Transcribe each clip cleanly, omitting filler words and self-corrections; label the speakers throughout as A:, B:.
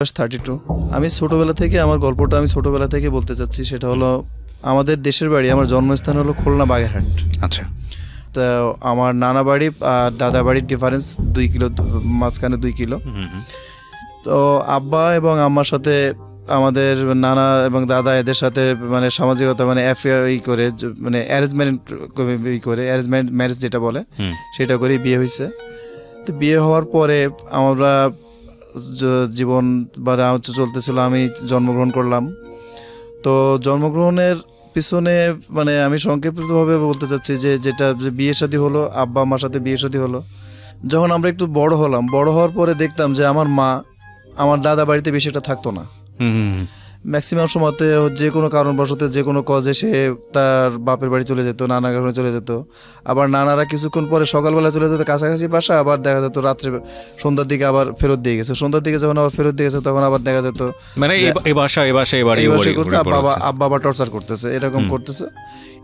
A: 32। আমি ছোটোবেলা থেকে আমার গল্পটা আমি ছোটোবেলা থেকে বলতে চাচ্ছি, সেটা হলো আমাদের দেশের বাড়ি, আমার জন্মস্থান হলো খুলনা বাগেরহাট।
B: আচ্ছা।
A: তো আমার নানা বাড়ি আর দাদা বাড়ির ডিফারেন্স 2 কিলো, মাঝখানে 2 কিলো। তো আব্বা এবং আম্মার সাথে আমাদের নানা এবং দাদা এদের সাথে মানে সামাজিকতা মানে অ্যাফেয়ার করে মানে অ্যারেঞ্জমেন্ট করে অ্যারেঞ্জমেন্ট ম্যারেজ যেটা বলে সেটা করেই বিয়ে হয়েছে। তো বিয়ে হওয়ার পরে আমরা জীবন বা চলতেছিল, আমি জন্মগ্রহণ করলাম। তো জন্মগ্রহণের পিছনে মানে আমি সংক্ষিপ্তভাবে বলতে চাচ্ছি যে যেটা বিয়ে শাদী হলো, আব্বা আম্মার সাথে বিয়ে শাদী হলো। যখন আমরা একটু বড় হলাম, বড় হওয়ার পরে দেখতাম যে আমার মা আমার দাদা বাড়িতে বেশি একটা থাকতো না। ম্যাক্সিমাম সময়তে যে কোনো কারণবশত যে কোনো কজে সে তার বাপের বাড়ি চলে যেত, নানা ঘরে চলে যেত। আবার নানারা কিছুক্ষণ পরে সকালবেলা চলে যেত কাছাকাছি বাসা, আবার দেখা যেত রাত্রে সন্ধ্যার দিকে আবার ফেরত দিয়ে গেছে। সন্ধ্যার দিকে যখন আবার ফেরত দিয়ে গেছে তখন আবার দেখা যেত
B: মানে এই বাসা
A: করতে আব্বা আবার টর্চার করতেছে, এরকম করতেছে।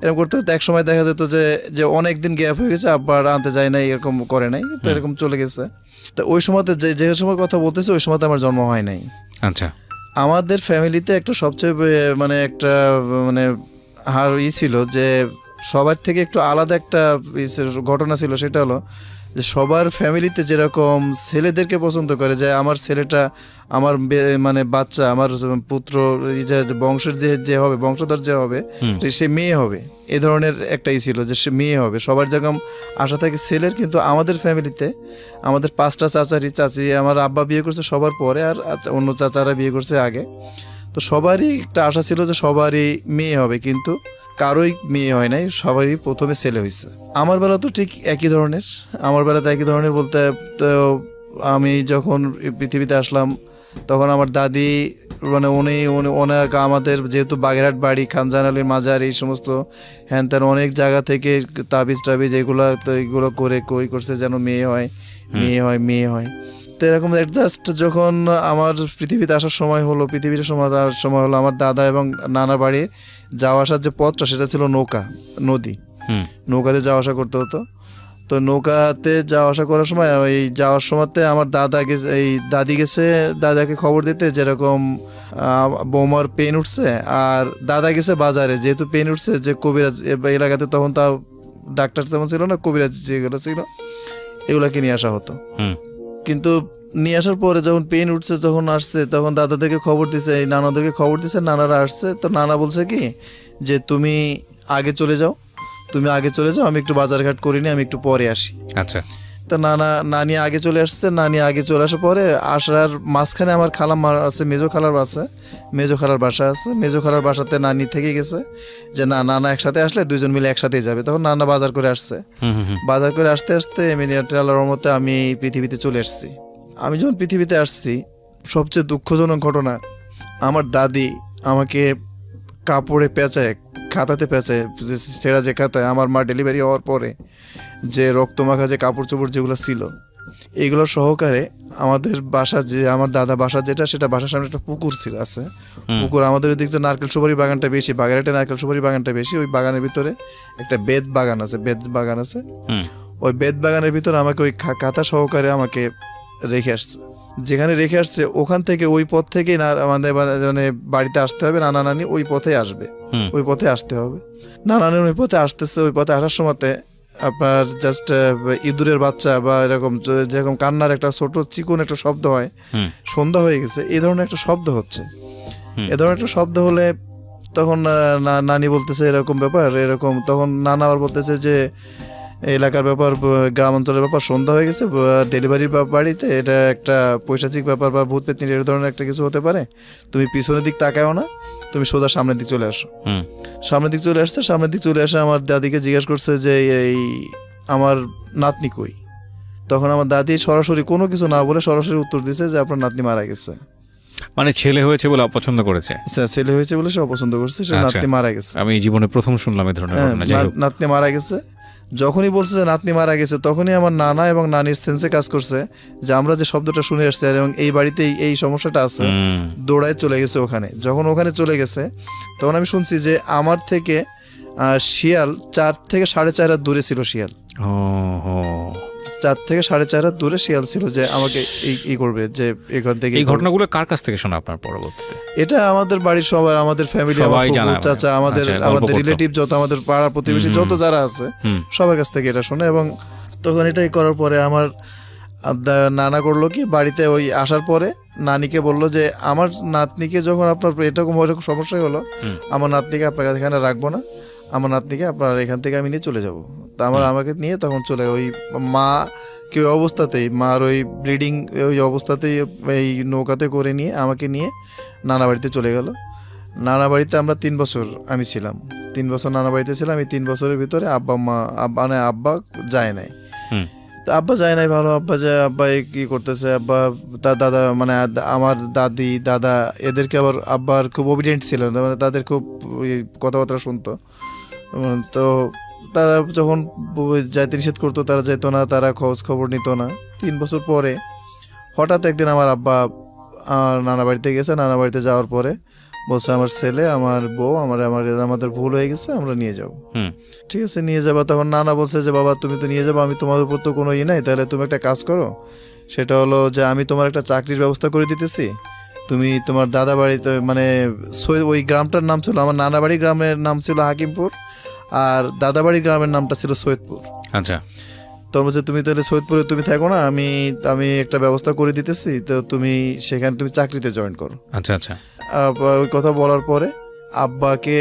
A: এরকম করতে করতে এক সময় দেখা যেত যে অনেক দিন গ্যাপ হয়ে গেছে, আব্বা আনতে যায় নাই, এরকম করে নাই, তো এরকম চলে গেছে। তো ওই সময়তে যে সময় কথা বলতেছে ওই সময়তে আমার জন্ম হয় নাই।
B: আচ্ছা।
A: আমাদের ফ্যামিলিতে একটা সবচেয়ে মানে একটা মানে ছিল যে সবার থেকে একটু আলাদা একটা ঘটনা ছিল। সেটা হলো যে সবার ফ্যামিলিতে যেরকম ছেলেদেরকে পছন্দ করে, যে আমার ছেলেটা আমার মানে বাচ্চা, আমার পুত্র বংশের যে হবে, বংশধর যে হবে সে মেয়ে হবে, এ ধরনের একটাই ছিল যে সে মেয়ে হবে। সবার যেরকম আশা থাকে ছেলের, কিন্তু আমাদের ফ্যামিলিতে আমাদের 5টা চাচি, আমার আব্বা বিয়ে করছে সবার পরে, আর অন্য চাচারা বিয়ে করছে আগে। তো সবারই একটা আশা ছিল যে সবারই মেয়ে হবে, কিন্তু কারোই মেয়ে হয় নাই, সবারই প্রথমে ছেলে হয়েছে। আমার বেলা তো ঠিক একই ধরনের। আমার বেলাতে একই ধরনের বলতে, তো আমি যখন পৃথিবীতে আসলাম তখন আমার দাদি মানে অনেক আমাদের যেহেতু বাগেরহাট বাড়ি, খানজাহান আলীর মাজার, এই সমস্ত হ্যান ত্যান অনেক জায়গা থেকে তাবিজ এগুলো তো এগুলো করছে যেন মেয়ে হয়। তো এরকম জাস্ট যখন আমার পৃথিবীতে আসার সময় হলো, আমার দাদা এবং নানা বাড়ি যাওয়া আসার যে পথটা সেটা ছিল নৌকাতে যাওয়া আসা করতে হতো। তো নৌকাতে যাওয়া আসা করার সময় ওই যাওয়ার সময়তে আমার দাদি গেছে দাদাকে খবর দিতে, যেরকম বৌমার পেন উঠছে, আর দাদা গেছে বাজারে, যেহেতু পেন উঠছে, যে কবিরাজ এলাকাতে তখন তাও ডাক্তার তেমন ছিল না, কবিরাজ যেগুলো ছিল এগুলাকে নিয়ে আসা হতো। কিন্তু নিয়ে আসার পরে যখন পেন উঠছে, যখন আসছে, তখন দাদাদেরকে খবর দিছে, এই নানাদেরকে খবর দিছে, নানারা আসছে। তো নানা বলছে কি যে তুমি আগে চলে যাও, আমি একটু বাজারঘাট করিনি, আমি একটু পরে আসি।
B: আচ্ছা।
A: তো নানি আগে চলে আসছে। নানি আগে চলে আসার পরে আসার মাঝখানে আমার আছে, মেজো খালার বাসা আছে। মেজো খালার বাসাতে নানি থেকে গেছে যে নানা একসাথে আসলে 2জন মিলে একসাথেই যাবে। তখন নানা বাজার করে আসছে। বাজার করে আসতে আসতে আল্লাহর রহমতে আমি পৃথিবীতে চলে আসছি। আমি যখন পৃথিবীতে আসছি, সবচেয়ে দুঃখজনক ঘটনা, আমার দাদি আমাকে কাপড়ে খাতাতে পেঁচায়, ছেঁড়া যে খাতায় আমার মা ডেলিভারি হওয়ার পরে যে রক্তমাখা যে কাপড় চোপড় যেগুলো ছিল, এগুলো সহকারে আমাদের বাসা, যে আমার দাদা বাসা যেটা, সেটা বাসার সামনে একটা পুকুর আছে। পুকুর আমাদের ওই দিক তো নারকেল সুপারি বাগানটা বেশি, বাগেরহাটে নারকেল সুপারি বাগানটা বেশি। ওই বাগানের ভিতরে একটা বেত বাগান আছে। ওই বেত বাগানের ভিতরে আমাকে ওই খাতা সহকারে আমাকে রেখে আসছে। যেখানে রেখে আসছে ওখান থেকে ওই পথ থেকেই আমাদের মানে বাড়িতে আসতে হবে। নানা নানি ওই পথে আসবে, ওই পথে আসতে হবে। নানা নানি ওই পথে আসতেছে। ওই পথে আসার সময়তে আপনার জাস্ট ইঁদুরের বাচ্চা বা এরকম যেরকম কান্নার একটা ছোট চিকন একটা শব্দ হয়, সন্ধ্যা হয়ে গেছে, এই ধরনের একটা শব্দ হচ্ছে। এ ধরনের একটা শব্দ হলে তখন নানি বলতেছে এরকম ব্যাপার, এরকম। তখন নানা আবার বলতেছে যে এলাকার ব্যাপার, গ্রাম অঞ্চলের ব্যাপার, সন্ধ্যা হয়ে গেছে, ডেলিভারির বাড়িতে এটা একটা পৈশাচিক ব্যাপার বা ভূত পেতনি এর ধরনের একটা কিছু হতে পারে। তুমি পিছনের দিক তাকাও না, তুমি সোজা সামনের দিক চলে আসো। সামনের দিক চলে আসে আমার দাদিকে জিজ্ঞেস করছে যে এই আমার নাতনি কই। তখন আমার দাদি সরাসরি কোনো কিছু না বলে সরাসরি উত্তর দিছে যে আপনার নাতনি মারা গেছে।
B: মানে ছেলে হয়েছে বলে অপছন্দ করেছে।
A: ছেলে হয়েছে বলে সে অপছন্দ করছে, সে নাতনি মারা গেছে।
B: আমি জীবনে প্রথম শুনলাম এই ধরনের ঘটনা।
A: নাতনি মারা গেছে। যখনই বলছে যে নাতনি মারা গেছে, তখনই আমার নানা এবং নানির সেন্সে কাজ করছে যে আমরা যে শব্দটা শুনে আসছি এবং এই বাড়িতে এই সমস্যাটা আছে, দৌড়ায় চলে গেছে ওখানে। যখন ওখানে চলে গেছে তখন আমি শুনছি যে আমার থেকে শিয়াল 4 থেকে 4.5 হাত দূরে ছিল শিয়াল। 4 থেকে 4.5 হাত দূরে শিয়াল ছিল যে আমাকে ই করবে, যে এখান থেকে
B: এই ঘটনাগুলো কার কাছ থেকে শোনা আপনার পরবর্তীতে?
A: এটা আমাদের বাড়ির সবার, আমাদের ফ্যামিলি, আমার
B: সবাই
A: ফুফু,
B: জানে মানে।
A: চাচা, আমাদের
B: আচ্ছা, গল্প
A: আমাদের
B: করতো।
A: রিলেটিভ যত, আমাদের পাড়া প্রতিবেশী যত যারা আছে সবার কাছ থেকে এটা শোনে। এবং তখন এটাই করার পরে আমার নানা করলো কি, বাড়িতে ওই আসার পরে নানিকে বললো যে আমার নাতনিকে যখন আপনার এরকম ওইরকম সমস্যা হলো, আমার নাতনিকে আপনার কাছে এখানে রাখবো না, আমার নাতনিকে আপনার এখান থেকে আমি নিয়ে চলে যাব। তা আমাকে নিয়ে তখন চলে ওই মা কি ওই অবস্থাতেই, মার ওই ব্লিডিং ওই অবস্থাতেই এই নৌকাতে করে নিয়ে আমাকে নিয়ে নানা বাড়িতে চলে গেল। নানা বাড়িতে আমরা 3 বছর আমি ছিলাম, 3 বছর নানা বাড়িতে ছিলাম। এই 3 বছরের ভিতরে আব্বা যায় নাই। তো আব্বা যায় নাই ভালো, আব্বা যায়, আব্বা কি করতেছে, আব্বা তার দাদা মানে আমার দাদি দাদা এদেরকে আবার আব্বার খুব ওবিডিয়েন্ট ছিল, মানে তাদের খুব কথাবার্তা শুনতো। তো তারা যখন যাইতে নিষেধ করতো তারা যেত না, তারা খোঁজ খবর নিত না। 3 বছর পরে হঠাৎ একদিন আমার আব্বা নানা বাড়িতে গেছে, নানা বাড়িতে যাওয়ার পরে বলছে আমার ছেলে, আমার বউ, আমাদের ভুল হয়ে গেছে, আমরা নিয়ে যাবো। ঠিক আছে, নিয়ে যাবা। তখন নানা বলছে যে বাবা তুমি তো নিয়ে যাবো, আমি তোমার উপর তো কোনো নাই, তাহলে তুমি একটা কাজ করো, সেটা হলো যে আমি তোমার একটা চাকরির ব্যবস্থা করে দিতেছি। তুমি তোমার দাদা বাড়িতে মানে ওই গ্রামটার নাম ছিল, আমার নানা বাড়ির গ্রামের নাম ছিল হাকিমপুর, আর দাদা বাড়ির গ্রামের নামটা ছিল সৈয়দপুর।
B: আচ্ছা।
A: তো বলছে তুমি তাহলে সৈয়দপুরে তুমি থাকো না, আমি একটা ব্যবস্থা করে দিতেছি, তো তুমি সেখানে তুমি চাকরিতে জয়েন করো।
B: আচ্ছা আচ্ছা।
A: ওই কথা বলার পরে আব্বাকে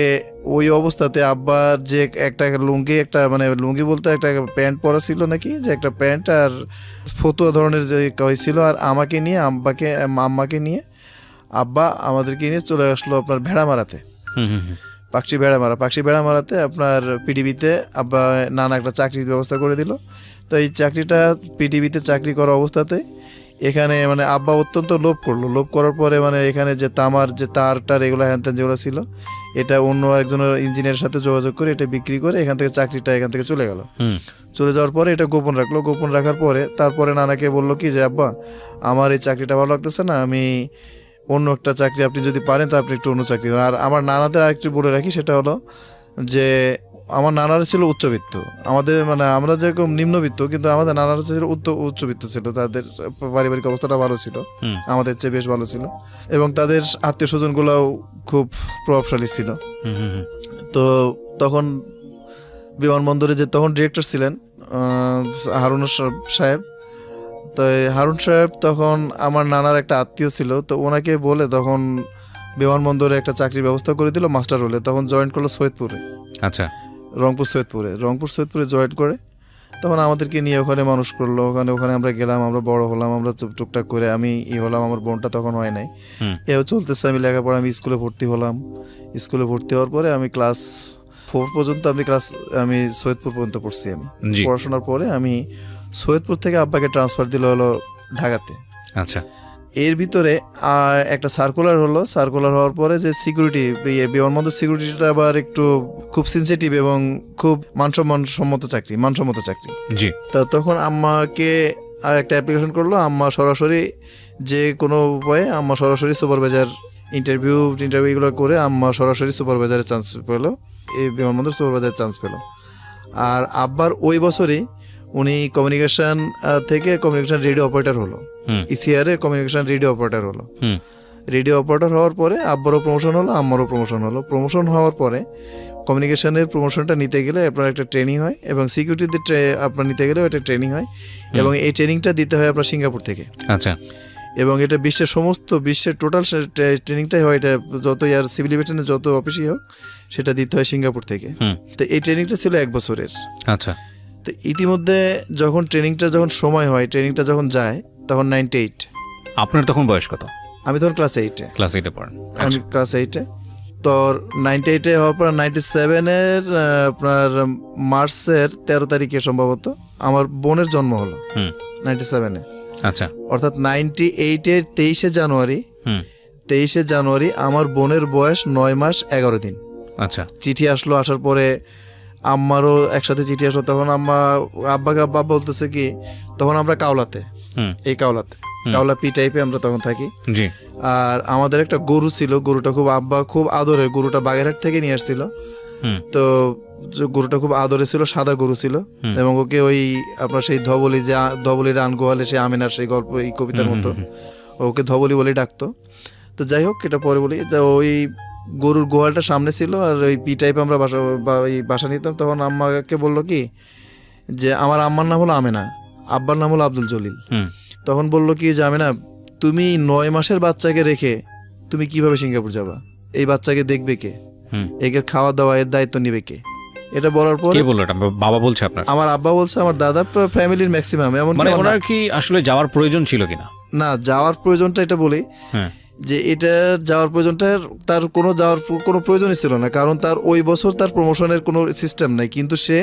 A: ওই অবস্থাতে আব্বার যে একটা লুঙ্গি, একটা মানে লুঙ্গি বলতে একটা প্যান্ট পরা ছিল নাকি, যে একটা প্যান্ট আর ফতুয়া ধরনের যে হয়েছিল, আর আমাকে নিয়ে আম্মাকে নিয়ে আব্বা আমাদেরকে নিয়ে চলে আসলো আপনার ভেড়ামারাতে, পাকশি ভেড়ামারাতে আপনার পিডিবিতে আব্বা নানা একটা চাকরির ব্যবস্থা করে দিল। তো এই চাকরিটা পিডিবিতে চাকরি করা অবস্থাতে এখানে মানে আব্বা অত্যন্ত লোভ করার পরে মানে এখানে যে তামার যে তারটার এগুলো হ্যানত্যান যেগুলো ছিল, এটা অন্য একজনের ইঞ্জিনিয়ারের সাথে যোগাযোগ করে এটা বিক্রি করে এখান থেকে চলে গেল। চলে যাওয়ার পরে এটা গোপন রাখার পরে তারপরে নানাকে বললো কি যে আব্বা আমার এই চাকরিটা ভালো লাগতেছে না, আমি অন্য একটা চাকরি, আপনি যদি পারেন তা আপনি একটু অন্য চাকরি করেন। আর আমার নানাদের আরেকটু বলে রাখি, সেটা হলো যে আমার নানারা ছিল উচ্চবিত্ত, আমাদের মানে আমরা যেরকম নিম্নবিত্ত, কিন্তু আমাদের নানারা ছিল উচ্চবিত্ত ছিল, তাদের পারিবারিক অবস্থাটা ভালো ছিল, আমাদের চেয়ে বেশ ভালো ছিল, এবং তাদের আত্মীয় স্বজনগুলোও খুব প্রভাবশালী ছিল। তো তখন বিমানবন্দরে যে তখন ডিরেক্টর ছিলেন হারুন সাহেব, তো হারুন সাহেব তখন আমার নানার একটা আত্মীয় ছিল, তো ওনাকে বলে তখন বিমানবন্দরে একটা চাকরির ব্যবস্থা করে দিল মাস্টার হলে। তখন জয়েন করলো সৈয়দপুরে। আচ্ছা। রংপুর সৈয়দপুরে জয়েন করে তখন আমাদেরকে নিয়ে ওখানে মানুষ করলো, ওখানে আমরা গেলাম, আমরা বড় হলাম, আমরা টুকটাক করে আমি হলাম, আমার বোনটা তখন হয় নাই, এও চলতেছে, আমি লেখাপড়া, আমি স্কুলে ভর্তি হলাম। স্কুলে ভর্তি হওয়ার পরে আমি ক্লাস 4 পর্যন্ত আমি সৈয়দপুর পর্যন্ত পড়ছি। আমি পড়াশোনার পরে আমি সৈয়দপুর থেকে আব্বাকে ট্রান্সফার দিল হলো ঢাকাতে। আচ্ছা। এর ভিতরে একটা সার্কুলার হওয়ার পরে যে সিকিউরিটি, বিমানবন্দর সিকিউরিটিটা আবার একটু খুব সেনসিটিভ এবং খুব মানসম্মত চাকরি। জি। তা তখন আম্মাকে একটা অ্যাপ্লিকেশন করলো, আম্মা সরাসরি যে কোনো উপায়ে আম্মা সরাসরি সুপারভাইজার ইন্টারভিউ এগুলো করে আম্মা সরাসরি সুপারভাইজারের চান্স পেলো, এই বিমানবন্দর সুপারভাইজারের চান্স পেলো। আর আব্বার ওই বছরই উনি কমিউনিকেশন থেকে কমিউনিকেশন রেডিও অপারেটর হলো, ইসিআর এর কমিউনিকেশন রেডিও অপারেটর হলো। রেডিও অপারেটর হওয়ার পরে আব্বারও প্রমোশন হলো, আম্মারও প্রমোশন হলো। প্রমোশন হওয়ার পরে কমিউনিকেশনের প্রমোশনটা নিতে গেলে আপনার একটা ট্রেনিং হয়, এবং সিকিউরিটিতে আপনার নিতে গেলেও একটা ট্রেনিং হয়, এবং এই ট্রেনিংটা দিতে হয় আপনার সিঙ্গাপুর থেকে। আচ্ছা। এবং এটা বিশ্বের টোটাল ট্রেনিংটাই হয়, এটা যত সিভিল এভিয়েশনের যত অফিসই হোক সেটা দিতে হয় সিঙ্গাপুর থেকে। তো এই ট্রেনিংটা ছিল 1 বছরের। আচ্ছা। তো ইতিমধ্যে যখন সময় হয়, ট্রেনিংটা যখন যায় তখন 98। আপনার তখন বয়স কত? আমি তখন ক্লাস 8-এ পড়েন। আমি ক্লাস 8-এ। তো 98-এ হওয়ার পর 97-এর আপনার মার্চের 13 তারিখে সম্ভবত আমার বোনের জন্ম হলো 97-এ। আচ্ছা। অর্থাৎ 98-এর 23শে জানুয়ারি আমার বোনের বয়স 9 মাস 11 দিন। আচ্ছা। চিঠি আসলো, আসার পরে আম্মারও একসাথে চিঠি আসলো। তখন আব্বা বলতেছে কি, তখন আমরা কাওলাতে কাওলা পি টাইপে আমরা তখন থাকি। আর আমাদের একটা গরু ছিল, গরুটা আব্বা খুব আদরের, গরুটা বাগেরহাট থেকে নিয়ে আসছিল।
B: হুম।
A: তো যে গরুটা খুব আদরে ছিল, সাদা গরু ছিল, এবং ওকে ওই আপনার সেই ধবলি, যে ধবলির রান গোয়ালে সে আমিনার সেই গল্প, এই কবিতার মতো ওকে ধবলি বলে ডাকতো। তো যাই হোক, এটা পরে বলি। তো ওই গরুর গোয়ালটা সামনে ছিল, আর ওই পি টাইপ আমরা বাসা নিতাম। তখন আম্মাকে বললো কি যে আমার আম্মার নাম হলো আমেনা, আব্বার নাম হলো আব্দুল জলিল। তখন বললো কি যে আমেনা, তুমি 9 মাসের বাচ্চাকে রেখে তুমি কিভাবে সিঙ্গাপুর যাবা? এই বাচ্চাকে দেখবে কে? একে খাওয়া দাওয়া এর দায়িত্ব নিবে কে? এটা বলার পর
B: কে বললো এটা? বাবা বলছে আপনার?
A: আমার আব্বা বলছে, আমার দাদা, ফ্যামিলির ম্যাক্সিমাম। এমন
B: মানে ওনার কি আসলে যাওয়ার প্রয়োজন ছিল কিনা?
A: না, যাওয়ার প্রয়োজনটা এটা বলি যে এটা যাওয়ার প্রয়োজনটা, তার কোনো প্রয়োজনই ছিল না, কারণ তার ওই বছর তার প্রমোশনের কোনো সিস্টেম নাই। কিন্তু সে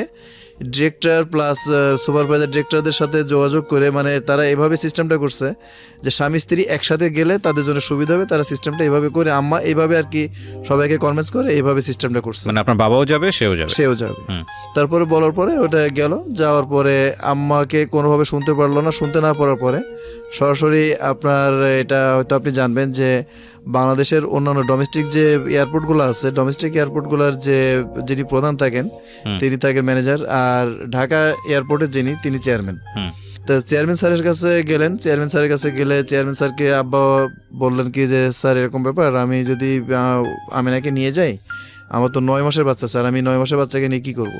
A: ডিরেক্টর প্লাস সুপারভাইজার ডিরেক্টরদের সাথে যোগাযোগ করে, মানে তারা এভাবে সিস্টেমটা করছে যে স্বামী স্ত্রী একসাথে গেলে তাদের জন্য সুবিধা হবে, তারা সিস্টেমটা এভাবে করে, আম্মা এইভাবে আর কি সবাইকে কনভিন্স করে এইভাবে সিস্টেমটা করছে।
B: মানে আপনার বাবাও যাবে, সেও যাবে।
A: তারপরে বলার পরে ওটা গেল, যাওয়ার পরে আম্মাকে কোনোভাবে শুনতে পারলো না। শুনতে না পারার পরে সরাসরি আপনার, এটা হয়তো আপনি জানবেন যে বাংলাদেশের অন্যান্য ডোমেস্টিক যে এয়ারপোর্টগুলো আছে, ডোমেস্টিক এয়ারপোর্টগুলোর যিনি প্রধান থাকেন তিনি থাকেন ম্যানেজার, আর ঢাকা এয়ারপোর্টের তিনি চেয়ারম্যান। তো চেয়ারম্যান স্যারের কাছে গেলেন। চেয়ারম্যান স্যারের কাছে গেলে চেয়ারম্যান স্যারকে আব্বা বললেন কি যে স্যার এরকম ব্যাপার, আমি যদি আমিনাকে নিয়ে যাই, আমার তো 9 মাসের বাচ্চা স্যার, আমি 9 মাসের বাচ্চাকে নিয়ে কি করবো?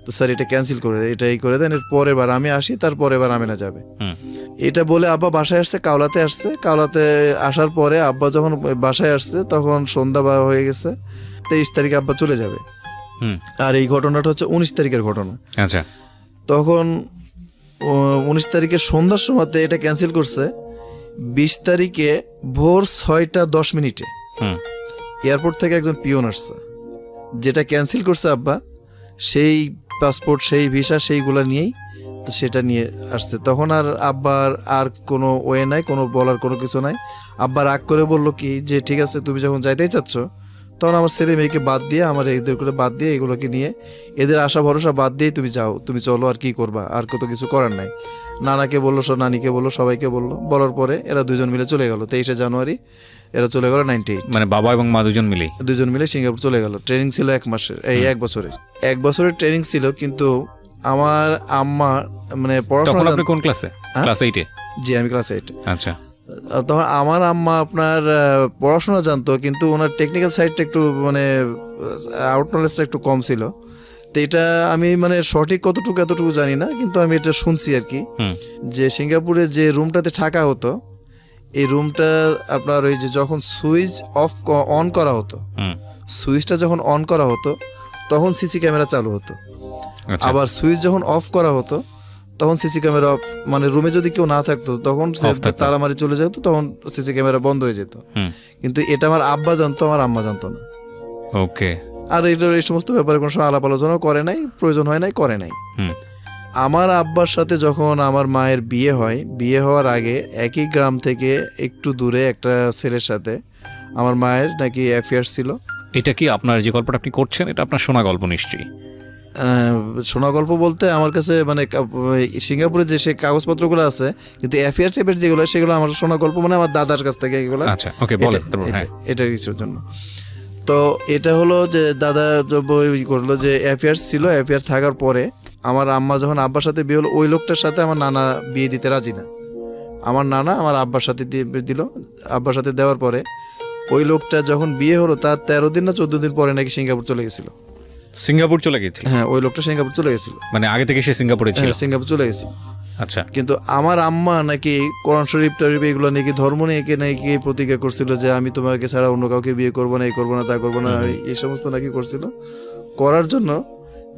A: তো স্যার এটা ক্যান্সেল করে, এটাই করে দেন, এর পরের বার আমি আসি, তার পরের বার আমিনা যাবে। এটা বলে আব্বা বাসায় আসছে, কাওলাতে আসছে। কাওলাতে আসার পরে আব্বা যখন বাসায় আসছে তখন সন্ধ্যা হয়ে গেছে। 23 তারিখে আব্বা চলে যাবে। আর এই ঘটনাটা হচ্ছে 19 তারিখের ঘটনা।
B: আচ্ছা।
A: তখন 19 তারিখের সন্ধ্যার সময়তে এটা ক্যান্সেল করছে। 20 তারিখে ভোর 6:10 এয়ারপোর্ট থেকে একজন পিয়ন আসছে, যেটা ক্যান্সেল করছে আব্বা, সেই পাসপোর্ট, সেই ভিসা, সেইগুলো নিয়েই তো সেটা নিয়ে আসছে। তখন আর আব্বার আর কোনো ওয়ে নাই, কোনো বলার কোনো কিছু নাই। আব্বা রাগ করে বললো কি যে ঠিক আছে, তুমি যখন যাইতেই চাচ্ছ, তখন আমার ছেলে মেয়েকে বাদ দিয়ে, আমার এদের করে বাদ দিয়ে, এগুলোকে নিয়ে, এদের আশা ভরসা বাদ দিয়েই তুমি যাও, তুমি চলো, আর কি করবা, আর কত কিছু করার নাই। নানাকে বললো, নানিকে বললো, সবাইকে বললো। বলার পরে এরা দুজন মিলে চলে গেল। 23শে জানুয়ারি এরা চলে গেল 98।
B: মানে বাবা এবং মা দুজন মিলে
A: সিঙ্গাপুর চলে গেল। ট্রেনিং ছিল 1 মাসের, এই 1 বছরের ট্রেনিং ছিল। কিন্তু আমার আম্মা মানে পড়াশোনা,
B: আপনি কোন ক্লাসে? ক্লাস 8-এ?
A: জি, আমি ক্লাস 8।
B: আচ্ছা।
A: তখন আমার আম্মা আপনার পড়াশোনা জানতো, কিন্তু ওনার টেকনিক্যাল সাইডটা একটু মানে আউট নলেজটা একটু কম ছিল। তো এটা আমি মানে সঠিক এতটুকু জানি না, কিন্তু আমি এটা শুনছি আর কি, যে সিঙ্গাপুরে যে রুমটাতে থাকা হতো, এই রুমটা আপনার ওই যে যখন সুইচ অন করা হতো, সুইচটা যখন অন করা হতো তখন সিসি ক্যামেরা চালু হতো। আবার সুইচ যখন অফ করা হতো তখন সিসি ক্যামেরা অফ, মানে রুমে যদি কেউ না থাকতো তখন তালা মারি চলে যেত, তখন সিসি ক্যামেরা বন্ধ হয়ে যেত। কিন্তু এটা আমার আব্বা জানতো, আমার আম্মা জানতো না।
B: ওকে।
A: আর এই সমস্ত ব্যাপারে কোনো সময় আলাপ আলোচনাও করে নাই, প্রয়োজন হয় নাই, করে নাই। আমার আব্বার সাথে যখন আমার মায়ের বিয়ে হয়, বিয়ে হওয়ার আগে একই গ্রাম থেকে একটু দূরে একটা ছেলের সাথে আমার মায়ের নাকি অ্যাফেয়ার ছিল।
B: এটা কি আপনার যে গল্পটা আপনি করছেন, এটা আপনার শোনা গল্প নিশ্চয়ই?
A: শোনা গল্প বলতে আমার কাছে মানে সিঙ্গাপুরে যে সে কাগজপত্রগুলো আছে, কিন্তু অ্যাফেয়ার টাইপের যেগুলো, সেগুলো আমার শোনা গল্প, মানে আমার দাদার কাছ থেকে এগুলো।
B: আচ্ছা, ওকে, বলেন।
A: এটা কিছুর জন্য তো এটা হলো যে দাদা করলো যে অ্যাফেয়ার ছিল। অ্যাফেয়ার থাকার পরে আমার আম্মা যখন আব্বার সাথে বিয়ে হলো, ওই লোকটার সাথে আমার নানা বিয়ে দিতে রাজি না। আমার নানা আমার আব্বার সাথে দিল। আব্বার সাথে দেওয়ার পরে ওই লোকটা যখন বিয়ে হলো, তার 13 দিন না 14 দিন পরে নাকি সিঙ্গাপুর চলে গেছিল।
B: সিঙ্গাপুর চলে গেছিল?
A: হ্যাঁ, ওই লোকটা সিঙ্গাপুর চলে গেছিল।
B: মানে আগে থেকে সে সিঙ্গাপুরে ছিল?
A: সিঙ্গাপুর চলে গেছিল।
B: আচ্ছা।
A: কিন্তু আমার আম্মা নাকি কোরআন শরীফ টরিফ এগুলো নাকি ধর্ম নিয়ে নাকি প্রতিজ্ঞা করছিল যে আমি তোমাকে ছাড়া অন্য কাউকে বিয়ে করবো না, এই করবো না, তা করবো না, এই সমস্ত নাকি করছিল। করার জন্য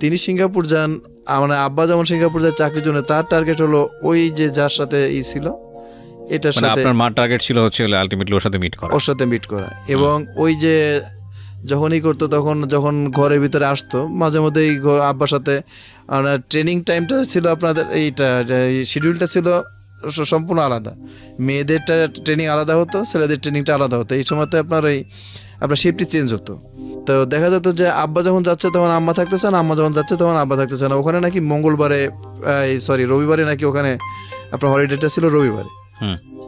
A: তিনি সিঙ্গাপুর যান। মানে আব্বা যেমন সিঙ্গাপুর যায় চাকরির জন্য, তার টার্গেট হলো ওই যে যার সাথে ছিল, এটার সাথে।
B: আপনার মার টার্গেট ছিল হচ্ছে আলটিমেটলি ওর সাথে মিট করা। এবং ওই যে যখনই করতো, যখন ঘরের ভিতরে আসতো, মাঝে মধ্যেই আব্বার সাথে ট্রেনিং টাইমটা ছিল আপনাদের, এইটা শিডিউলটা ছিল সম্পূর্ণ আলাদা। মেয়েদেরটা ট্রেনিং আলাদা হতো, ছেলেদের ট্রেনিংটা আলাদা হতো। এই সময়তে আপনার শিফটটি চেঞ্জ হতো। তো দেখা যেত যে আব্বা যখন যাচ্ছে তখন আম্মা থাকতেছে না, আম্মা যখন যাচ্ছে তখন আব্বা থাকতেছে না। ওখানে নাকি রবিবারে নাকি ওখানে আপনার হলিডেটা ছিল রবিবারে।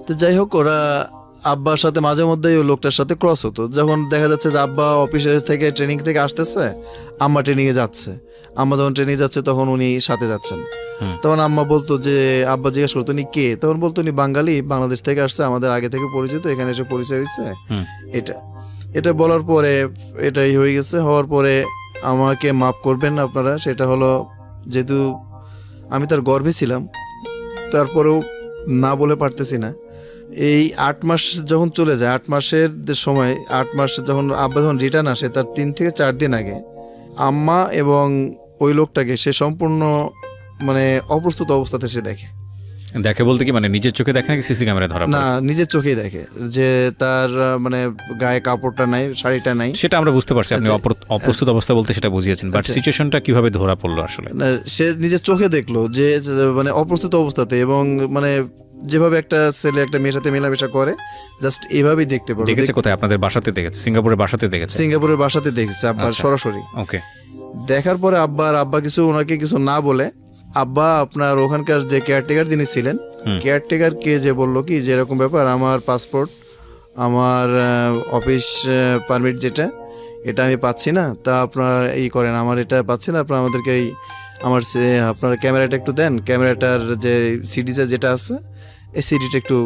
B: তো যাই হোক, ওরা
A: আব্বার সাথে মাঝে মধ্যেই ওই লোকটার সাথে ক্রস হতো, যখন দেখা যাচ্ছে যে আব্বা অফিসের থেকে ট্রেনিং থেকে আসতেছে, আম্মা ট্রেনিংয়ে যাচ্ছে, আম্মা যখন ট্রেনিং যাচ্ছে তখন উনি সাথে যাচ্ছেন। তখন আম্মা বলতো যে, আব্বা জিজ্ঞেস করতো উনি কে, তখন বলতো উনি বাঙালি, বাংলাদেশ থেকে আসছে, আমাদের আগে থেকে পরিচিত, এখানে এসে পরিচয় হয়েছে। এটা বলার পরে এটাই হয়ে গেছে। হওয়ার পরে আমাকে মাফ করবেন আপনারা, সেটা হলো যেহেতু আমি তার গর্ভে ছিলাম, তারপরেও না বলে পারতেছি না। এই 8 মাস যখন চলে যায়, 8 মাসের সময়, 8 মাস যখন আব্বা যখন রিটার্ন আসে তার 3 থেকে 4 দিন আগে আম্মা এবং ওই লোকটাকে সে সম্পূর্ণ মানে অপ্রস্তুত অবস্থাতে সে
C: দেখে বলতে কি মানে নিজের চোখে দেখে নাকি সিসি ক্যামেরায় ধরা
A: না, নিজের চোখেই দেখে যে তার মানে গায়ে কাপড়টা নাই, শাড়িটা নাই।
C: সেটা আমরা বুঝতে পারছি, আপনি অপ্রস্তুত অবস্থা বলতে সেটা বুঝিয়েছেন, বাট সিচুয়েশনটা কিভাবে ধরা পড়লো আসলে?
A: না, সে নিজের চোখে দেখলো যে মানে অপ্রস্তুত অবস্থাতে, এবং মানে যেভাবে একটা ছেলে একটা মেয়ের সাথে মেলামেশা করে জাস্ট এইভাবেই দেখতে পারো।
C: দেখেছে কোথায়? আপনাদের বাসাতে দেখেছে? সিঙ্গাপুরের বাসাতে দেখেছে?
A: সিঙ্গাপুরের বাসাতে দেখেছে আব্বার সরাসরি।
C: ওকে।
A: দেখার পরে আব্বা কিছু ওনাকে কিছু না বলে, আব্বা আপনার ওখানকার যে কেয়ারটেকার যিনি ছিলেন, কেয়ারটেকার কে যে বললো কি যে এরকম ব্যাপার, আমার পাসপোর্ট, আমার অফিস পারমিট যেটা, এটা আমি পাচ্ছি না, তা আপনারা করেন, আমার এটা পাচ্ছি না, আপনারা আমাদেরকে আমার আপনার ক্যামেরাটা একটু দেন, ক্যামেরাটার যে সিডিটা যেটা আছে এই সিডিটা একটু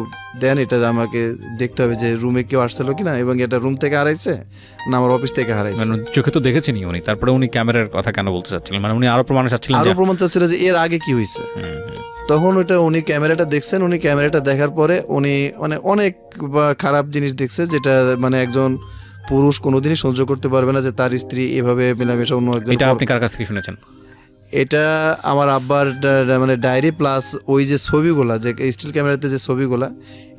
A: দেন, এটা আমাকে দেখতে হবে যে রুমে কেউ আসছিল কিনা, এবং এটা রুম থেকে হারাইছে না আমার অফিস থেকে হারাইছে।
C: মানে চোখে তো দেখেছেন উনি, তারপরে উনি ক্যামেরার কথা কেন বলতে চাচ্ছিলেন? মানে উনি আরো প্রমাণ চাচ্ছিলেন,
A: আরো প্রমাণ চাচ্ছিলেন যে এর আগে কি হয়েছে। তখন ওটা উনি ক্যামেরাটা দেখছেন, উনি ক্যামেরাটা দেখার পরে উনি মানে অনেক খারাপ জিনিস দেখছে, যেটা মানে একজন পুরুষ কোনোদিনই সহ্য করতে পারবে না যে তার স্ত্রী এভাবে মেলামেশা অন্য একজন।
C: এটা আপনি কার কাছ থেকে শুনেছেন?
A: এটা আমার আব্বার মানে ডায়েরি প্লাস ওই যে ছবিগুলা, যে স্টিল ক্যামেরাতে যে ছবিগুলা,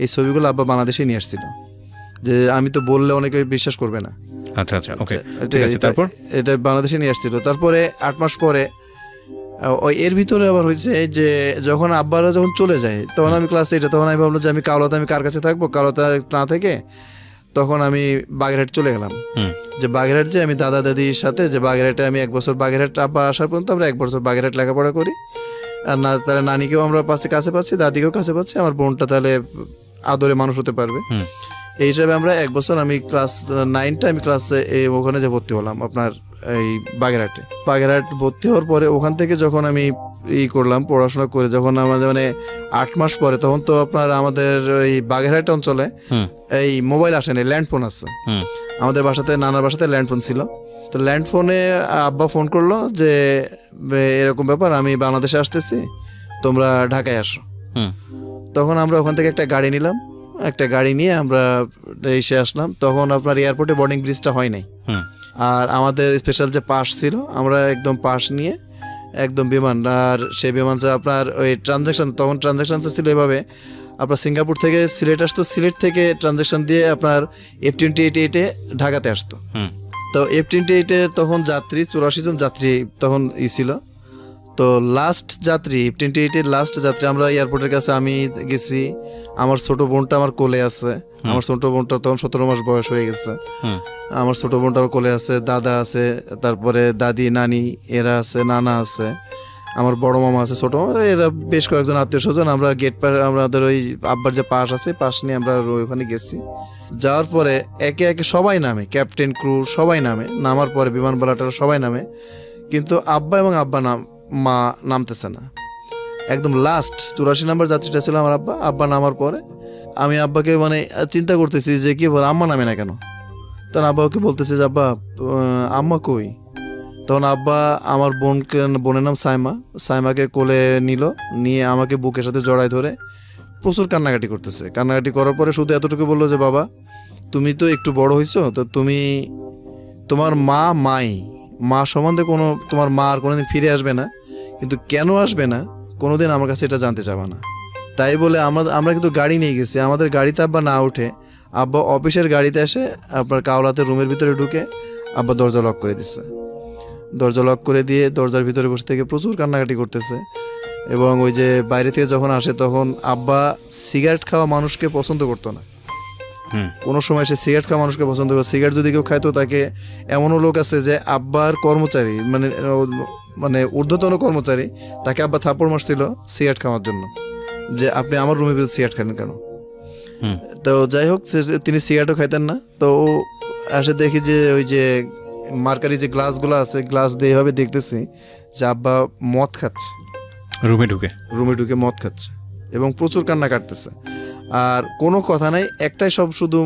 A: এই ছবিগুলো আব্বা বাংলাদেশে নিয়ে আসছিল, যে আমি তো বললে অনেকে বিশ্বাস করবে না।
C: আচ্ছা আচ্ছা, ওকে, ঠিক আছে। তারপর
A: এটা বাংলাদেশে নিয়ে আসছিল। তারপরে 8 মাস পরে ওই এর ভিতরে আবার হয়েছে যে যখন আব্বারা যখন চলে যায়, তখন আমি ক্লাস 8, তখন আমি ভাবলাম যে আমি কাওলাতে আমি কার কাছে থাকবো, কাওলাতে না থেকে তখন আমি বাগেরহাট চলে গেলাম। যে বাগেরহাট যে আমি দাদা দাদির সাথে, যে বাগেরহাটে আমি 1 বছর বাগেরহাট আব্বা আসার পর্যন্ত আমরা 1 বছর বাগেরহাট লেখাপড়া করি। আর না তাহলে নানিকেও আমরা কাছে পাচ্ছি, দাদিকেও কাছে পাচ্ছি, আমার বোনটা তাহলে আদরে মানুষ হতে পারবে। এই হিসাবে আমরা 1 বছর, আমি ক্লাস 9টা আমি ক্লাসে ওখানে যে ভর্তি হলাম আপনার এই বাগেরহাট ভর্তি হওয়ার পরে ওখান থেকে যখন আমি করলাম পড়াশোনা করে, যখন আমাদের মানে 8 মাস পরে, তখন তো আপনার আমাদের ওই বাগেরহাট অঞ্চলে এই মোবাইল আসেনি, ল্যান্ডফোন আছে আমাদের বাসাতে, নানার বাসাতে ল্যান্ডফোন ছিল। তো ল্যান্ডফোনে আব্বা ফোন করলো যে এরকম ব্যাপার, আমি বাংলাদেশে আসতেছি, তোমরা ঢাকায় আসো। তখন আমরা ওখান থেকে একটা গাড়ি নিলাম, একটা গাড়ি নিয়ে আমরা এসে আসলাম। তখন আপনার এয়ারপোর্টে বোর্ডিং ব্রিজটা হয় নাই, আর আমাদের স্পেশাল যে পাস ছিল, আমরা একদম পাস নিয়ে একদম বিমান, আর সেই বিমানটা আপনার ওই ট্রানজ্যাকশন, তখন ট্রানজ্যাকশন ছিল এভাবে, আপনার সিঙ্গাপুর থেকে সিলেট আসতো, সিলেট থেকে ট্রানজ্যাকশন দিয়ে আপনার F-28 ঢাকাতে আসতো। তো F-28 তখন যাত্রী 84 জন যাত্রী তখন ছিল। তো লাস্ট যাত্রী F-28 লাস্ট যাত্রী আমরা এয়ারপোর্টের কাছে আমি গেছি, আমার ছোট বোনটা আমার কোলে আছে, আমার ছোট বোনটা তখন 17 মাস বয়স হয়ে গেছে, আমার ছোট বোনটা আমার কোলে আছে, দাদা আছে, তারপরে দাদি নানি এরা আছে, নানা আছে, আমার বড় মামা আছে, ছোট মামা, এরা বেশ কয়েকজন আত্মীয় স্বজন। আমরা গেট পার আমাদের ওই আব্বার যে পাস আছে, পাস নিয়ে আমরা ওইখানে গেছি। যাওয়ার পরে একে একে সবাই নামে, ক্যাপ্টেন ক্রু সবাই নামার পরে বিমানবালাটার সবাই নামে, কিন্তু আব্বা এবং মা নামতেছে না। একদম লাস্ট 84 নম্বর যাত্রীটা ছিল আমার আব্বা নামার পরে আমি আব্বাকে মানে চিন্তা করতেছি যে কি বল, আম্মা নামে না কেন। তখন আব্বাকে বলতেছে যে আব্বা আম্মা কই। তখন আব্বা আমার বোনের নাম সাইমাকে কোলে নিয়ে আমাকে বুকের সাথে জড়ায় ধরে প্রচুর কান্নাকাটি করতেছে। কান্নাকাটি করার পরে শুধু এতটুকু বললো যে বাবা তুমি তো একটু বড় হয়েছো, তো তুমি তোমার মা সম্বন্ধে তোমার মা আর কোনোদিন ফিরে আসবে না, কিন্তু কেন আসবে না কোনোদিন আমার কাছে এটা জানতে চাবা না। তাই বলে আমরা কিন্তু গাড়ি নিয়ে গেছি, আমাদের গাড়িতে আব্বা না উঠে আব্বা অফিসের গাড়িতে এসে আপনার কাওলাতে রুমের ভিতরে ঢুকে আব্বা দরজা লক করে দিচ্ছে। দরজা লক করে দিয়ে দরজার ভিতরে বসে থেকে প্রচুর কান্নাকাটি করতেছে। এবং ওই যে বাইরে থেকে যখন আসে, তখন আব্বা সিগারেট খাওয়া মানুষকে পছন্দ করতো না, কোনো সময় সে সিগারেট খাওয়া মানুষকে পছন্দ করে। সিগারেট যদি কেউ খাইতো, তাকে এমনও লোক আছে যে আব্বার কর্মচারী মানে ঊর্ধ্বতন কর্মচারী, তাকে আব্বা থাপ্পড় মারছিল সিগারেট খাওয়ার জন্য, যে আপনি আমার রুমের ভিতরে সিগারেট খান কেন।
C: হুম।
A: তো যাই হোক তিনি সিগারেটও খাইতেন না। তো আসে দেখি যে ওই যে মার্কারি যে গ্লাসগুলো আছে, গ্লাস দিয়ে এভাবে দেখতেছি যে আব্বা মদ খাচ্ছে,
C: রুমে ঢুকে।
A: রুমে ঢুকে মদ খাচ্ছে এবং প্রচুর কান্না কাটতেছে। আর কোনো কথা নাই, একটাই শুধু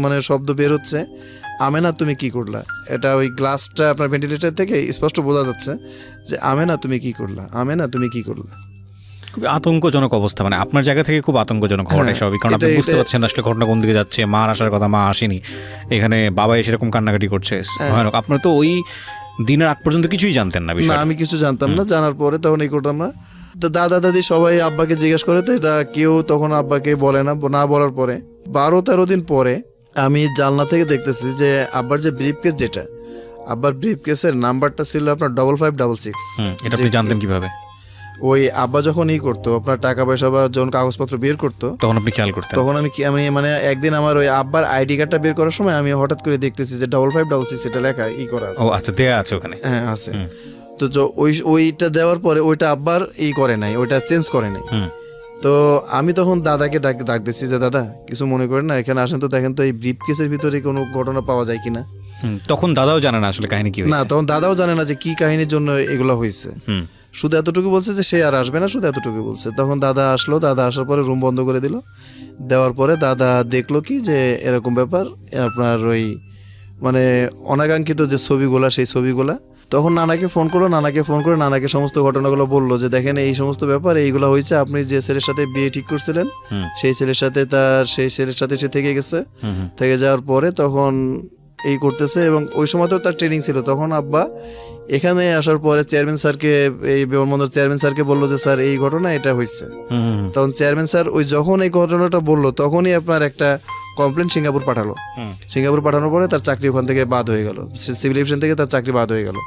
A: মানে শব্দ বের হচ্ছে, আমেনা তুমি কি করলা। এটা ওই গ্লাসটা আপনার ভেন্টিলেটর থেকে স্পষ্ট বোঝা যাচ্ছে যে আমেনা তুমি কি করলা, আমেনা তুমি কি করলা।
C: খুবই আতঙ্কজনক অবস্থা, মানে আপনার জায়গা থেকে খুব আতঙ্কজনক হওয়াটাই
A: হ্যাঁ,
C: স্বাভাবিক, কারণ আপনি বুঝতে পারছেন আসলে ঘটনা কোন দিকে যাচ্ছে। মার আসার কথা, মা আসেনি, এখানে বাবা এসে এরকম কান্নাকাটি করছে, ভয়ানক। আপনার তো ওই দিনের আগ পর্যন্ত কিছুই জানতেন না
A: না,
C: বিষয়।
A: আমি কিছু জানতাম না। জানার পরে তখন এই করতাম না। তো দাদা দাদি সবাই আব্বাকে জিজ্ঞেস করে, তো এটা কেউ তখন আব্বাকে বলে না। না বলার পরে 12-13 দিন পরে আমি জানলা থেকে দেখতেছি যে আব্বার যে ব্রিফকেস, যেটা আব্বার ব্রিফকেসের নাম্বারটা ছিল আপনার 5566।
C: এটা আপনি জানতেন কিভাবে?
A: ওই আব্বা যখন করতো আপনার টাকা পয়সা বা যখন কাগজপত্র বের করতো,
C: তখন আপনি খেয়াল করতেন?
A: তখন আমি মানে একদিন আমার ওই আব্বার আইডি কার্ডটা বের করার সময় আমি হঠাৎ করে দেখতেছি যে 5566 এটা লেখা করা আছে।
C: ও আচ্ছা, দেয়া আছে ওখানে।
A: হ্যাঁ আছে। তো ওইটা দেওয়ার পরে ওইটা আব্বার করে নাই, ওইটা চেঞ্জ করে নাই। তো আমি তখন দাদাকে ডাক দিচ্ছি যে দাদা কিছু মনে করেন না, এখানে আসেন তো, দেখেন তো এই ব্রিফকেসের ভিতরে কোনো ঘটনা পাওয়া যায় কিনা।
C: তখন দাদাও জানে না আসলে কাহিনী কি হয়েছে?
A: না, তখন দাদাও জানে না যে কি কাহিনীর জন্য এগুলো হয়েছে। শুধু এতটুকু বলছে যে সে আর আসবে না, শুধু এতটুকু বলছে। তখন দাদা আসলো, দাদা আসার পরে রুম বন্ধ করে দিল। দেওয়ার পরে দাদা দেখলো কি যে এরকম ব্যাপার, আপনার ওই মানে অনাকাঙ্ক্ষিত যে ছবিগুলা, সেই ছবিগুলা। তখন নানাকে ফোন করলো, নানাকে ফোন করে নানাকে সমস্ত ঘটনাগুলো বললো যে দেখেন এই সমস্ত ব্যাপার এইগুলো হয়েছে, আপনি যে ছেলের সাথে বিয়ে ঠিক করছিলেন সেই ছেলের সাথে সে থেকে গেছে। থেকে যাওয়ার পরে তখন এই করতেছে, এবং ওই সময় তো তার ট্রেনিং ছিল। তখন আব্বা এখানে আসার পরে চেয়ারম্যান স্যারকে, এই বিমানবন্দর চেয়ারম্যান স্যারকে বললো যে স্যার এই ঘটনা এটা হয়েছে। তখন চেয়ারম্যান স্যার ওই যখন এই ঘটনাটা বললো তখনই আপনার একটা কমপ্লেন সিঙ্গাপুর পাঠালো। সিঙ্গাপুর পাঠানোর পরে তার চাকরি ওখান থেকে বাদ হয়ে গেল, সিভিল এভিয়েশন থেকে তার চাকরি বাদ হয়ে গেল,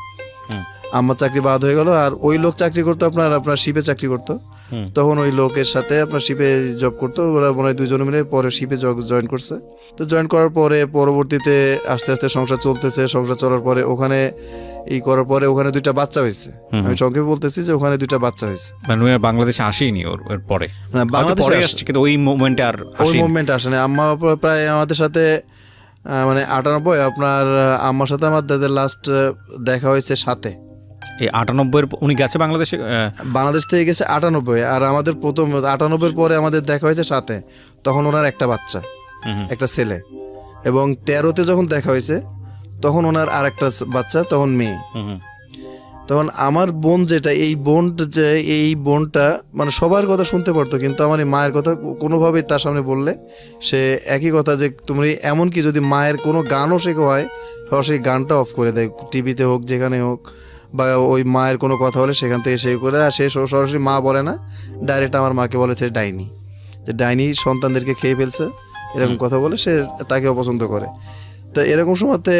A: আমার চাকরি বাদ হয়ে গেল। আর ওই লোক চাকরি করতো আপনার শিপে চাকরি করতো। তখন ওই লোকের সাথে আপনার শিপে জব করতো, ওরা মনে হয় দুজনে মিলে পরে শিপে জয়েন করছে। তো জয়েন করার পরে পরবর্তীতে আস্তে আস্তে সংসার চলতেছে। সংসার চলার পরে ওখানে করার পরে ওখানে 2টা বাচ্চা হয়েছে। আমি সংক্ষেপে বলতেছি যে ওখানে 2টা বাচ্চা হয়েছে।
C: মানে বাংলাদেশে আসেনি ওর পরে?
A: না, বাংলাদেশে
C: আসছে, কিন্তু ওই মোমেন্টে আর
A: ওই মোমেন্ট আসে না। আম্মা প্রায় আমাদের সাথে মানে 98 আপনার আম্মার সাথে আমার দাদের লাস্ট দেখা হয়েছে 7-এ।
C: এই 98-এর উনি গেছে বাংলাদেশে?
A: বাংলাদেশ থেকে গেছে 98, আর আমাদের প্রথম 98-এর পরে আমাদের দেখা হয়েছে 7-এ। তখন ওনার একটা বাচ্চা, একটা ছেলে। এবং 13-তে যখন দেখা হয়েছে তখন ওনার আর একটা বাচ্চা, তখন মেয়ে। তখন আমার বোন যেটা, এই বোনটা মানে সবার কথা শুনতে পারতো, কিন্তু আমার এই মায়ের কথা কোনোভাবেই তার সামনে বললে সে একই কথা যে তুমি, এমনকি যদি মায়ের কোনো গানও শেখা হয় সরাসরি গানটা অফ করে দেয়, টিভিতে হোক যেখানে হোক, বা ওই মায়ের কোনো কথা হলে সেখান থেকে সে করে। আর সে সরাসরি মা বলে না, ডাইরেক্ট আমার মাকে বলে সে ডাইনি, যে ডাইনি সন্তানদেরকে খেয়ে ফেলছে, এরকম কথা বলে সে তাকে অপছন্দ করে। তো এরকম সময়তে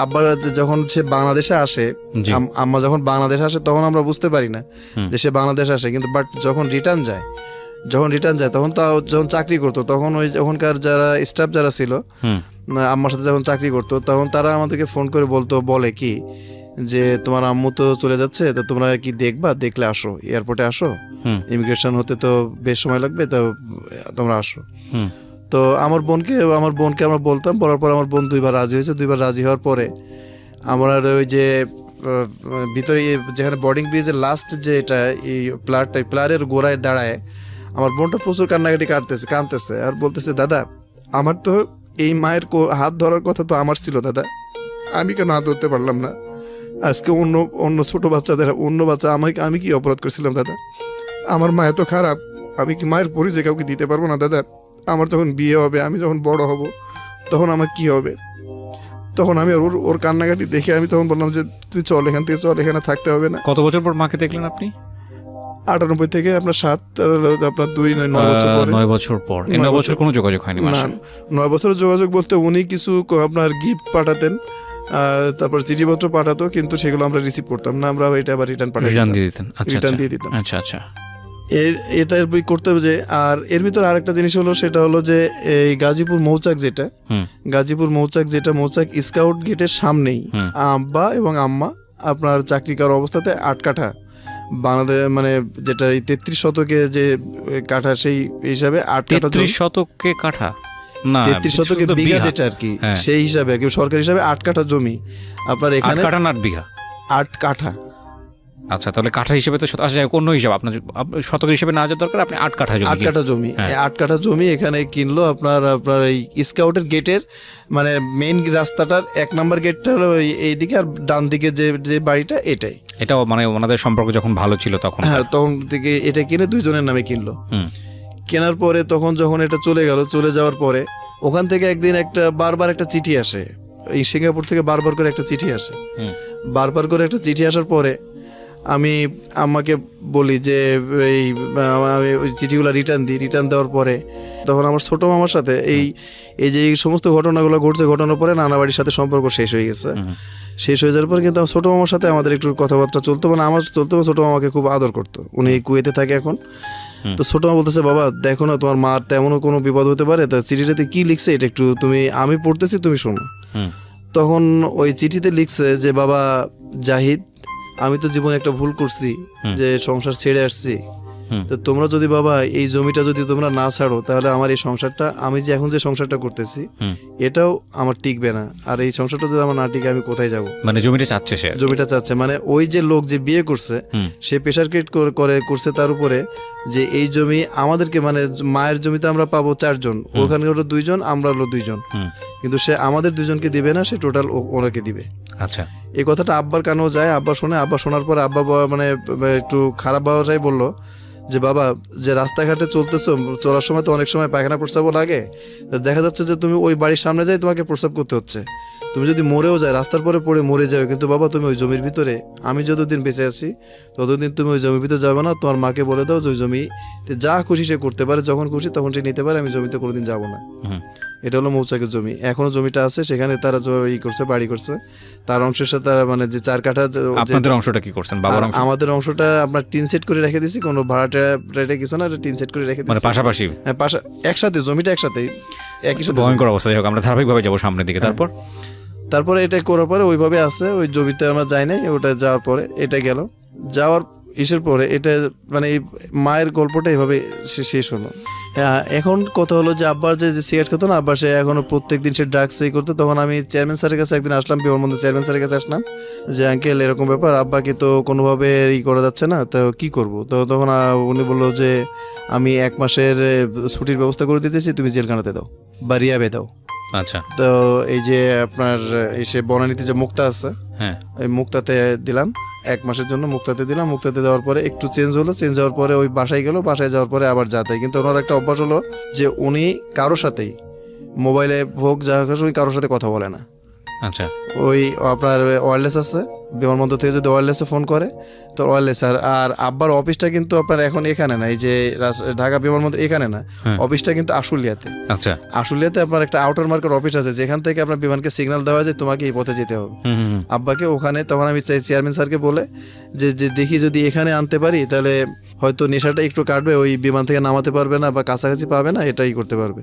A: আব্বা যখন সে বাংলাদেশে আসে, আম্মা যখন বাংলাদেশে আসে তখন আমরা বুঝতে পারি না যে সে বাংলাদেশে আসে, কিন্তু বাট যখন রিটার্ন যায় তখন যখন চাকরি করতো, তখন ওই ওখানকার যারা স্টাফ যারা ছিল আম্মার সাথে যখন চাকরি করতো, তখন তারা আমাদেরকে ফোন করে বলে কি যে তোমার আম্মু তো চলে যাচ্ছে, তো তোমরা কি দেখলে আসো, এয়ারপোর্টে আসো, ইমিগ্রেশন হতে তো বেশ সময় লাগবে, তো তোমরা আসো। তো আমার বোনকে আমরা বলতাম, বলার পর আমার বোন 2বার রাজি হয়েছে। 2বার রাজি হওয়ার পরে আমরা ওই যে ভিতরে যেখানে বোর্ডিং ব্রিজের লাস্ট যে এটা এই প্লারের গোড়ায় দাঁড়ায় আমার বোনটা প্রচুর কাঁদতেছে আর বলতেছে, দাদা আমার তো এই মায়ের হাত ধরার কথা তো আমার ছিল, দাদা আমি কেন হাত ধরতে পারলাম না? আজকে অন্য ছোট বাচ্চাদের বাচ্চা আমি কি অপরাধ করছিলাম দাদা? আমার মা এত খারাপ, আমি কি মায়ের পরিচয় কাউকে দিতে পারবো না দাদা? আমার যখন বিয়ে হবে, আমি যখন বড় হব, তখন আমার কি হবে? তখন আমি ওর কান্নাকাটি দেখে আমি তখন বললাম যে তুই চল এখান থেকে, চল, এখানে থাকতে হবে না।
C: কত বছর পর মাকে দেখলেন আপনি?
A: 98 থেকে আপনার 7, আপনার 2, 9 বছর পরে।
C: 9 বছর পর। 9 বছর কোনো যোগাযোগ হয়নি?
A: না, 9 বছরের যোগাযোগ বলতে উনি কিছু আপনার গিফট পাঠাতেন, তারপর চিঠিপত্র পাঠাতো, কিন্তু সেগুলো আমরা রিসিভ করতাম না, আমরা এটা আবার রিটার্ন দিয়ে দিতাম।
C: আচ্ছা আচ্ছা।
A: এটা করতে হবে যে। আর এর ভিতরে আরেকটা জিনিস হলো, সেটা হলো যে এই গাজীপুর মৌচাক যেটা মৌচাক স্কাউট গেটের সামনেই আব্বা এবং আম্মা আপনার চাকরি করার অবস্থাতে 8 কাঠা বাংলাদেশ মানে যেটা এই 33 শতকে যে কাঠা সেই হিসাবে 8 কাঠা
C: 33 শতকে কাঠা না
A: 33 শতকে বিঘা যেটা আর কি
C: হ্যাঁ।
A: সেই হিসাবে আর কি সরকারি হিসাবে 8 কাঠা জমি আপনার
C: 8
A: এখানে
C: কাঠা না 8 বিঘা
A: 8 কাঠা।
C: আচ্ছা তাহলে কাঠা হিসেবে তো আচ্ছা যাই হোক, অন্য হিসাব আপনার শতকের হিসেবে না যাওয়ার দরকার, আপনি 8 কাঠা জমি
A: 8 কাঠা জমি
C: হ্যাঁ।
A: 8 কাঠা জমি এখানে কিনলো আপনার এই স্কাউটের গেটের মানে মেইন রাস্তাটার 1 নম্বর গেটটা হলো এইদিকে আর ডান দিকে যে যে বাড়িটা এটাই।
C: এটাও মানে ওনাদের সম্পর্ক যখন ভালো ছিল তখন
A: হ্যাঁ তখন থেকে এটা কিনে দুইজনের নামে কিনলো।
C: হুম
A: কেনার পরে তখন যখন এটা চলে গেল, চলে যাওয়ার পরে ওখান থেকে একদিন একটা বারবার একটা চিঠি আসে, এই সিঙ্গাপুর থেকে বারবার করে একটা চিঠি আসে।
C: হুম
A: বারবার করে একটা চিঠি আসার পরে আমি আমাকে বলি যে এই আমি ওই চিঠিগুলো রিটার্ন দিই। রিটার্ন দেওয়ার পরে তখন আমার ছোট মামার সাথে এই এই যে এই সমস্ত ঘটনাগুলো ঘটছে, ঘটনার পরে নানা বাড়ির সাথে সম্পর্ক শেষ হয়ে গেছে। শেষ হয়ে যাওয়ার পর কিন্তু আমার ছোট মামার সাথে আমাদের একটু কথাবার্তা চলতো, মানে আমার চলতো, ছোট মামাকে খুব আদর করতো। উনি কুয়েতে থাকে এখন। তো ছোট মা বলতেছে, বাবা দেখো না তোমার মার তেমনও কোনো বিপদ হতে পারে, তা চিঠিটাতে কি লিখছে এটা একটু তুমি, আমি পড়তেছি তুমি শোনো।
C: হুম
A: তখন ওই চিঠিতে লিখছে যে বাবা জাহিদ, আমি তো জীবনে একটা ভুল করছি যে সংসার ছেড়ে আসছি। তো তোমরা যদি বাবা এই জমিটা যদি তোমরা না ছাড়ো তাহলে আমার এই সংসারটা, আমি যে এখন যে সংসারটা করতেছি এটাও আমার টিকবে না। আর এই সংসারটা যদি আমার না টিকে আমি কোথায় যাব?
C: মানে জমিটা চাচ্ছে সে,
A: জমিটা চাচ্ছে মানে ওই যে লোক যে বিয়ে করছে সে প্রেশার ক্রিয়েট করে করছে তার উপরে যে এই জমি আমাদেরকে, মানে মায়ের জমিতে আমরা পাবো 4 জন, ওখানে হলো 2 জন, আমরা হলো 2 জন, কিন্তু সে আমাদের 2 জনকে দিবে না, সে টোটাল ওনাকে দিবে।
C: আচ্ছা
A: এই কথাটা আব্বার কানেও যায়, আব্বা শোনে। আব্বা শোনার পর আব্বা মানে একটু খারাপ ভাবাটাই বললো যে বাবা যে রাস্তাঘাটে চলতেছো, চলার সময় তো অনেক সময় পায়খানা প্রস্রাবও লাগে, দেখা যাচ্ছে যে তুমি ওই বাড়ির সামনে যাই তোমাকে প্রস্রাব করতে হচ্ছে, তুমি যদি মরেও যায় রাস্তার পরে পড়ে মরে যাও, কিন্তু বাবা তুমি ওই জমির ভিতরে, আমি যতদিন বেঁচে আছি ততদিন তুমি ওই জমির ভিতরে যাবে না। তোমার মাকে বলে দাও যে ওই জমিতে যা খুশি সে করতে পারে, যখন খুশি তখন সে নিতে পারে, আমি জমিতে কোনোদিন যাবো না। এটা হলো মৌচাকের জমি, এখনো জমিটা আছে, সেখানে তারা ই করছে, বাড়ি করছে। তার অংশের সাথে তারা মানে যে 4 কাঠা,
C: আপনাদের অংশটা কি করছেন? বাবার অংশ?
A: আমাদের অংশটা আমরা টিন সেট করে রেখে দিয়েছি, কোনো ভাড়াটা কিছু না, টিন সেট করে রেখে
C: মানে
A: দিয়েছি।
C: পাশাপাশি?
A: হ্যাঁ একসাথে, জমিটা একসাথেই, একই সাথে।
C: ভয়ঙ্কর অবস্থা। যাই হোক, আমরা ধারাবাহিকভাবে যাবো সামনের দিকে।
A: তারপরে এটা করার পরে ওইভাবে আছে, ওই জমিতে আমরা যাই নাই। ওটা যাওয়ার পরে এটা গেল, যাওয়ার ইসের পরে এটা মানে এই মায়ের গল্পটা এভাবে শেষ হলো। হ্যাঁ এখন কথা হলো যে আব্বার যে সিগারেট খেতো না, আব্বার সে এখনো প্রত্যেকদিন সে ড্রাগস করতো। তখন আমি চেয়ারম্যান স্যারের কাছে একদিন আসলাম, বিমানবন্দর চেয়ারম্যান স্যারের কাছে আসলাম যে আঙ্কেল এরকম ব্যাপার, আব্বাকে তো কোনোভাবে করা যাচ্ছে না, তো কি করব? তো তখন উনি বললো যে আমি 1 মাসের ছুটির ব্যবস্থা করে দিতেছি, তুমি জেলখানাতে দাও বা রিয়াবে দাও।
C: আচ্ছা।
A: তো এই যে আপনার এসে বনানীতে যে মুক্তা আছে,
C: হ্যাঁ
A: ওই মুক্তাতে দিলাম 1 মাসের জন্য, মুক্তাতে দিলাম। মুক্তাতে দেওয়ার পরে একটু চেঞ্জ হলো, চেঞ্জ হওয়ার পরে ওই বাসায় গেল, বাসায় যাওয়ার পরে আবার যাতে। কিন্তু ওনার একটা অভ্যাস হলো যে উনি কারোর সাথেই মোবাইলে হোক যা হোক উনি কারোর সাথে কথা বলে না।
C: আচ্ছা।
A: ওই আপনার ওয়্যারলেস আছে, বিমানবন্দর থেকে যদি ওয়্যারলেসে ফোন করে তো ওয়্যারলেস। আর আব্বার অফিসটা কিন্তু আপনার এখন এখানে না, এই যে ঢাকা বিমানবন্দর এখানে না, অফিসটা কিন্তু আশুলিয়াতে।
C: আচ্ছা।
A: আশুলিয়াতে আপনার একটা আউটার মার্কেট অফিস আছে, যেখান থেকে আপনার বিমানকে সিগন্যাল দেওয়া যায় তোমাকে এই পথে যেতে হবে। আব্বাকে ওখানে, তখন আমি চেয়ারম্যান স্যারকে বলে যে দেখি যদি এখানে আনতে পারি তাহলে হয়তো নেশাটা একটু কাটবে, ওই বিমান থেকে নামাতে পারবে না বা কাছাকাছি পাবে না, এটাই করতে পারবে।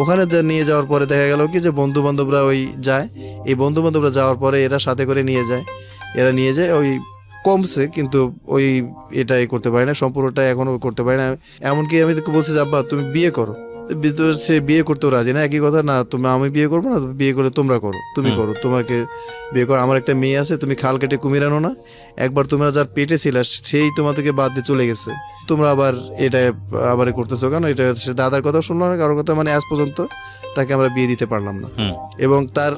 A: ওখানে নিয়ে যাওয়ার পরে দেখা গেল কি যে বন্ধু বান্ধবরা ওই যায়, এই বন্ধু বান্ধবরা যাওয়ার পরে এরা সাথে করে নিয়ে যায়, ওই কমছে, কিন্তু ওই এটাই করতে পারে না, সম্পূর্ণটা এখনো করতে পারে না। এমনকি আমি বলছি যে আব্বা তুমি বিয়ে করো, সে বিয়ে করতেও রাজি না। একই কথা, না তুমি, আমি বিয়ে করবো না, বিয়ে করে তোমরা করো, তুমি করো, তোমাকে বিয়ে করো, আমার একটা মেয়ে আছে, তুমি খাল কেটে কুমির আনো না, একবার তোমরা যার পেটে ছিল সেই তোমাদেরকে বাদ দিয়ে চলে গেছে, তোমরা আবার এটা আবার করতেছো কেন? এটা সে দাদার কথা শুনলো না, কারোর কথা, মানে আজ পর্যন্ত তাকে আমরা বিয়ে দিতে পারলাম না। এবং তার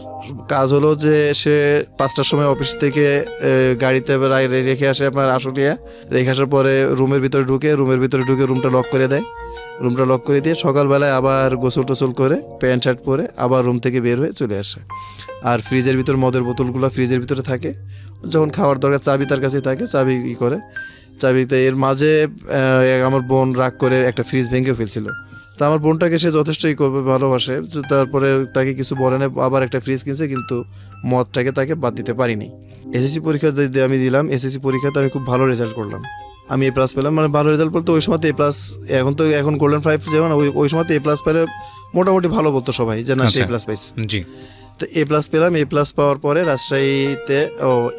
A: কাজ হলো যে সে 5টার সময় অফিস থেকে গাড়িতে রেখে আসে আপনার আশুলিয়া, রেখে আসার পরে রুমের ভিতরে ঢুকে রুমটা লক করে দেয়। রুমটা লক করে দিয়ে সকালবেলায় আবার গোসল টোসল করে প্যান্ট শার্ট পরে আবার রুম থেকে বের হয়ে চলে আসে। আর ফ্রিজের ভিতর মদের বোতলগুলো ফ্রিজের ভিতরে থাকে, যখন খাওয়ার দরকার চাবি তার কাছে থাকে, চাবি করে চাবিতে। এর মাঝে আমার বোন রাগ করে একটা ফ্রিজ ভেঙে ফেলছিল। তা আমার বোনটাকে সে যথেষ্টই ভালোবাসে, তারপরে তাকে কিছু বলে না, আবার একটা ফ্রিজ কিনছে, কিন্তু মদটাকে তাকে বাদ দিতে পারিনি। এসএসসি পরীক্ষা আমি দিলাম, এসএসসি পরীক্ষাতে আমি খুব ভালো রেজাল্ট করলাম, আমি A+ পেলাম। মানে ভালো রেজাল্ট বলতে ওই সময় A+, এখন গোল্ডেন 5 যেমন, ওই সময় A+ পেলে মোটামুটি ভালো বলতো সবাই যে না সে A+ পাইছে।
C: জি।
A: তো A+ পেলাম। A+ পাওয়ার পরে রাজশাহীতে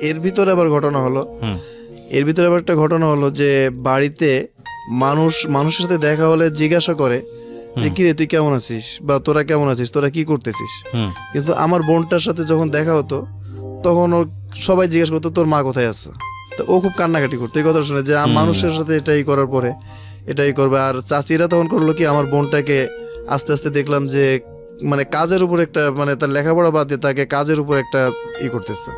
A: এর ভিতরে আবার ঘটনা হলো, এর ভিতরে আবার একটা ঘটনা হলো যে বাড়িতে মানুষের সাথে দেখা হলে জিজ্ঞাসা করে যে কিরে তুই কেমন আছিস বা তোরা কেমন আছিস, তোরা কি করতেছিস। কিন্তু আমার বোনটার সাথে যখন দেখা হতো তখন ও সবাই জিজ্ঞেস করতো তোর মা কোথায় আছে। তো ও খুব কান্নাকাটি করতো এই কথা শুনে যে মানুষের সাথে এটাই করার পরে এটাই করবে। আর চাচিরা তখন করলো কি, আমার বোনটাকে আস্তে আস্তে দেখলাম যে মানে কাজের উপর একটা, মানে তার লেখাপড়া বাদ দিয়ে তাকে কাজের উপর একটা করতেছে,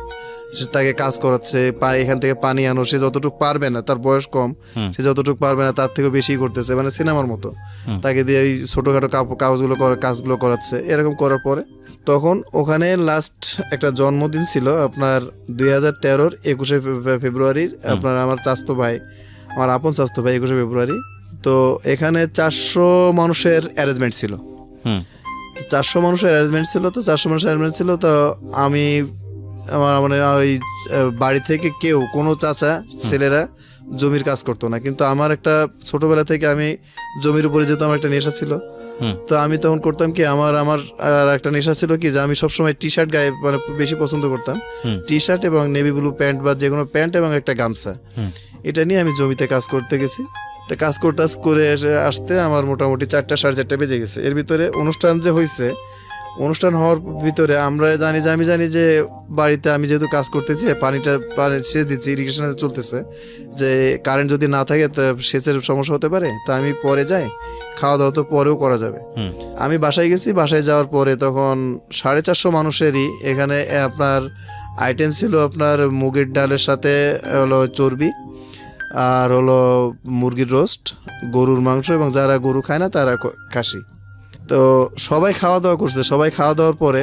A: সে তাকে কাজ করাচ্ছে, এখান থেকে পানি আনো, সে যতটুকু পারবে না, তার বয়স কম, সে যতটুকু পারবে না তার থেকে বেশি করতেছে, মানে সিনেমার মতো তাকে দিয়ে এই ছোটোখাটো কাজগুলো করাচ্ছে। এরকম করার পরে তখন ওখানে লাস্ট একটা জন্মদিন ছিল আপনার 2013-র 21শে ফেব্রুয়ারির, আপনার আমার চাচাতো ভাই, আমার আপন চাচাতো ভাই 21শে ফেব্রুয়ারি। তো এখানে 400 মানুষের অ্যারেঞ্জমেন্ট ছিল, 400 মানুষের অ্যারেঞ্জমেন্ট ছিল। তো 400 মানুষের অ্যারেঞ্জমেন্ট ছিল। তো আমি আমার মানে ওই বাড়ি থেকে কেউ কোনো চাচা ছেলেরা জমির কাজ করতো না, কিন্তু আমার একটা ছোটবেলা থেকে আমি জমির উপরে যেহেতু আমার একটা নেশা ছিল, তো আমি তখন করতাম কি, আমার আর একটা নেশা ছিল কি যে আমি সবসময় টি শার্ট গায়ে মানে বেশি পছন্দ করতাম, টি শার্ট এবং নেভি ব্লু প্যান্ট বা যে কোনো প্যান্ট এবং একটা গামছা, এটা নিয়ে আমি জমিতে কাজ করতে গেছি। তো কাজ করে আসতে আমার মোটামুটি 4টা 4:30 বেজে গেছে। এর ভিতরে অনুষ্ঠান যে হয়েছে, অনুষ্ঠান হওয়ার ভিতরে আমি জানি যে বাড়িতে আমি যেহেতু কাজ করতেছি, পানি সেচ দিচ্ছি, ইরিগেশন চলতেছে, যে কারেন্ট যদি না থাকে তা সেচের সমস্যা হতে পারে। তা আমি পরে যাই, খাওয়া দাওয়া তো পরেও করা যাবে। আমি বাসায় গেছি, বাসায় যাওয়ার পরে তখন 450 মানুষেরই এখানে আপনার আইটেম ছিল আপনার মুগের ডালের সাথে হলো চর্বি, আর হলো মুরগির রোস্ট, গরুর মাংস, এবং যারা গরু খায় না তারা খাসি। তো সবাই খাওয়া দাওয়া করছে। সবাই খাওয়া দাওয়ার পরে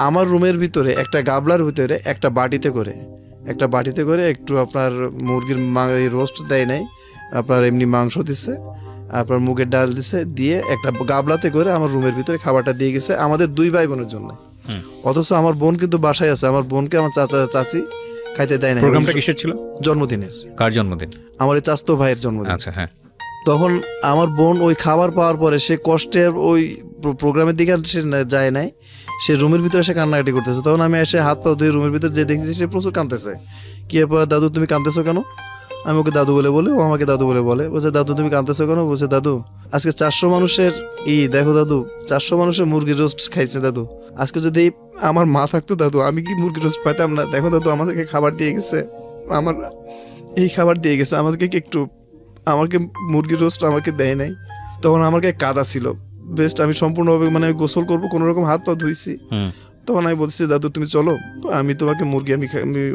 A: আমার রুমের ভিতরে একটা গাবলার ভিতরে একটা বাটিতে করে একটু আপনার মুরগির রোস্ট দেয় নাই, আপনার এমনি মাংস দিছে, আপনার মুগের ডাল দিছে, দিয়ে একটা গাবলাতে করে আমার রুমের ভিতরে খাবারটা দিয়ে গেছে আমাদের 2 ভাই বোনের জন্য। অথচ আমার বোন কিন্তু বাসায় আছে, আমার বোনকে আমার চাচি খাইতে দেয় না।
C: প্রোগ্রামটা কিসের ছিল?
A: জন্মদিনের।
C: কার জন্মদিন?
A: আমার এই চাচাতো ভাইয়ের জন্মদিন।
C: আচ্ছা, হ্যাঁ।
A: তখন আমার বোন ওই খাবার পাওয়ার পরে সে কষ্টের ওই প্রোগ্রামের দিকে সে যায় নাই, সে রুমের ভিতরে এসে কান্নাকাটি করতেছে। তখন আমি এসে হাত পা ধুয়ে রুমের ভিতরে যে দেখেছি সে প্রচুর কাঁদতেছে। কি ব্যাপার দাদু, তুমি কাঁদতেছো কেন? আমি ওকে দাদু বলে ও আমাকে দাদু বলে বলছে দাদু তুমি কাঁদতেছো কেন? বলছে দাদু আজকে 400 মানুষের দেখো দাদু, 400 মানুষের মুরগির রোস্ট খাইছে দাদু। আজকে যদি আমার মা থাকতো দাদু, আমি কি মুরগির রোস্ট পাইতাম না? দেখো দাদু আমাদেরকে খাবার দিয়ে গেছে, আমার এই খাবার দিয়ে গেছে, আমাদেরকে আমাকে মুরগির রোস্ট আমাকে দেয় নাই। তখন আমার গায়ে কাদা ছিল বেস্ট, আমি সম্পূর্ণভাবে মানে গোসল করবো, কোনো রকম হাত পা ধুইছি। তখন আমি বলছি দাদু তুমি চলো, আমি তোমাকে মুরগি আমি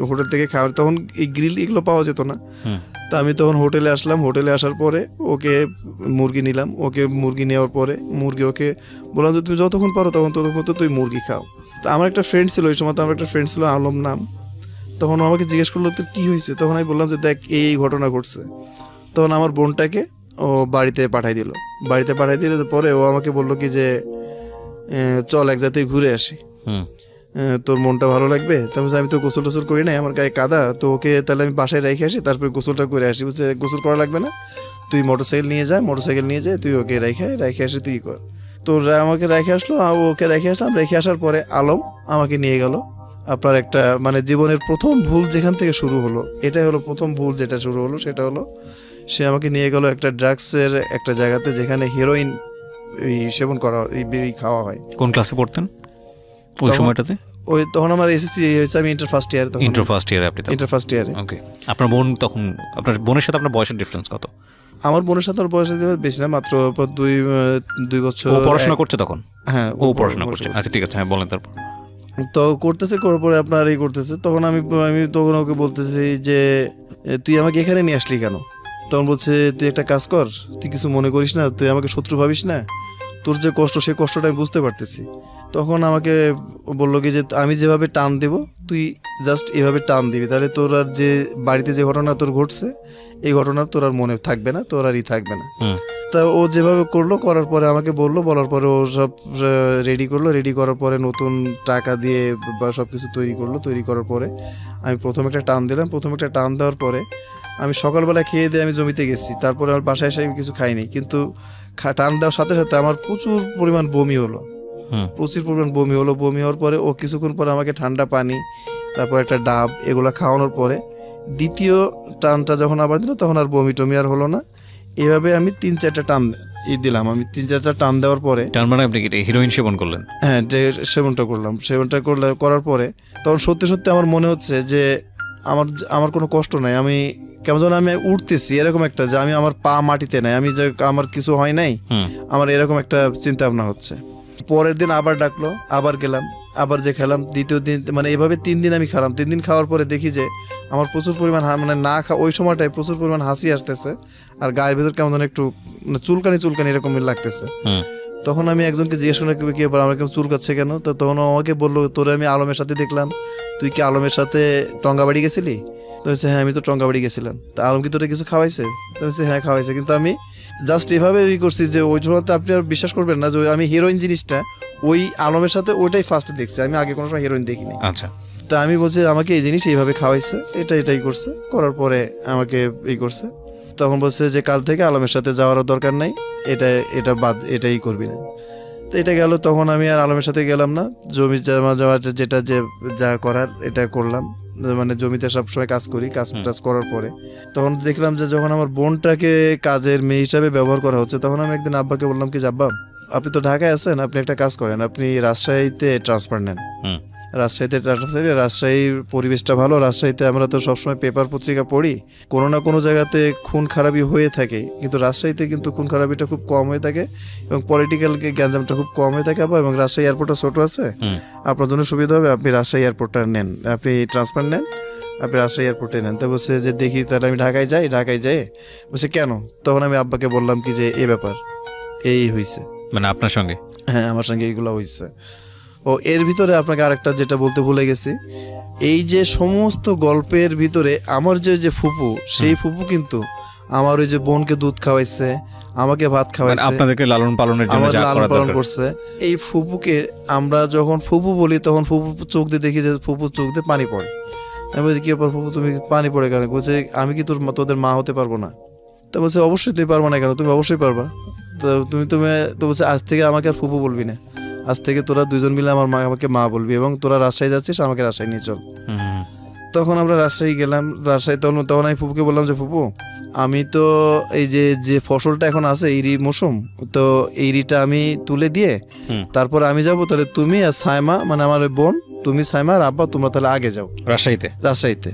A: হোটেল থেকে খাওয়া, তখন এই গ্রিল এগুলো পাওয়া যেত না। তো আমি তখন হোটেলে আসলাম, হোটেলে আসার পরে ওকে মুরগি নিলাম, ওকে মুরগি নেওয়ার পরে ওকে বললাম যে তুমি যতক্ষণ পারো ততক্ষণ তুই মুরগি খাও। তো আমার একটা ফ্রেন্ড ছিল ওই সময়, তো আমার একটা ফ্রেন্ড ছিল আলম নাম। তখন আমাকে জিজ্ঞেস করলো তোর কী হয়েছে? তখন আমি বললাম যে দেখ এই ঘটনা ঘটছে। তখন আমার বোনটাকে ও বাড়িতে পাঠাই দিল পরে ও আমাকে বললো কি যে চল এক জায়গায় ঘুরে আসি, তোর মনটা ভালো লাগবে। তারপর আমি তো গোসল টোসল করি নাই, আমার গায়ে কাদা, তো ওকে তাহলে আমি বাসায় রেখে আসি, তারপরে গোসলটা করে আসি। বলছে গোসল করা লাগবে না, তুই মোটরসাইকেল নিয়ে যা তুই ওকে রেখে আসি, তুই কর। তো আমাকে রেখে আসলো, ওকে রেখে আসলাম। রেখে আসার পরে আলম আমাকে নিয়ে গেল আপনার একটা মানে জীবনের প্রথম ভুল যেখান থেকে শুরু হলো, এটাই হলো প্রথম ভুল যেটা শুরু হলো, সেটা হলো সে আমাকে নিয়ে গেল একটা ড্রাগসের একটা জায়গাতে যেখানে হিরোইন সেবন করা খাওয়া হয়।
C: কোন ক্লাসে পড়তেন ওই সময়টাতে?
A: ওই তখন আমার এসএসসি হয়েছে, আমি ইন্টার ফার্স্ট ইয়ারে। ইন্টার ফার্স্ট ইয়ারে।
C: ওকে। আপনার বোন তখন, আপনার বোনের সাথে আপনার বয়সের ডিফারেন্স কত?
A: আমার বোনের সাথে ওর বয়সের বেশি না, মাত্র 2 বছর।
C: ও পড়াশোনা করছে তখন?
A: হ্যাঁ,
C: ও পড়াশোনা করছে। আচ্ছা ঠিক আছে, হ্যাঁ বলেন। তারপর
A: তো করার পরে আপনার করতেছে, তখন আমি তখন ওকে বলতেছি যে তুই আমাকে এখানে নিয়ে আসলি কেন? তখন বলছে তুই একটা কাজ কর, তুই কিছু মনে করিস না, তুই আমাকে শত্রু ভাবিস না, তোর যে কষ্ট সেই কষ্টটা আমি বুঝতে পারতেছি। তখন আমাকে বললো কি যে আমি যেভাবে টান দেব তুই জাস্ট এভাবে টান দিবি, তাহলে তোর আর যে বাড়িতে যে ঘটনা তোর ঘটছে এই ঘটনা তোর আর মনে থাকবে না, তোর আর থাকবে না। তা ও যেভাবে করার পরে আমাকে বলার পরে ও সব রেডি করার পরে নতুন টাকা দিয়ে বা সব কিছু তৈরি করার পরে আমি প্রথম একটা টান দেওয়ার পরে আমি সকালবেলা খেয়ে দিয়ে আমি জমিতে গেছি। তারপরে আমার বাসায় এসে আমি কিছু খাইনি, কিন্তু টান দেওয়ার সাথে সাথে আমার প্রচুর পরিমাণ বমি হলো। বমি হওয়ার পরে ও কিছুক্ষণ পরে আমাকে ঠান্ডা পানি, তারপর একটা ডাব, এগুলো খাওয়ানোর পরে দ্বিতীয় টানটা যখন আবার দিল তখন আর বমি টমি আর হলো না। এভাবে আমি 3-4টা টান দিলাম। আমি 3-4টা টান দেওয়ার পরে
C: তার মানে আপনি কি হিরোইন সেবন করলেন?
A: হ্যাঁ, সেবনটা করলাম। সেবনটা করার পরে তখন সত্যি সত্যি আমার মনে হচ্ছে যে আমার কোনো কষ্ট নাই, আমি কেমন যেন আমি উঠতেছি, এরকম একটা যে আমি আমার পা মাটিতে নাই, আমি যে আমার কিছু হয় নাই, আমার এরকম একটা চিন্তা ভাবনা হচ্ছে। পরের দিন আবার ডাকলো, আবার গেলাম, আবার যে খেলাম। দ্বিতীয় দিন মানে এভাবে 3 দিন আমি খেলাম। 3 দিন খাওয়ার পরে দেখি যে আমার প্রচুর পরিমাণ মানে না ওই সময়টায় প্রচুর পরিমাণ হাসি আসতেছে, আর গায়ের ভেতর কেমন যেন একটু চুলকানি এরকম লাগতেছে। তখন আমি একজনকে জিজ্ঞেস করলাম কি ব্যাপার, আমার কেমন চুলকাচ্ছে কেন? তো তখন আমাকে বললো, তোরে আমি আলমের সাথে দেখলাম, তুই কি আলমের সাথে টঙ্গাবাড়ি গেছিলি? তো বলছে হ্যাঁ, আমি তো টঙ্গাবাড়ি গেছিলাম। তা আলম কি তোরে কিছু খাওয়াইছে? তো বলছে হ্যাঁ খাওয়াইছে, কিন্তু আমি জাস্ট এভাবে করছি যে ওই সময়তে আপনি আর বিশ্বাস করবেন না যে আমি হিরোইন জিনিসটা ওই আলমের সাথে ওইটাই ফার্স্ট দেখছি, আমি আগে কোনো সময় হিরোইন দেখিনি।
C: আচ্ছা।
A: তা আমি বলছি আমাকে এই জিনিস এইভাবে খাওয়াইছে, এটাই করছে, করার পরে আমাকে করছে। তখন বলছে যে কাল থেকে আলমের সাথে যাওয়ারও দরকার নাই, এটা বাদ, এটাই করবি না। তো এটা গেল। তখন আমি আর আলমের সাথে গেলাম না, জমি জমা যেটা যা করার এটা করলাম। মানে জমিতে সবসময় কাজ করি, কাজ করার পরে তখন দেখলাম যে যখন আমার বোনটাকে কাজের মেয়ে হিসাবে ব্যবহার করা হচ্ছে, তখন আমি একদিন আব্বাকে বললাম কি, আব্বা আপনি তো ঢাকায় আছেন, আপনি একটা কাজ করেন, আপনি রাজশাহীতে ট্রান্সফার নেন। রাজশাহীর পরিবেশটা ভালো। রাজশাহীতে আমরা তো সবসময় পেপার পত্রিকা পড়ি, কোনো না কোনো জায়গাতে খুন খারাপি হয়ে থাকে, কিন্তু রাজশাহীতে কিন্তু খুন খারাপিটা খুব কম হয়ে থাকে এবং পলিটিক্যাল গ্যাঞ্জামটা খুব কম হয়ে থাকে। এবং রাজশাহী এয়ারপোর্টটা ছোট আছে, আপনার জন্য সুবিধা হবে, আপনি রাজশাহী এয়ারপোর্টটা নেন, আপনি ট্রান্সফার নেন, আপনি রাজশাহী এয়ারপোর্টে নেন। তো বলছে যে দেখি তাহলে আমি ঢাকায় যাই। বলছে কেন? তখন আমি আব্বাকে বললাম কি যে এই ব্যাপার এই হয়েছে।
C: মানে আপনার সঙ্গে?
A: হ্যাঁ, আমার সঙ্গে এইগুলো হয়েছে। ও এর ভিতরে আপনাকে আরেকটা যেটা বলতে ভুলে গেছি, এই যে সমস্ত গল্পের ভিতরে আমার যে ফুপু, সেই ফুপু কিন্তু আমার ওই যে বোনকে দুধ খাওয়াইছে, আমাকে ভাত খাওয়াইছে,
C: আপনাদেরকে লালন পালনের জন্য যা করা
A: পালন
C: দরকার
A: করছে। এই ফুপুকে আমরা যখন ফুপু বলি তখন ফুপু চোখ দিয়ে দেখি যে ফুপুর চোখ দিয়ে পানি পড়ে। আমি বলছি কি ব্যাপার ফুপু, তুমি পানি পড়ে কেন? বলছে আমি কি তোদের মা হতে পারবো না? তো বলছে অবশ্যই তুই পারবো না কেন, তুমি অবশ্যই পারবা। তো তো বলছে আজ থেকে আমাকে আর ফুপু বলবি না, আজ থেকে তোরা দুজন মিলে আমাকে মা বলবি, এবং তোরা রাজশাহী যাচ্ছিস, আমাকে রাজশাহী নিয়ে চল। তখন আমরা রাজশাহী গেলাম। তখন আমি ফুপুকে বললাম যে ফুপু, আমি তো এই যে ফসলটা এখন আছে ইরি মৌসুম, তো ইরিটা আমি তুলে দিয়ে তারপর আমি যাব, তাহলে তুমি আর সাইমা, মানে আমার বোন, তুমি সাইমা আর আব্বা তোমরা তাহলে আগে যাও রাজশাহীতে।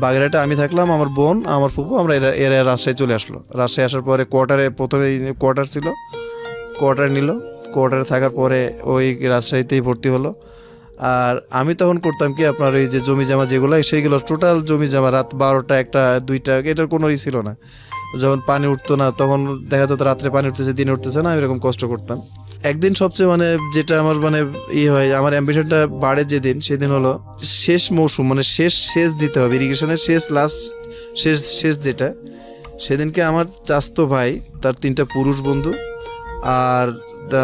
A: বাগেরহাটে আমি থাকলাম, আমার বোন, আমার ফুপু, আমরা এরা রাজশাহী চলে আসলো। রাজশাহী আসার পরে প্রথমে কোয়ার্টার ছিল, কোয়ার্টার নিল। কোয়ার্টারে থাকার পরে ওই রাজশাহীতেই ভর্তি হলো। আর আমি তখন করতাম কি, আপনার ওই যে জমি জমা যেগুলো, সেইগুলো টোটাল জমি জমা রাত 12টা 1টা 2টা, এটার কোনো ছিল না। যখন পানি উঠতো না তখন দেখা যেত রাত্রে পানি উঠতেছে, দিনে উঠতেছে না, এরকম কষ্ট করতাম। একদিন সবচেয়ে মানে যেটা আমার মানে হয়, আমার অ্যাম্বিশনটা বাড়ে যেদিন, সেদিন হলো শেষ মৌসুম, মানে শেষ দিতে হবে, ইরিগেশনের শেষ যেটা, সেদিনকে আমার চাচতো ভাই, তার 3টা পুরুষ বন্ধু আর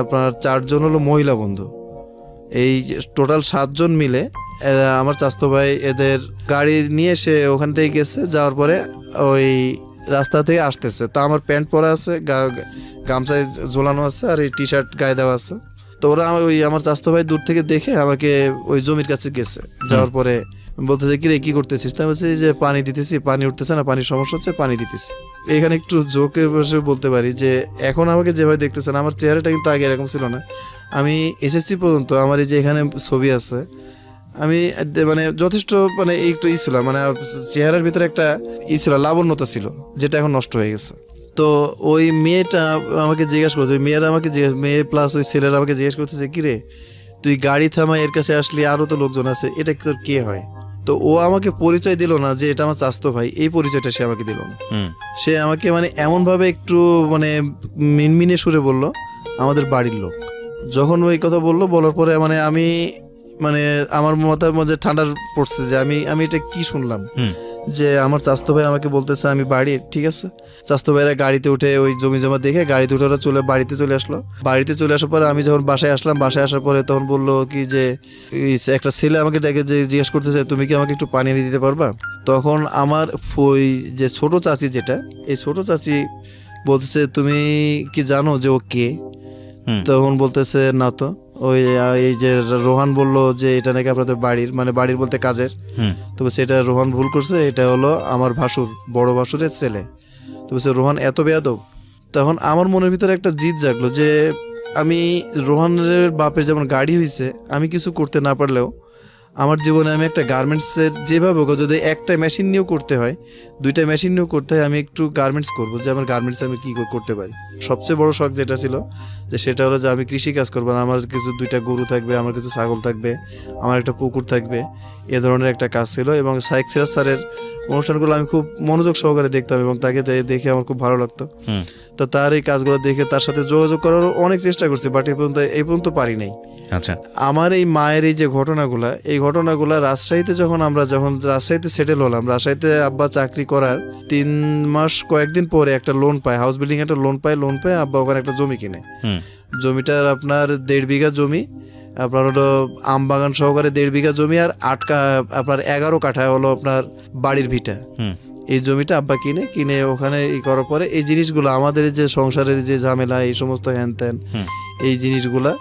A: আপনার 4 জন হলো মহিলা বন্ধু, এই টোটাল 7 জন মিলে আমার চাচতো ভাই এদের গাড়ি নিয়ে সে ওখান থেকে গেছে। যাওয়ার পরে ওই রাস্তা থেকে আসতেছে, তা আমার প্যান্ট পরা আছে, গামছায় ঝোলানো আছে, আর এই টি শার্ট গায়ে দেওয়া আছে। তো ওরা ওই আমার চাচতো ভাই দূর থেকে দেখে আমাকে ওই জমির কাছে গেছে। যাওয়ার পরে বলতেছে কি রে, কি করতেছিস? তাই বলছি যে পানি দিতেছি, পানি উঠতেছে না, পানির সমস্যা হচ্ছে, পানি দিতেছি। এখানে একটু জোকে বসে বলতে পারি যে এখন আমাকে যেভাবে দেখতেছেন, আমার চেহারাটা কিন্তু আগে এরকম ছিল না। আমি এসএসসি পর্যন্ত আমার এই যে এখানে ছবি আছে, আমি মানে যথেষ্ট মানে একটু ছিল, মানে চেহারার ভিতরে একটা ছিল, লাবণ্যতা ছিল, যেটা এখন নষ্ট হয়ে গেছে। তো ওই মেয়েটা আমাকে জিজ্ঞাসা করছে, মেয়ে প্লাস ওই ছেলেরা আমাকে জিজ্ঞেস করতেছে কি রে, তুই গাড়ি থামা এর কাছে আসলি, আরও তো লোকজন আছে, এটা তোর কে হয়? তো ও আমাকে পরিচয় দিল না যে এটা আমার চাচতো ভাই, এই পরিচয়টা সে আমাকে দিল না। সে আমাকে মানে এমনভাবে একটু মানে মিনমিনে সুরে বলল আমাদের বাড়ির লোক। যখন ওই কথা বলার পরে মানে আমি মানে আমার মাথার মধ্যে ঠান্ডা পড়ছে যে আমি এটা কি শুনলাম, যে আমার চাচতো ভাই আমাকে বলতেছে আমি বাড়ির। ঠিক আছে, চাচতো ভাইরা গাড়িতে উঠে ওই জমি জমা দেখে গাড়িতে উঠে ওরা বাড়িতে চলে আসলো। বাড়িতে চলে আসার পরে আমি যখন বাসায় আসলাম, বাসায় আসার পরে তখন বললো কি যে একটা ছেলে আমাকে ডেকে যে জিজ্ঞেস করতেছে তুমি কি আমাকে একটু পানি এনে দিতে পারবা? তখন আমার ওই যে ছোট চাচি, যেটা এই ছোট চাচি বলতেছে তুমি কি জানো যে ও কে? তখন বলতেছে না তো। ওই এই যে রোহান বলল যে এটা নাকি আপনাদের বাড়ির, মানে বাড়ির বলতে কাজের। তবে সেটা রোহান ভুল করছে, এটা হলো আমার ভাসুর, বড় ভাসুরের ছেলে। তবে সে রোহান এত বেয়াদব। তখন আমার মনের ভিতরে একটা জিদ জাগলো যে আমি রোহানের বাপের যেমন গাড়ি হয়েছে, আমি কিছু করতে না পারলেও আমার জীবনে আমি একটা গার্মেন্টসের যেভাবে হোক, যদি একটা মেশিন নিয়েও করতে হয়, দুইটা মেশিন নিয়েও করতে হয়, আমি একটু গার্মেন্টস করবো, যে আমার গার্মেন্টস আমি কী করতে পারি। সবচেয়ে বড় শখ যেটা ছিল যে সেটা হলো যে আমি কৃষি কাজ করবো, আমার কিছু দুইটা গরু থাকবে, আমার কিছু ছাগল থাকবে, আমার একটা পুকুর থাকবে, এ ধরনের একটা কাজ ছিল। এবং শাইখ সিরাজ স্যারের অনুষ্ঠানগুলো আমি খুব মনোযোগ সহকারে দেখতাম এবং তাকে দেখে আমার খুব ভালো লাগতো। তো তার এই কাজগুলো দেখে তার সাথে যোগাযোগ করারও অনেক চেষ্টা করছি, বাট এই পর্যন্ত পারি নাই।
C: আচ্ছা,
A: আমার এই মায়ের এই যে ঘটনাগুলা, এই ঘটনাগুলা রাজশাহীতে যখন রাজশাহীতে সেটেল হলাম, রাজশাহীতে আব্বা চাকরি করার 3 মাস কয়েকদিন পরে একটা লোন পায়, হাউস বিল্ডিং একটা লোন পায় আব্বা ওখানে একটা জমি কিনে। জমিটার আপনার 1.5 বিঘা জমি, আপনার হলো আম বাগান সহকারে 1.5 বিঘা জমি, আর আপনার 11 কাঠা হলো আপনার বাড়ির ভিটা। এই জমিটা আব্বা কিনে ওখানে করার পরে এই জিনিসগুলো আমাদের যে সংসারের যে ঝামেলা, এই সমস্ত হ্যান ত্যান, এই জিনিসগুলা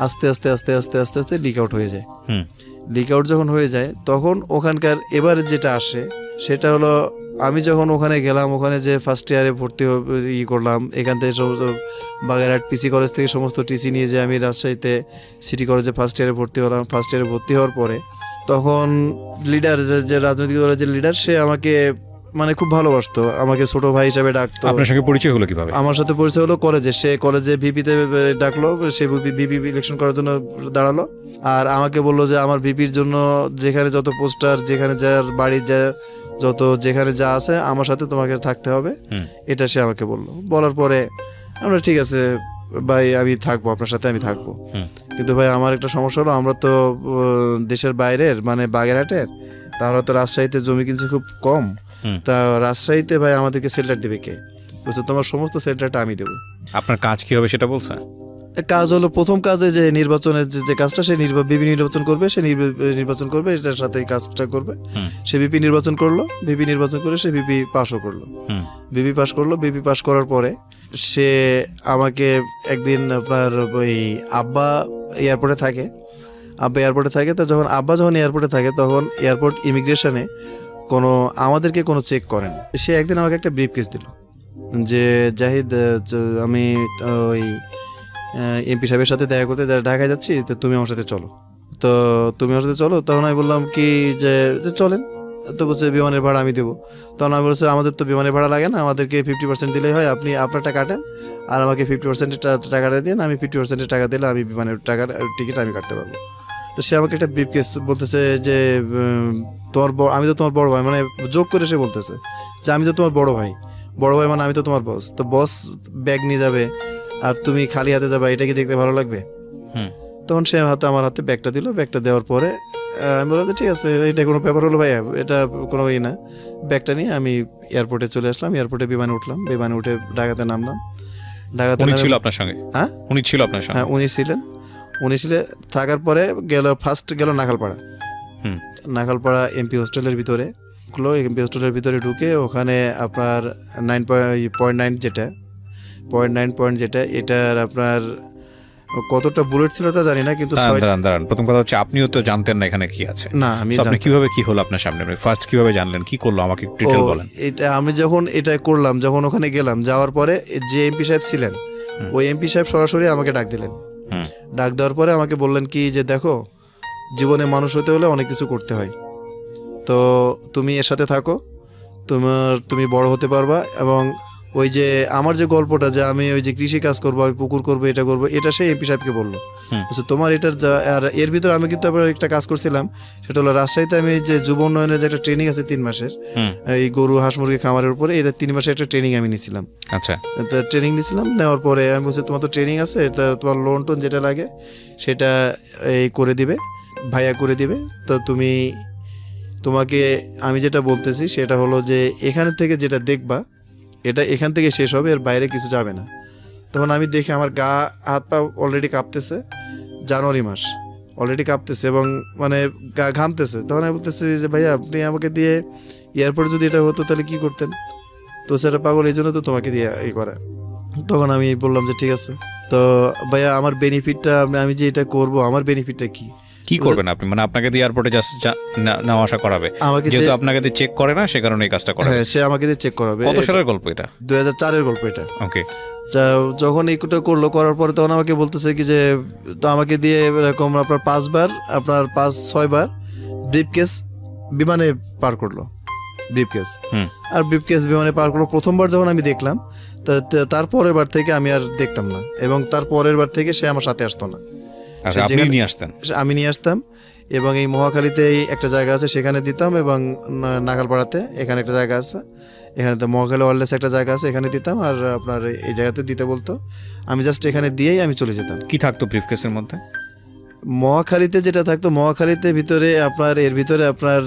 A: আস্তে আস্তে আস্তে আস্তে আস্তে আস্তে লিক আউট হয়ে যায়। লিক আউট যখন হয়ে যায় তখন ওখানকার এবার যেটা আসে সেটা হলো, আমি যখন ওখানে গেলাম, ওখানে যে ফার্স্ট ইয়ারে ভর্তি করলাম, এখান থেকে সমস্ত বাগেরহাট পিসি কলেজ থেকে সমস্ত টিসি নিয়ে যে আমি রাজশাহীতে সিটি কলেজে ফার্স্ট ইয়ারে ভর্তি হলাম। ফার্স্ট ইয়ারে ভর্তি হওয়ার পরে তখন লিডার, যে রাজনৈতিক দলের যে লিডার, সে আমাকে মানে খুব ভালোবাসতো, আমাকে ছোট ভাই হিসাবে ডাকতো।
C: আপনার সঙ্গে পরিচয় হলো কিভাবে?
A: আমার সাথে পরিচয় হলো কলেজে, সে কলেজে ভিপিতে ডাকলো, সে ভিপি ইলেকশন করার জন্য দাঁড়ালো, আর আমাকে বললো যে আমার ভিপির জন্য যেখানে যত পোস্টার, যেখানে যার বাড়ি যত যেখানে যা আছে, আমার সাথে তোমাকে থাকতে হবে, এটা সে আমাকে বললো। বলার পরে আমরা ঠিক আছে ভাই, আমি থাকবো, আপনার সাথে আমি থাকবো। কিন্তু ভাই আমার একটা সমস্যা হলো, আমরা তো দেশের বাইরের, মানে বাগেরহাটের, তা আমরা তো রাজশাহীতে জমি কিনছি খুব কম, তা রাজশাহীতে ভাই আমাদেরকে সেল্টার দেবে কে? বলছে তোমার সমস্ত সেল্টারটা আমি দেবো।
C: আপনার কাজ কি হবে সেটা বলছে?
A: কাজ হলো, প্রথম কাজে যে নির্বাচনের যে কাজটা, সে বিপি নির্বাচন করবে, সে নির্বাচন করবে, এটার সাথে কাজটা করবে। সে বিপি নির্বাচন করলো, বিপি নির্বাচন করে সে বিপি পাসও করলো। বিপি পাস করার পরে সে আমাকে একদিন, আপনার ওই আব্বা এয়ারপোর্টে থাকে, তো যখন আব্বা এয়ারপোর্টে থাকে, তখন এয়ারপোর্ট ইমিগ্রেশনে আমাদেরকে কোনো চেক করেন। সে একদিন আমাকে একটা ব্রিফ কেস দিল যে জাহিদ, আমি ওই এমপি সাহেবের সাথে দেখা করতে ঢাকায় যাচ্ছি, তো তুমি আমার সাথে চলো। তখন আমি বললাম কি যে চলেন। তো বলছে বিমানের ভাড়া আমি দেবো। তখন আমি বলছি আমাদের তো বিমানের ভাড়া লাগে না, আমাদেরকে 50% দিলেই হয়, আপনি আপনারটা কাটেন আর আমাকে 50% টাকাটা দিন, আমি 50% টাকা দিলে আমি বিমানের টিকিট আমি কাটতে পারবো। তো সে আমাকে একটা ব্রিফ কেস বলতেছে যে আমি তো তোমার বড় ভাই, মানে যোগ করে সে বলতেছে যে আমি তো তোমার বড় ভাই মানে আমি তো তোমার বস, তো বস ব্যাগ নিয়ে যাবে আর তুমি খালি হাতে যাবে, এটা কি দেখতে ভালো লাগবে? তখন সে আমার হাতে ব্যাগটা দিল। ব্যাগটা দেওয়ার পরে আমি বললাম ঠিক আছে, এটা কোনো ব্যাপার হলো ভাইয়া, এটা কোনো না। ব্যাগটা নিয়ে আমি এয়ারপোর্টে চলে আসলাম, এয়ারপোর্টে বিমানে উঠলাম, বিমানে উঠে ঢাকাতে নামলাম।
C: উনি ছিল আপনার সঙ্গে?
A: হ্যাঁ,
C: উনি ছিল আপনার সঙ্গে?
A: হ্যাঁ, উনি ছিলেন। থাকার পরে ফার্স্ট গেল নাখালপাড়া এমপি হোস্টেলের ভিতরে। এমপি হোস্টেলের ভিতরে ঢুকে ওখানে আপনার 9.9 যেটা এটার আপনার কতটা বুলেট ছিল তা জানি না, কিন্তু
C: দাঁড়ান, প্রথম কথা হচ্ছে আপনিও তো জানতেন না এখানে কি আছে।
A: না, আমি
C: আপনি কিভাবে কি হলো আপনার সামনে, ফার্স্ট কিভাবে জানলেন, কি করলো আমাকে ডিটেইল বলেন।
A: এটা আমি যখন এটা করলাম, যখন ওখানে গেলাম, যাওয়ার পরে যে এমপি সাহেব ছিলেন, ওই এমপি সাহেব সরাসরি আমাকে ডাক দিলেন। ডাক দেওয়ার পরে আমাকে বললেন কি যে দেখো, জীবনে মানুষ হতে হলে অনেক কিছু করতে হয়, তো তুমি এর সাথে থাকো, তুমি বড় হতে পারবা। এবং ওই যে আমার যে গল্পটা, যে আমি ওই যে কৃষি কাজ করবো, আমি পুকুর করবো, এটা করবো, এটা সেই এমপি সাহেবকে বললো। তোমার এটার আর এর ভিতরে আমি কিন্তু আবার একটা কাজ করছিলাম, সেটা হলো রাজশাহীতে আমি যে যুব উন্নয়নের যে একটা ট্রেনিং আছে 3 মাসের, এই গরু হাঁস মুরগি খামারের উপরে, এটা 3 মাসের একটা ট্রেনিং আমি নিয়েছিলাম।
C: আচ্ছা,
A: ট্রেনিং নিয়েছিলাম, নেওয়ার পরে আমি বলছি তোমার তো ট্রেনিং আছে, এটা তোমার লোন টোন যেটা লাগে সেটা এই করে দিবে, ভাইয়া করে দিবে। তো তোমাকে আমি যেটা বলতেছি সেটা হলো যে এখান থেকে যেটা দেখবা, এটা এখান থেকে শেষ হবে, এর বাইরে কিছু যাবে না। তখন আমি দেখি আমার গা হাত পা অলরেডি কাঁপতেছে, জানুয়ারি মাস অলরেডি কাঁপতেছে এবং মানে গা ঘামতেছে। তখন আমি বলতেছি যে ভাইয়া, আপনি আমাকে দিয়ে এয়ারপোর্ট যদি এটা হতো তাহলে কি করতেন? তো সেটা পাগল, এই জন্য তো তোমাকে দিয়ে করা। তখন আমি বললাম যে ঠিক আছে। তো তো ভাইয়া আমার বেনিফিটটা, আমি যে এটা করব আমার বেনিফিটটা কি?
C: কি করবেন আপনি? মানে আপনাকে দিয়ে এয়ারপোর্টে জাস্ট নেওয়া আসা করাবে,
A: আমাকে
C: যেহেতু আপনাকে দিয়ে চেক করে না সে কারণে এই কাজটা করাবে।
A: হ্যাঁ, সে আমাকে দিয়ে চেক করাবে।
C: কত সালের গল্প এটা?
A: 2004-এর গল্প এটা।
C: ওকে।
A: যখন এইটা করলো, করার পরে তখন আমাকে বলতেছে কি যে, তো আমাকে দিয়ে এরকম আপনার 5-6 বার ব্রিফকেস বিমানে পার করলো, ব্রিফকেস। আর ব্রিফকেস বিমানে পার করলো। প্রথমবার যখন আমি দেখলাম, তার পরের বার থেকে আমি আর দেখতাম না, এবং তার পরের বার থেকে সে আমার সাথে আসতো না।
C: আচ্ছা, আপনি নিয়ে আসতেন?
A: আমি নিয়ে আসতাম, এবং এই মহাখালীতে একটা জায়গা আছে সেখানে দিতাম, এবং নাগালপাড়াতে এখানে একটা জায়গা আছে, এখানে তো মহাখালী ওয়ারলেস একটা জায়গা আছে, এখানে দিতাম। আর আপনার এই জায়গাতে দিতে বলতো, আমি জাস্ট এখানে দিয়েই আমি চলে যেতাম।
C: কি থাকতো ব্রিফকেসের মধ্যে?
A: মহাখালীতে যেটা থাকতো, মহাখালীতে ভিতরে আপনার, এর ভিতরে আপনার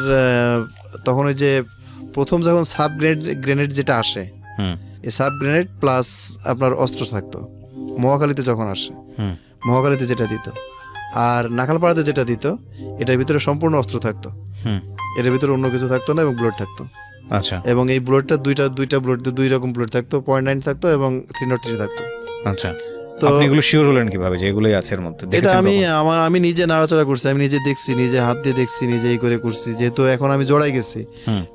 A: তখন ওই যে প্রথম যখন সাব গ্রেনেড যেটা আসে, এই সাব গ্রেনেড প্লাস আপনার অস্ত্র থাকতো মহাখালীতে যখন আসে। মহাখালীতে যেটা দিত, আর নাখালপাড়াতে যেটা দিত, এটার ভিতরে সম্পূর্ণ অস্ত্র থাকতো। এটার ভিতরে অন্য কিছু থাকতো না, এবং বুলেট থাকতো।
C: আচ্ছা। এবং
A: এই বুলেটটা দুইটা বুলেট, 2 রকম বুলেট থাকতো, 0.9 থাকতো এবং 303 থাকতো।
C: আচ্ছা, তো আপনি এগুলো শিওর হলেন কিভাবে যে এগুলোই আছে এর মধ্যে?
A: এটা আমি নিজে নাড়াচাড়া করছি, আমি নিজে দেখছি, নিজে হাত দিয়ে দেখছি, নিজে এই করে করছি, যেহেতু এখন আমি জড়াই গেছি।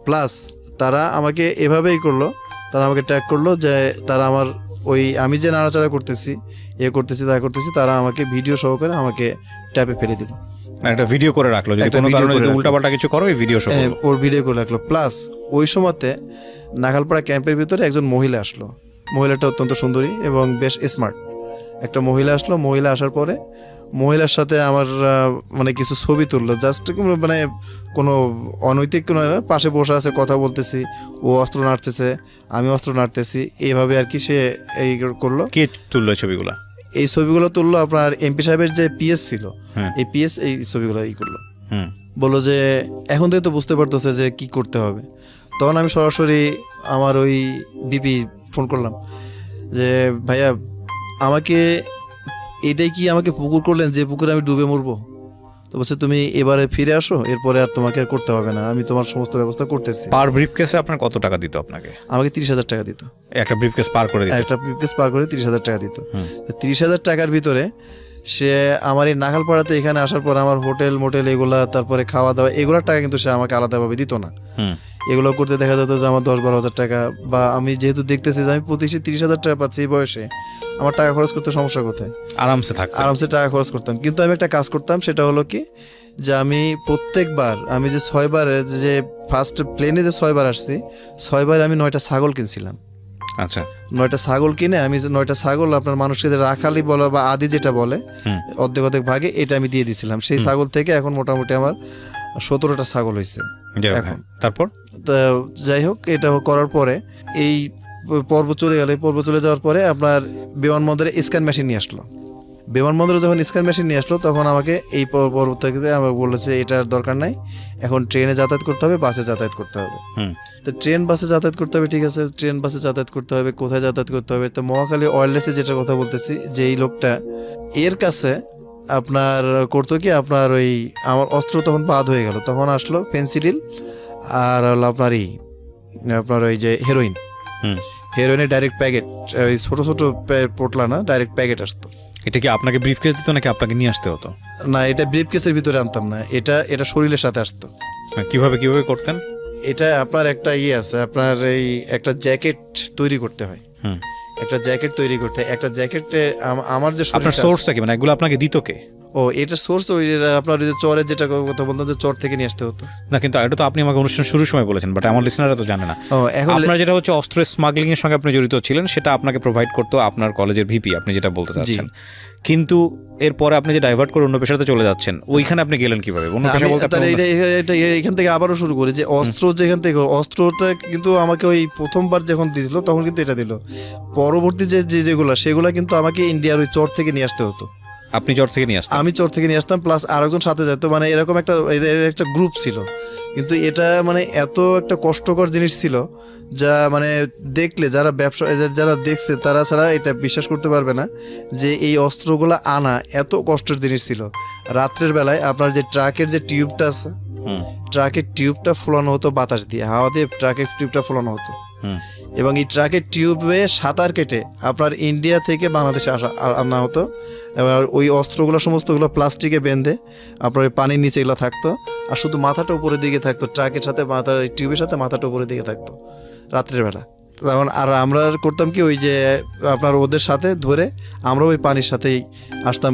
A: প্লাস তারা আমাকে এভাবেই করলো, তারা আমাকে ট্র্যাক করলো, যে তারা আমার আমি যে নাড়াচাড়া করতেছি, তা করতেছি, তারা আমাকে ভিডিও সহকারে আমাকে ট্যাপে ফেলে দিল।
C: একটা ভিডিও করে রাখলো, যদি কোনো কারণে যদি উল্টাপাল্টা কিছু করো এই ভিডিও সহ
A: ওর ভিডিও করে রাখলো। প্লাস ওই সময়তে নাগালপাড়া ক্যাম্পের ভিতরে একজন মহিলা আসলো। মহিলাটা অত্যন্ত সুন্দরী এবং বেশ স্মার্ট একটা মহিলা আসলো। মহিলা আসার পরে মহিলার সাথে আমার মানে কিছু ছবি তুললো, জাস্ট মানে কোনো অনৈতিক কোনো, পাশে বসে আছে, কথা বলতেছি, ও অস্ত্র নাড়তেছে, আমি অস্ত্র নাড়তেছি, এইভাবে আর কি সে এই করলো।
C: কে তুললো ছবিগুলো?
A: এই ছবিগুলো তুললো আপনার এমপি সাহেবের যে পিএস ছিল, এই পিএস এই ছবিগুলো করলো। বললো যে এখন থেকে তো বুঝতে পারতেছে যে কি করতে হবে। তখন আমি সরাসরি আমার ওই বিপি ফোন করলাম যে, ভাইয়া আমাকে এটাই কি আমাকে পুকুর করলেন, যে পুকুরে আমি ডুবে মরবো? তো বলছে, তুমি এবারে ফিরে আসো, এরপরে আর তোমাকে আর করতে হবে না, আমি তোমার সমস্ত ব্যবস্থা করতেছি।
C: পার ব্রিফকেসে আপনার কত টাকা দিত আপনাকে?
A: আমাকে 30,000 টাকা দিত।
C: একটা ব্রিফকেস পার করে দিত?
A: একটা ব্রিফকেস পার করে 30,000 টাকা দিত। 30,000 টাকার ভিতরে সে আমার এই নাগালপাড়াতে এখানে আসার পর আমার হোটেল মোটেল এগুলা, তারপরে খাওয়া দাওয়া, এগুলোর টাকা কিন্তু সে আমাকে আলাদাভাবে দিত না। এগুলো করতে দেখা যেত যে আমার 10-12 হাজার টাকা, বা আমি যেহেতু দেখতেছি যে আমি প্রতি 30,000 টাকা পাচ্ছি এই বয়সে, আমার টাকা খরচ করতে সমস্যা কোথায়? আরামসে টাকা খরচ করতাম। কিন্তু আমি একটা কাজ করতাম, সেটা হলো কি, যে আমি প্রত্যেকবার, আমি যে 6 বার, যে ফার্স্ট প্লেনে যে 6 বার আসছি, 6 বার আমি 9টা ছাগল কিনছিলাম।
C: আচ্ছা,
A: 9টা ছাগল কিনে আমি যে 9টা ছাগল আপনার মানুষকে যে রাখালি বলে বা আদি যেটা বলে, অর্ধেক ভাগে, এটা আমি দিয়ে দিছিলাম। সেই ছাগল থেকে এখন মোটামুটি আমার 17টা ছাগল হয়েছে এখন।
C: তারপর
A: যাই হোক, এটা করার পরে এই পর্ব চলে গেল। পর্ব চলে যাওয়ার পরে আপনার বিমানবন্দরে স্ক্যান মেশিন নিয়ে আসলো। বিমানবন্দরে যখন স্ক্যান মেশিন নিয়ে আসলো, তখন আমাকে এই পর্ব থেকে আমাকে বলেছে এটার দরকার নাই, এখন ট্রেনে যাতায়াত করতে হবে, বাসে যাতায়াত করতে হবে। তো ট্রেন বাসে যাতায়াত করতে হবে, ঠিক আছে, ট্রেন বাসে যাতায়াত করতে হবে, কোথায় যাতায়াত করতে হবে? তো মহাখালী ওয়্যারলেসে যেটা কথা বলতেছি, যে এই লোকটা এর কাছে আপনার করতো কি, আপনার ওই আমার অস্ত্র তখন বাদ হয়ে গেল, তখন আসলো ফেন্সিডিল আর হলো আপনার ওই যে হেরোইনের ডাইরেক্ট প্যাকেট, ওই ছোট ছোট পোটলা না, ডাইরেক্ট প্যাকেট আসতো।
C: এটা কি আপনাকে ব্রিফকেস দিত নাকি আপনাকে নিয়ে আসতে হতো?
A: না, এটা ব্রিফকেসের ভিতরে আনতাম না, এটা শরীরের সাথে আসতো।
C: কিভাবে করতেন?
A: এটা আপনার একটা আছে, আপনার এই একটা জ্যাকেট তৈরি করতে হয়, একটা জ্যাকেট তৈরি করতে হয়। একটা জ্যাকেটে আমার যে
C: আপনার সোর্সটা কি, মানে এগুলো আপনাকে দিত কে?
A: ও, এটা সোর্স ওই আপনার ওই যে চরের যেটা কথা বলতাম, যে চর থেকে নিয়ে আসতে হতো।
C: না, কিন্তু এটা তো আপনি আমাকে অনুষ্ঠান শুরুর সময় বলেছেন, বাট আমার লিসনাররা তো জানে না।
A: এখন
C: আপনার যেটা হচ্ছে অস্ত্র স্মাগলিং এর সঙ্গে আপনি জড়িত ছিলেন, সেটা আপনাকে প্রোভাইড করতো আপনার কলেজের ভিপি, আপনি যেটা বলতে চাচ্ছেন। কিন্তু এরপরে আপনি যে ডাইভার্ট করে অন্য পেশাতে চলে যাচ্ছেন, ওইখানে আপনি গেলেন কিভাবে? অন্য পেশা বলতে
A: এখান থেকে আবারও শুরু করি, যে অস্ত্র যেখান থেকে, অস্ত্রটা কিন্তু আমাকে ওই প্রথমবার যখন দিছিল তখন কিন্তু এটা দিল। পরবর্তী সেগুলা কিন্তু আমাকে ইন্ডিয়ার ওই চর থেকে নিয়ে আসতে হতো।
C: আপনি চর থেকে নিয়ে আসতেন?
A: আমি চর থেকে নিয়ে আসতাম, প্লাস আরেকজন সাথে যেত, মানে এরকম একটা গ্রুপ ছিল। কিন্তু এটা মানে এত একটা কষ্টকর জিনিস ছিল, যা মানে দেখলে যারা ব্যবসা, যারা দেখছে তারা ছাড়া এটা বিশ্বাস করতে পারবে না যে এই অস্ত্রগুলো আনা এত কষ্টের জিনিস ছিল। রাত্রের বেলায় আপনার যে ট্রাকের যে টিউবটা আছে, ট্রাকের টিউবটা ফোলানো হতো বাতাস দিয়ে, হাওয়া দিয়ে ট্রাকের টিউবটা ফোলানো হতো। এবং এই ট্রাকের টিউবে সাঁতার কেটে আপনার ইন্ডিয়া থেকে বাংলাদেশে আনা হতো। এবার ওই অস্ত্রগুলো সমস্তগুলো প্লাস্টিকে বেঁধে আপনার ওই পানির নিচে এগুলো থাকতো, আর শুধু মাথাটা উপরের দিকে থাকতো, ট্রাকের সাথে মাথার টিউবের সাথে মাথাটা উপরের দিকে থাকতো রাত্রের বেলা। তখন আর আমরা করতাম কি, ওই যে আপনার ওদের সাথে ধরে আমরা ওই পানির সাথেই আসতাম।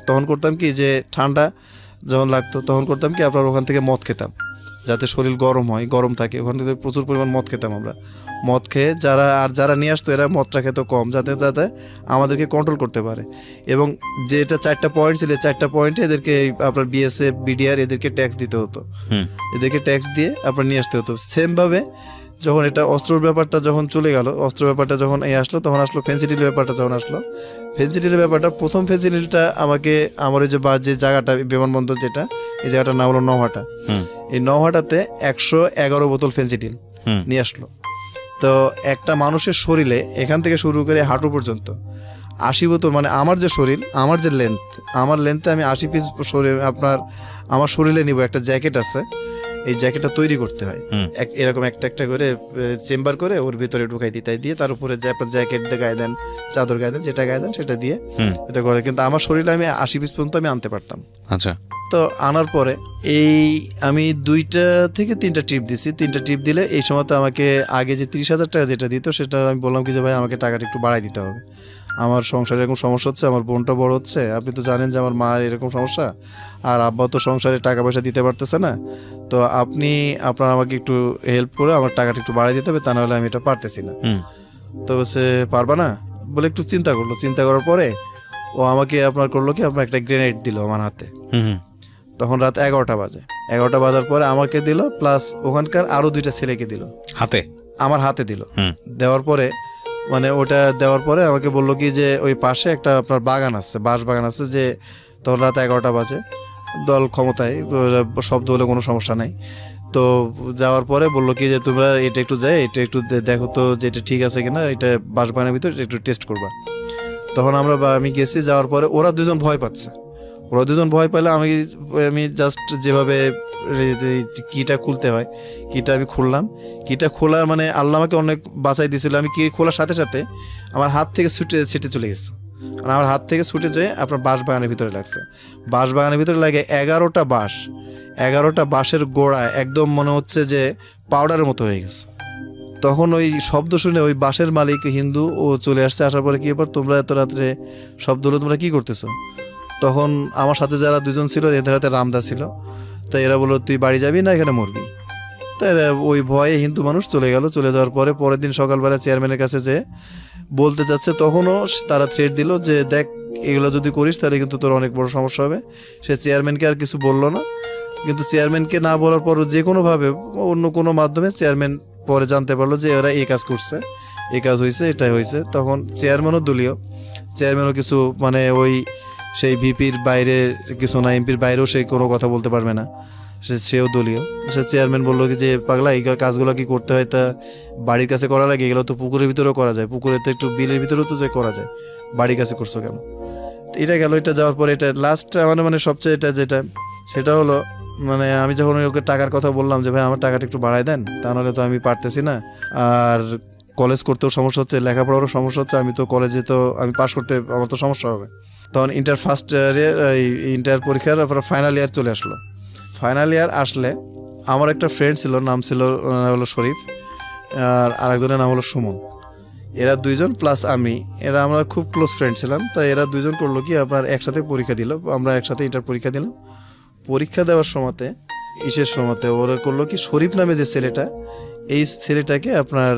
A: তখন করতাম কি, যে ঠান্ডা যখন লাগতো তখন করতাম কি, আপনার ওখান থেকে মদ খেতাম যাতে শরীর গরম হয়, গরম থাকে। ওখান থেকে প্রচুর পরিমাণ মদ খেতাম আমরা। মদ খেয়ে যারা নিয়ে আসতো এরা মদটা খেত কম, যাতে আমাদেরকে কন্ট্রোল করতে পারে। এবং যেটা 4টা পয়েন্ট ছিল, 4টা পয়েন্টে এদেরকে আপনার বিএসএফ, বিডিআর এদেরকে ট্যাক্স দিতে হতো। এদেরকে ট্যাক্স দিয়ে আপনার নিয়ে আসতে হতো। সেমভাবে যখন এটা অস্ত্রের ব্যাপারটা যখন চলে গেল, অস্ত্র ব্যাপারটা যখন আসলো, তখন আসলো ফেন্সিডিলের ব্যাপারটা। যখন আসলো ফেন্সিডিলের ব্যাপারটা, প্রথম ফেন্সিডিলটা আমাকে আমার ওই যে জায়গাটা বিমানবন্দর, যেটা এই জায়গাটার নাম হলো নওহাটা, এই নওহাটাতে 111 বোতল ফেন্সিডিল নিয়ে আসলো। তো একটা মানুষের শরীরে এখান থেকে শুরু করে হাঁটু পর্যন্ত 80 বোতল, মানে আমার যে শরীর, আমার যে আমার লেন্থে আমি 80 পিস আপনার আমার শরীরে নিব। একটা জ্যাকেট আছে, এই জ্যাকেটটা তৈরি করতে হয় এরকম একটা একটা করে চেম্বার করে ওর ভিতরে ঢুকাই দিয়ে তার উপরে যে আপনার জ্যাকেট গায়ে দেন, চাদর গায়ে দেন, যেটা গায়ে দেন সেটা দিয়ে এটা করে। কিন্তু আমার শরীরে আমি 80 পিস পর্যন্ত আমি আনতে পারতাম।
C: আচ্ছা।
A: তো আনার পরে আমি 2টা থেকে 3টা ট্রিপ দিছি। 3টা ট্রিপ দিলে এই সময় তো আমাকে আগে যে 30,000 টাকা যেটা দিত, সেটা আমি বললাম কি যে ভাই আমাকে টাকাটা একটু বাড়াই দিতে হবে, আমার সংসারে এরকম সমস্যা হচ্ছে, আমার বোনটা বড় হচ্ছে, আপনি তো জানেন যে আমার মার এরকম সমস্যা, আর আব্বা তো সংসারে টাকা পয়সা দিতে পারতেছে না, তো আপনার আমাকে একটু হেল্প করে আমার টাকাটা একটু বাড়াই দিতে হবে, তা নাহলে আমি এটা পারতেছি না। তো সে পারবা না বলে একটু চিন্তা করলো। চিন্তা করার পরে ও আমাকে আপনার করলো কি, আপনার একটা গ্রেনেড দিল আমার হাতে। তখন রাত 11টা বাজে। 11টা বাজার পরে আমাকে দিল, প্লাস ওখানকার আরো 2টা ছেলেকে দিল, আমার হাতে দিল। দেওয়ার পরে মানে ওটা দেওয়ার পরে আমাকে বললো কি যে ওই পাশে একটা আপনার বাগান আছে, বাঁশ বাগান আছে, যে তখন রাত 11টা বাজে, দল ক্ষমতায়, শব্দ হলে কোনো সমস্যা নাই। তো যাওয়ার পরে বললো কি যে তোমরা এটা একটু এটা একটু দেখো তো যে এটা ঠিক আছে কিনা, এটা বাঁশ বাগানের ভিতরে একটু টেস্ট করবা। তখন আমি গেছি। যাওয়ার পরে ওরা 2জন ভয় পাচ্ছে। ওরা 2জন ভয় পেলে আমি জাস্ট যেভাবে কিটা খুলতে হয়, কিটা আমি খুললাম। কিটা খোলার মানে আল্লাহ আমাকে অনেক বাঁচাই দিয়েছিল। আমি কি খোলার সাথে সাথে আমার হাত থেকে ছিটে চলে গেছে। মানে আমার হাত থেকে ছুটে যেয়ে আপনার বাঁশ বাগানের ভিতরে লাগছে। বাঁশ বাগানের ভিতরে লাগে 11টা বাঁশ। 11টা বাঁশের গোড়া একদম মনে হচ্ছে যে পাউডারের মতো হয়ে গেছে। তখন ওই শব্দ শুনে ওই বাঁশের মালিক হিন্দু, ও চলে আসছে। আসার পরে কি ব্যাপার, তোমরা এত রাত্রে শব্দ হলো, তোমরা কি করতেছো? তখন আমার সাথে যারা 2জন ছিল, এদের হাতে রামদা ছিল। তো এরা বললো তুই বাড়ি যাবি না এখানে মরবি। তাই ওই ভয়ে হিন্দু মানুষ চলে গেল। চলে যাওয়ার পরে পরের দিন সকালবেলা চেয়ারম্যানের কাছে যে বলতে যাচ্ছে, তখনও তারা থ্রেট দিল যে দেখ এগুলো যদি করিস তাহলে কিন্তু তোর অনেক বড় সমস্যা হবে। সে চেয়ারম্যানকে আর কিছু বললো না, কিন্তু চেয়ারম্যানকে না বলার পরও যে কোনোভাবে অন্য কোনো মাধ্যমে চেয়ারম্যান পরে জানতে পারলো যে এরা এই কাজ করছে, এই কাজ হয়েছে, এটাই হয়েছে। তখন চেয়ারম্যানও দলীয়, চেয়ারম্যানও কিছু মানে ওই সেই ভিপির বাইরে কিছু না, এমপির বাইরেও সে কোনো কথা বলতে পারবে না, সেও দলীয়। সে চেয়ারম্যান বললো কি যে পাগলা এই কাজগুলো কি করতে হয়, তা বাড়ির কাছে করা লাগে, এগুলো তো পুকুরের ভিতরেও করা যায়, পুকুরে তো একটু বিলের ভিতরেও তো করা যায়, বাড়ির কাছে করছো কেন? এটা গেল। এটা যাওয়ার পরে এটা লাস্ট মানে সবচেয়ে যেটা সেটা হলো, মানে আমি যখন ওকে টাকার কথা বললাম যে ভাই আমার টাকাটা একটু বাড়ায় দেন, তা নাহলে তো আমি পারতেছি না, আর কলেজ করতেও সমস্যা হচ্ছে, লেখাপড়ারও সমস্যা হচ্ছে, আমি তো কলেজে তো আমি পাশ করতে আমার তো সমস্যা হবে। তখন ইন্টার ফার্স্ট ইয়ারে ইন্টার পরীক্ষার ফাইনাল ইয়ার চলে আসলো। ফাইনাল ইয়ার আসলে আমার একটা ফ্রেন্ড ছিল, নাম ছিল হলো শরীফ, আর আরেকজনের নাম হলো সুমন। এরা 2জন প্লাস আমি, আমরা খুব ক্লোজ ফ্রেন্ড ছিলাম। তাই এরা 2জন করলো কি আপনার একসাথে পরীক্ষা দিল, আমরা একসাথে ইন্টার পরীক্ষা দিলাম। পরীক্ষা দেওয়ার সময়তে সময়তে ওরা করলো কি, শরীফ নামে যে ছেলেটা, এই ছেলেটাকে আপনার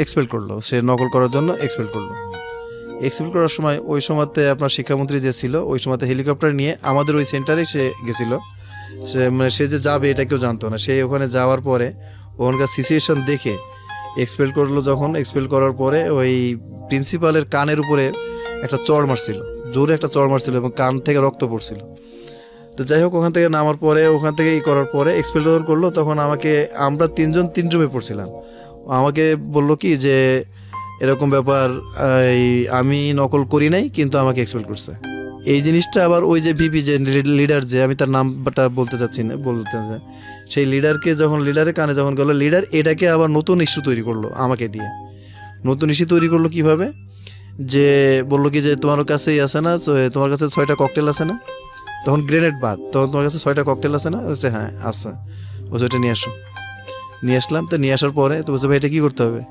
A: এক্সপেল করলো, সে নকল করার জন্য এক্সপেল করলো। এক্সপেল করার সময় ওই সময়তে আপনার শিক্ষামন্ত্রী যে ছিল, ওই সময়তে হেলিকপ্টার নিয়ে আমাদের ওই সেন্টারে সে গেছিলো। সে যে যাবে এটা কেউ জানতো না। সে ওখানে যাওয়ার পরে ওখানকার সিচুয়েশন দেখে এক্সপেল করলো। যখন এক্সপেল করার পরে ওই প্রিন্সিপালের কানের উপরে একটা চড় মারছিল, জোরে একটা চড় মারছিল, এবং কান থেকে রক্ত পড়ছিল। তো যাই হোক, ওখান থেকে নামার পরে, ওখান থেকে করার পরে এক্সপেল যখন করলো, তখন আমরা 3জন 3 রুমে পড়ছিলাম। আমাকে বললো কি যে এরকম ব্যাপার, আমি নকল করি নাই, কিন্তু আমাকে এক্সপেল করছে।
B: এই জিনিসটা আবার ওই যে ভিপি যে লিডার, যে আমি তার নামটা বলতে চাচ্ছি না, সেই লিডারকে যখন লিডারের কানে যখন গেল, লিডার এটাকে আবার নতুন ইস্যু তৈরি করলো আমাকে দিয়ে। নতুন ইস্যু তৈরি করলো কিভাবে, যে বললো কি যে তোমার কাছেই আছে না, তোমার কাছে 6টা ককটেল আছে না, তখন গ্রেনেড বাদ, তখন তোমার কাছে 6টা ককটেল আছে না, বলছে হ্যাঁ আচ্ছা, বলছে ওইটা নিয়ে আসো। নিয়ে আসলাম, তো নিয়ে আসার পরে তো বলছে ভাই এটা কী করতে হবে,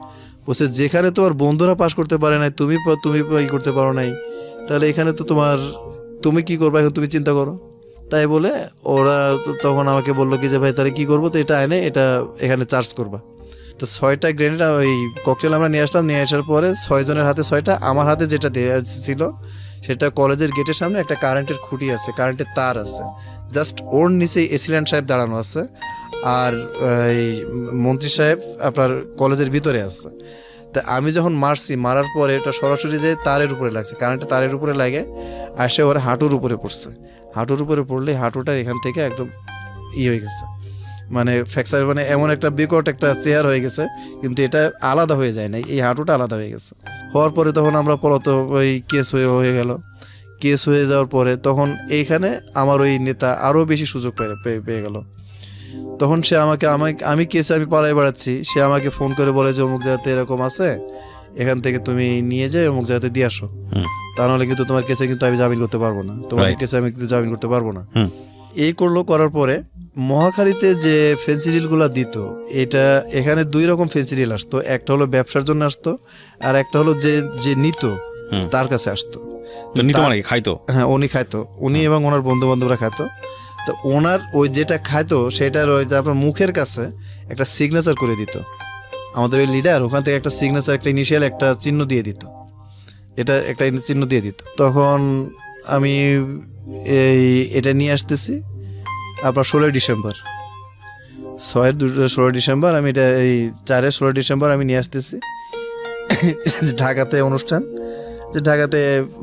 B: বলছে যেখানে তোমার বন্ধুরা পাস করতে পারে নাই, তুমি ই করতে পারো নাই, তাহলে এখানে তো তুমি কি করবে এখন, তুমি চিন্তা করো। তাই বলে ওরা তখন আমাকে বললো কি যে ভাই তাহলে কী করবো, তো এটা এনে এটা এখানে চার্জ করবা। তো 6টা গ্রেনেড ওই ককটেল আমরা নিয়ে আসলাম। নিয়ে আসার পরে 6 জনের হাতে 6টা, আমার হাতে যেটা দেওয়া ছিল সেটা কলেজের গেটের সামনে একটা কারেন্টের খুঁটি আছে, কারেন্টের তার আছে, জাস্ট ওর নিচে এসিল্যান্ড সাহেব দাঁড়ানো আছে, আর এই মন্ত্রী সাহেব আপনার কলেজের ভিতরে আছে। তা আমি যখন মারার পরে এটা সরাসরি যে তারের উপরে লাগছে, কারেন্টের তারের উপরে লাগে, আর সে ওর হাঁটুর উপরে পড়ছে। হাঁটুর উপরে পড়লে হাঁটুটা এখান থেকে একদম হয়ে গেছে, মানে ফ্র্যাকচার, মানে এমন একটা বিকট একটা চেয়ার হয়ে গেছে, কিন্তু এটা আলাদা হয়ে যায় না, এই হাঁটুটা আলাদা হয়ে গেছে। হওয়ার পরে তখন আমরা পরত ওই কেস হয়ে গেল। কেস হয়ে যাওয়ার পরে তখন এইখানে আমার ওই নেতা আরও বেশি সুযোগ পেয়ে গেল। তখন সে আমি কেসে আমি পালাই বেড়াচ্ছি, সে আমাকে ফোন করে বলে যে অমুক জায়গাতে এরকম আছে, এখান থেকে তুমি নিয়ে যাই অমুক জায়গাতে দিয়ে আসো, তা নাহলে কিন্তু তোমার কেসে কিন্তু আমি জামিন করতে পারবো না, তোমার কেসে আমি কিন্তু জামিন করতে পারবো না। এই করার পরে মহাখালীতে যে ফেন্সিডিলগুলো দিত, এটা এখানে 2 রকম ফেন্সিডিল আসতো, একটা হলো ব্যবসার জন্য আসতো, আর একটা হলো যে নিত তার কাছে আসতো।
C: খাইতো,
B: হ্যাঁ উনি খাইতো, উনি এবং ওনার বন্ধু বান্ধবরা খাইতো। তো ওনার ওই যেটা খাইতো সেটার ওই যে আপনার মুখের কাছে একটা সিগনেচার করে দিত আমাদের ওই লিডার, ওখান থেকে একটা সিগনেচার, একটা ইনিশিয়াল একটা চিহ্ন দিয়ে দিত, এটা একটা চিহ্ন দিয়ে দিত। তখন আমি এটা নিয়ে আসতেছি আপনার 16 ডিসেম্বর, 16 ডিসেম্বর আমি এটা এই 16 ডিসেম্বর আমি নিয়ে আসতেছি ঢাকাতে অনুষ্ঠান, যে ঢাকাতে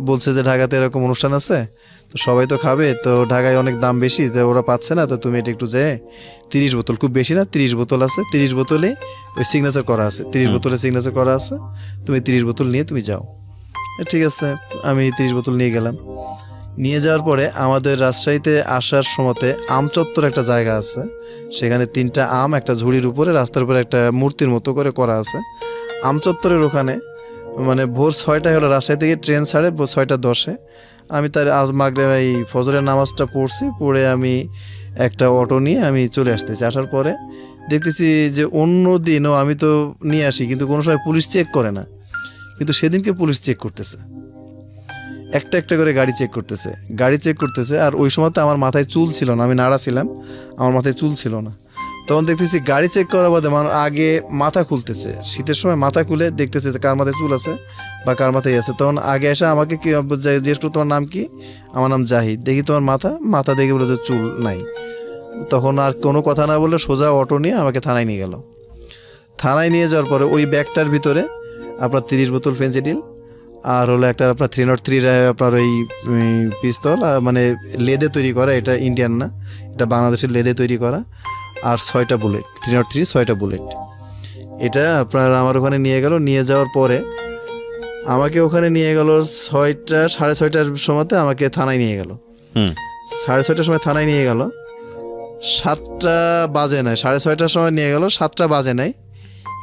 B: বলছে যে ঢাকাতে এরকম অনুষ্ঠান আছে, তো সবাই তো খাবে, তো ঢাকায় অনেক দাম বেশি, তো ওরা পাচ্ছে না, তো তুমি এটা একটু যে 30 বোতল, খুব বেশি না 30 বোতল আছে, 30 বোতলে ওই সিগনেচার করা আছে, 30 বোতলে সিগনেচার করা আছে, তুমি 30 বোতল নিয়ে তুমি যাও। ঠিক আছে, আমি 30 বোতল নিয়ে গেলাম। নিয়ে যাওয়ার পরে আমাদের রাজশাহীতে আসার সময়তে আমচত্বর একটা জায়গা আছে, সেখানে 3টা আম একটা ঝুড়ির উপরে রাস্তার উপরে একটা মূর্তির মতো করে করা আছে। আমচত্বরের ওখানে মানে ভোর 6টায় হলো, রাজশাহী থেকে ট্রেন ছাড়ে 6:10-এ। আমি তার এই ফজরের নামাজটা পড়ছি, পড়ে আমি একটা অটো নিয়ে আমি চলে আসতেছি। আসার পরে দেখতেছি যে অন্য দিনও আমি তো নিয়ে আসি, কিন্তু কোনো সময় পুলিশ চেক করে না, কিন্তু সেদিনকে পুলিশ চেক করতেছে, একটা একটা করে গাড়ি চেক করতেছে। আর ওই সময় তো আমার মাথায় চুল ছিল না, আমি নাড়া ছিলাম, আমার মাথায় চুল ছিল না। তখন দেখতেছি গাড়ি চেক করার বাদে আগে মাথা খুলতেছে, শীতের সময় মাথা খুলে দেখতেছে যে কার মাথায় চুল আছে বা কার মাথায় আছে। তখন আগে এসে আমাকে কি জিজ্ঞেস করলো তোমার নাম কি, আমার নাম জাহিদ। দেখি তোমার মাথা দেখে বলে যে চুল নাই। তখন আর কোনো কথা না বলে সোজা অটো নিয়ে আমাকে থানায় নিয়ে গেল। থানায় নিয়ে যাওয়ার পরে ওই ব্যাগটার ভিতরে আপনার 30 বোতল ফেন্সিডিল, আর হলো একটা আপনার 303 আপনার ওই পিস্তল, মানে লেদে তৈরি করা, এটা ইন্ডিয়ান না, এটা বাংলাদেশের লেদে তৈরি করা, আর 6টা বুলেট, 303 6টা বুলেট। এটা আপনার আমার ওখানে নিয়ে গেল। নিয়ে যাওয়ার পরে আমাকে ওখানে নিয়ে গেল 6:30 সময়তে আমাকে থানায় নিয়ে গেল। 6:30 সময় থানায় নিয়ে গেল, 7টা বাজে নাই, 6:30 সময় নিয়ে গেল, 7টা বাজে নাই।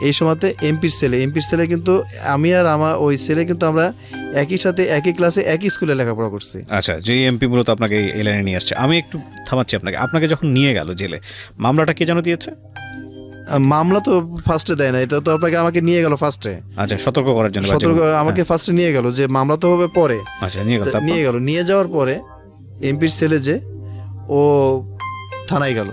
B: এই সময়তে এমপির ছেলে কিন্তু আমি আর আমার ওই ছেলে কিন্তু আমরা একই সাথে একই ক্লাসে একই স্কুলে লেখাপড়া করছি।
C: আচ্ছা, যে এমপি মূলত আপনাকে এই লাইনে নিয়ে আসছে। আমি একটু থামাচ্ছি আপনাকে যখন নিয়ে গেল জেলে, মামলাটা কে যেন দিয়েছে?
B: মামলা তো ফার্স্টে দেয় না, এটা তো আমাকে নিয়ে গেল ফার্স্টে।
C: আচ্ছা, সতর্ক করার জন্য
B: আমাকে ফার্স্টে নিয়ে গেল, যে মামলা তো হবে পরে।
C: আচ্ছা,
B: নিয়ে যাওয়ার পরে এমপির ছেলে যে ও থানায় গেল,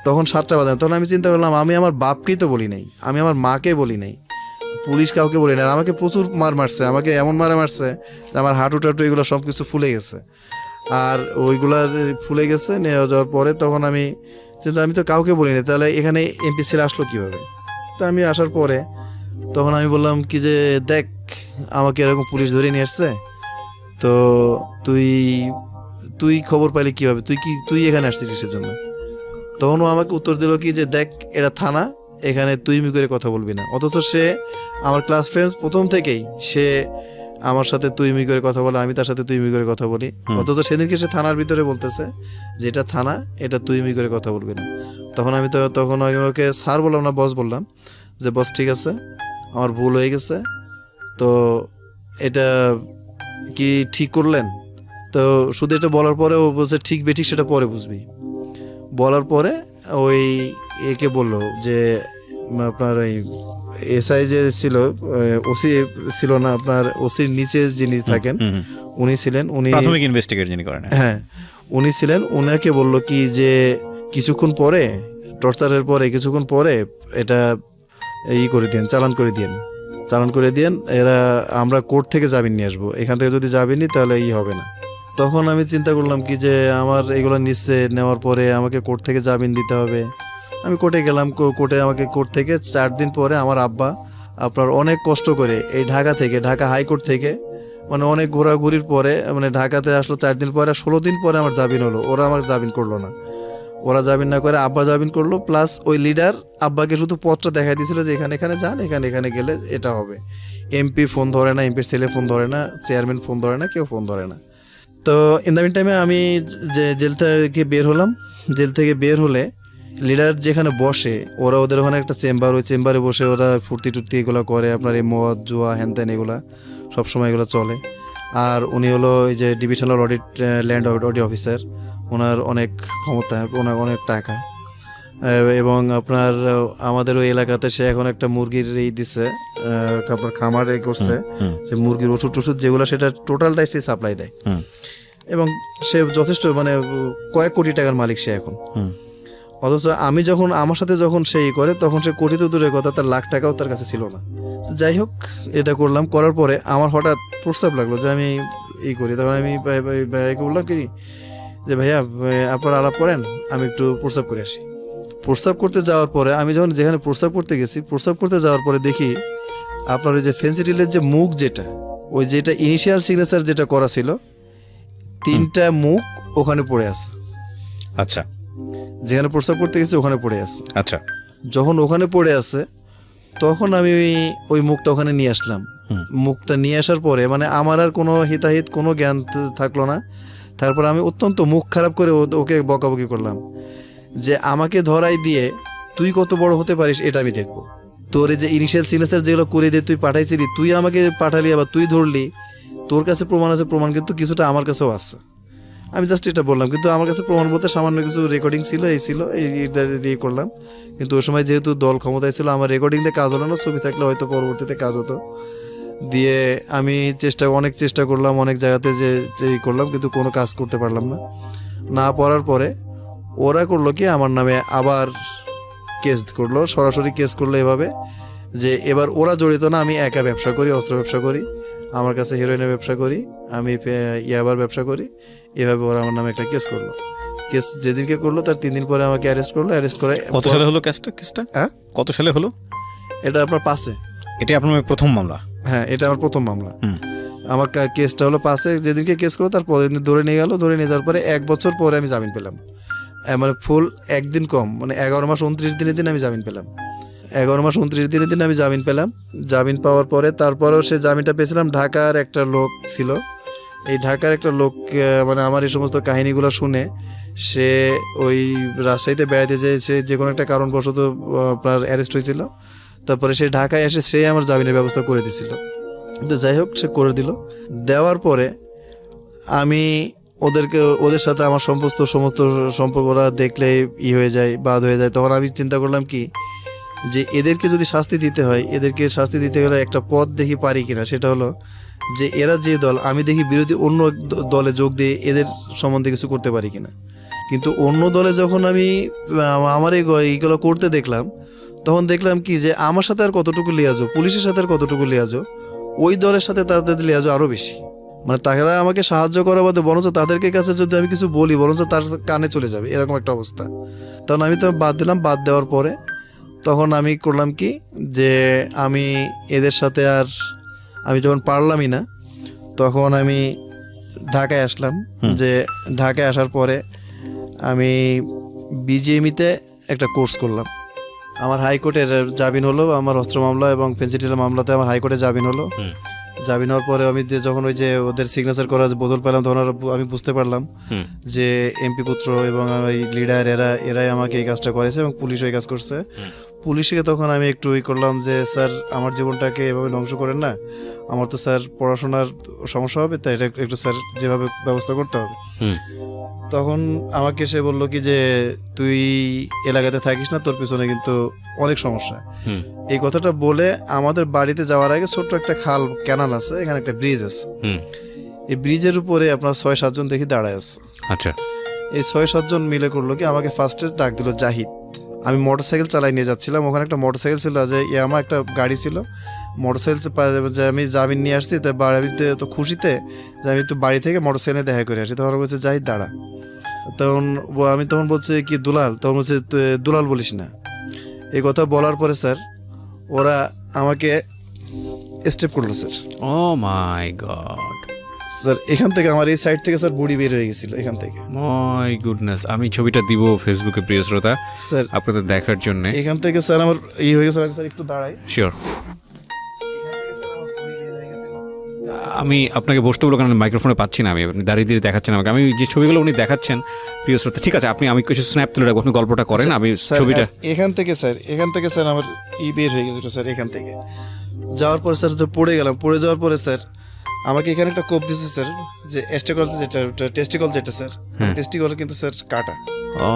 B: তখন 7টা বাজে। তখন আমি চিন্তা করলাম আমি আমার বাপকেই তো বলি নাই, আমি আমার মাকে বলি নাই, পুলিশ কাউকে বলি না। আর আমাকে প্রচুর মারছে, আমাকে এমন মারছে যে আমার হাঁটু টাটু এগুলো সব কিছু ফুলে গেছে, আর ওইগুলা ফুলে গেছে। নিয়ে যাওয়ার পরে তখন আমি তো কাউকে বলি না, তাহলে এখানে এমপি ছেলে আসলো কীভাবে? তো আমি আসার পরে তখন আমি বললাম কি যে দেখ আমাকে এরকম পুলিশ ধরে নিয়ে আসছে, তো তুই খবর পাইলি কীভাবে, তুই এখানে আসছিস কিসের জন্য? তখন ও আমাকে উত্তর দিল কি যে দেখ এটা থানা, এখানে তুই করে কথা বলবি না। অথচ সে আমার ক্লাস ফ্রেন্ডস, প্রথম থেকেই সে আমার সাথে তুই মি করে কথা বলে, আমি তার সাথে তুই মি করে কথা বলি। অথচ সেদিনকে সে থানার ভিতরে বলতেছে যে এটা থানা, এটা তুই মি করে কথা বলবি না। তখন আমি ওকে স্যার বললাম না, বস বললাম, যে বস ঠিক আছে, আমার ভুল হয়ে গেছে, তো এটা কি ঠিক করলেন? তো শুধু এটা বলার পরে ও বলছে ঠিক বেঠিক সেটা পরে বুঝবি। বলার পরে ওই একে বললো যে আপনার ওই এসআই যে ছিল, ওসি ছিল না, আপনার ওসির নিচে যিনি থাকেন উনি ছিলেন, উনি
C: প্রাথমিক ইনভেস্টিগেট যিনি করেন,
B: হ্যাঁ উনি ছিলেন। উনাকে বললো কি যে কিছুক্ষণ পরে, টর্চারের পরে কিছুক্ষণ পরে এটা করে দিন, চালান করে দিন, এরা আমরা কোর্ট থেকে জামিন নিয়ে আসবো, এখান থেকে যদি জামিন নিই তাহলে হবে না। তখন আমি চিন্তা করলাম কি যে আমার এগুলো নিচ্ছে, নেওয়ার পরে আমাকে কোর্ট থেকে জামিন দিতে হবে। আমি কোর্টে গেলাম, কোর্টে আমাকে কোর্ট থেকে 4 দিন পরে আমার আব্বা আপনার অনেক কষ্ট করে এই ঢাকা হাইকোর্ট থেকে, মানে অনেক ঘোরাঘুরির পরে, মানে ঢাকাতে আসলো 4 দিন পরে, 16 দিন পরে আমার জামিন হলো। ওরা আমার জামিন করলো না, ওরা জামিন না করে আব্বা জামিন করলো। প্লাস ওই লিডার আব্বাকে শুধু পত্র দেখাই দিয়েছিল যে এখানে যান, এখানে গেলে এটা হবে। এমপি ফোন ধরে না, এমপির ছেলে ফোন ধরে না, চেয়ারম্যান ফোন ধরে না, কেউ ফোন ধরে না। তো ইন দ্য মিন টাইমে আমি যে জেল থেকে বের হলাম। জেল থেকে বের হলে লিডার যেখানে বসে, ওরা ওদের ওখানে একটা চেম্বার, ওই চেম্বারে বসে ওরা ফুর্তি টুর্তি এগুলো করে, আপনার এই মদ জুয়া হ্যান ত্যান এগুলা সবসময় এগুলো চলে। আর উনি হলো এই যে ডিভিশনাল ল্যান্ড অডিট অফিসার, ওনার অনেক ক্ষমতা, ওনার অনেক টাকা, এবং আপনার আমাদের ওই এলাকাতে সে এখন একটা মুরগির দিছে, আপনার খামার করছে, যে মুরগির ওষুধ যেগুলো সেটা টোটালটাই সে সাপ্লাই দেয়, এবং সে যথেষ্ট মানে কয়েক কোটি টাকার মালিক সে এখন। অথচ আমি যখন আমার সাথে যখন সে করে, তখন সে কোটি তো দূরের কথা, তার লাখ টাকাও তার কাছে ছিল না। যাই হোক, এটা করলাম, করার পরে আমার হঠাৎ প্রস্তাব লাগলো যে আমি করি। তখন আমি ভাইয়াকে বললাম কি যে ভাইয়া আপনারা আলাপ করেন, আমি একটু প্রস্তাব করে আসি। প্রস্তাব করতে যাওয়ার পরে আমি যখন যেখানে প্রস্তাব করতে গেছি, প্রস্তাব করতে যাওয়ার পরে দেখি আপনার ওই যে ফেন্সিডিলের যে মুখ, যেটা ইনিশিয়াল সিগনেচার যেটা করা ছিল, 3টা মুখ ওখানে পড়ে আছে।
C: আচ্ছা,
B: যেখানে প্রস্তাব করতে গেছি ওখানে পড়ে আছে।
C: আচ্ছা,
B: যখন ওখানে পড়ে আছে তখন আমি ওই মুখটা ওখানে নিয়ে আসলাম। মুখটা নিয়ে আসার পরে মানে আমার আর কোনো হিতাহিত কোনো জ্ঞান থাকলো না। তারপর আমি অত্যন্ত মুখ খারাপ করে ওকে বকাবকি করলাম যে আমাকে ধরাই দিয়ে তুই কত বড় হতে পারিস এটা আমি দেখবো। তোর এই যে ইনিশিয়াল সিগনেচার যেগুলো করে দিয়ে তুই পাঠাইছিলি, তুই আমাকে পাঠালি, আবার তুই ধরলি, তোর কাছে প্রমাণ আছে, প্রমাণ কিন্তু কিছুটা আমার কাছেও আছে। আমি জাস্ট এটা বললাম, কিন্তু আমার কাছে প্রমাণ বলতে সামান্য কিছু রেকর্ডিং ছিল, এই দিয়ে করলাম। কিন্তু ওই সময় যেহেতু দল ক্ষমতায় ছিল, আমার রেকর্ডিং দিয়ে কাজ হলো না, ছবি থাকলে হয়তো পরবর্তীতে কাজ হতো। দিয়ে আমি অনেক চেষ্টা করলাম, অনেক জায়গাতে যে করলাম, কিন্তু কোনো কাজ করতে পারলাম না পারার পরে ওরা করলো কি আমার নামে আবার কেস করলো, সরাসরি কেস করলো এভাবে যে এবার ওরা জড়িত না, আমি একা ব্যবসা করি, অস্ত্র ব্যবসা করি, আমার কাছে হিরোইনের ব্যবসা করি, আমি ইয়াবার ব্যবসা করি। এভাবে ওরা আমার নামে একটা কেস করলো। কেস যেদিনকে করলো তার 3 দিন পরে আমাকে অ্যারেস্ট করলো। অ্যারেস্ট করে
C: কত সালে হলো কেসটা?
B: হ্যাঁ,
C: কত সালে হলো
B: এটা? আপনার 5-এ।
C: এটা আপনার প্রথম মামলা?
B: হ্যাঁ, এটা আমার প্রথম মামলা। আমার কেসটা হলো 5-এ। যেদিনকে কেস করলো তার পরের দিন ধরে নিয়ে গেল। ধরে নিয়ে যাওয়ার পরে 1 বছর পরে আমি জামিন পেলাম। মানে ফুল 1 দিন কম, মানে 11 মাস 29 দিনের দিন আমি জামিন পেলাম। 11 মাস 29 দিনের দিন আমি জামিন পেলাম। জামিন পাওয়ার পরে তারপরেও সে জামিনটা পেয়েছিলাম। ঢাকার একটা লোক ছিল, এই ঢাকার একটা লোক মানে আমার এই সমস্ত কাহিনীগুলো শুনে সে ওই রাজশাহীতে বেড়াতে যেয়ে সে যে কোনো একটা কারণবশত আপনার অ্যারেস্ট হয়েছিল। তারপরে সে ঢাকায় এসে সে আমার জামিনের ব্যবস্থা করে দিয়েছিল। কিন্তু যাই হোক, সে করে দিল। দেওয়ার পরে আমি ওদের সাথে আমার সমস্ত সম্পর্করা দেখলে হয়ে যায়, বাদ হয়ে যায়। তখন আমি চিন্তা করলাম কি যে এদেরকে যদি শাস্তি দিতে হয়, এদেরকে শাস্তি দিতে গেলে একটা পথ দেখি পারি কিনা। সেটা হলো যে এরা যে দল, আমি দেখি বিরোধী অন্য দলে যোগ দিয়ে এদের সম্বন্ধে কিছু করতে পারি কিনা। কিন্তু অন্য দলে যখন আমি আমার এইগুলো করতে দেখলাম, তখন দেখলাম কি যে আমার সাথে আর কতটুকু লিয়াজো, পুলিশের সাথে আর কতটুকু লিয়াজো, ওই দলের সাথে তাদের লিয়াজো আরও বেশি। মানে তারা আমাকে সাহায্য করা বাদে বরঞ্চ তাদেরকে কাছে যদি আমি কিছু বলি বরঞ্চ তার কানে চলে যাবে, এরকম একটা অবস্থা। তখন আমি তো বাদ দিলাম। বাদ দেওয়ার পরে তখন আমি করলাম কি যে আমি এদের সাথে আর আমি যখন পারলামই না, তখন আমি ঢাকায় আসলাম। যে ঢাকায় আসার পরে আমি বিজিএমইতে একটা কোর্স করলাম। আমার হাইকোর্টের জামিন হলো, আমার অস্ত্র মামলা এবং ফেন্সিডিলের মামলাতে আমার হাইকোর্টে জামিন হলো। জামিন হওয়ার পরে আমি যখন ওই যে ওদের সিগনেচার করার বদল পেলাম তখন আমি বুঝতে পারলাম যে এমপি পুত্র এবং ওই লিডার এরাই আমাকে এই কাজটা করেছে এবং পুলিশ ওই কাজ করছে। পুলিশকে তখন আমি একটু করলাম যে স্যার আমার জীবনটাকে এভাবে ধ্বংস করেন না, আমার তো স্যার পড়াশোনার সমস্যা হবে, তাই এটা একটু স্যার যেভাবে ব্যবস্থা করতে হবে। তখন আমাকে সে বললো কি যে তুই এলাকাতে থাকিস না, তোর পিছনে কিন্তু অনেক সমস্যা। এই কথাটা বলে আমাদের বাড়িতে যাওয়ার আগে ছোট্ট একটা খাল ক্যানাল আছে, এখানে একটা ব্রিজ আছে, এই ব্রিজের উপরে আপনার 6-7 জন দেখি দাঁড়ায় আছে।
C: আচ্ছা,
B: এই 6-7 জন মিলে করলো কি আমাকে ফার্স্টে ডাক দিল জাহিদ। আমি মোটরসাইকেল চালাই নিয়ে যাচ্ছিলাম, ওখানে একটা মোটরসাইকেল ছিল, যে আমার একটা গাড়ি ছিল, মোটরসাইকেল যে আমি জামিন নিয়ে আসছি, তাই বাড়িতে তো খুশিতে যে আমি একটু বাড়ি থেকে মোটরসাইকেলে দেখা করে আসি। তখন বলছে জাহিদ দাঁড়া। তখন আমি তখন বলছে কি দুলাল, তখন বলছে দুলাল বলিস না। এই কথা বলার পরে স্যার ওরা আমাকে স্টেপ করলো স্যার।
C: ও মাই গড
B: স্যার এখান থেকে আমার এই সাইড থেকে স্যার বডি বের হয়ে গেছিল এখান থেকে।
C: মাই গুডনেস, আমি ছবিটা দিব ফেসবুকে প্রিয় শ্রোতা
B: স্যার
C: আপনাদের দেখার জন্য।
B: এখান থেকে স্যার আমার হয়ে গেছে। আমি স্যার একটু দাঁড়াই।
C: শিওর, আমি আপনাকে বসতে বলবো কারণ মাইক্রোফোনে পাচ্ছি না, আমি আপনি দাঁড়িয়ে দিয়ে দেখাচ্ছেন আমাকে। আমি যে ছবিগুলো উনি দেখাচ্ছেন প্রিয় শ্রোতা, ঠিক আছে আমি কিছু স্ন্যাপ তুলে রাখবো, আপনি গল্পটা করেন, আমি ছবিটা।
B: এখান থেকে স্যার আমার বের হয়ে গেছিল স্যার। এখান থেকে যাওয়ার পরে স্যার যে পড়ে গেলাম, পড়ে যাওয়ার পরে স্যার আমাকে এখানে একটা কোপ দিচ্ছে স্যার, যে টেস্টিকল যেটা স্যার, টেস্টিকল কিন্তু স্যার কাটা।
C: ও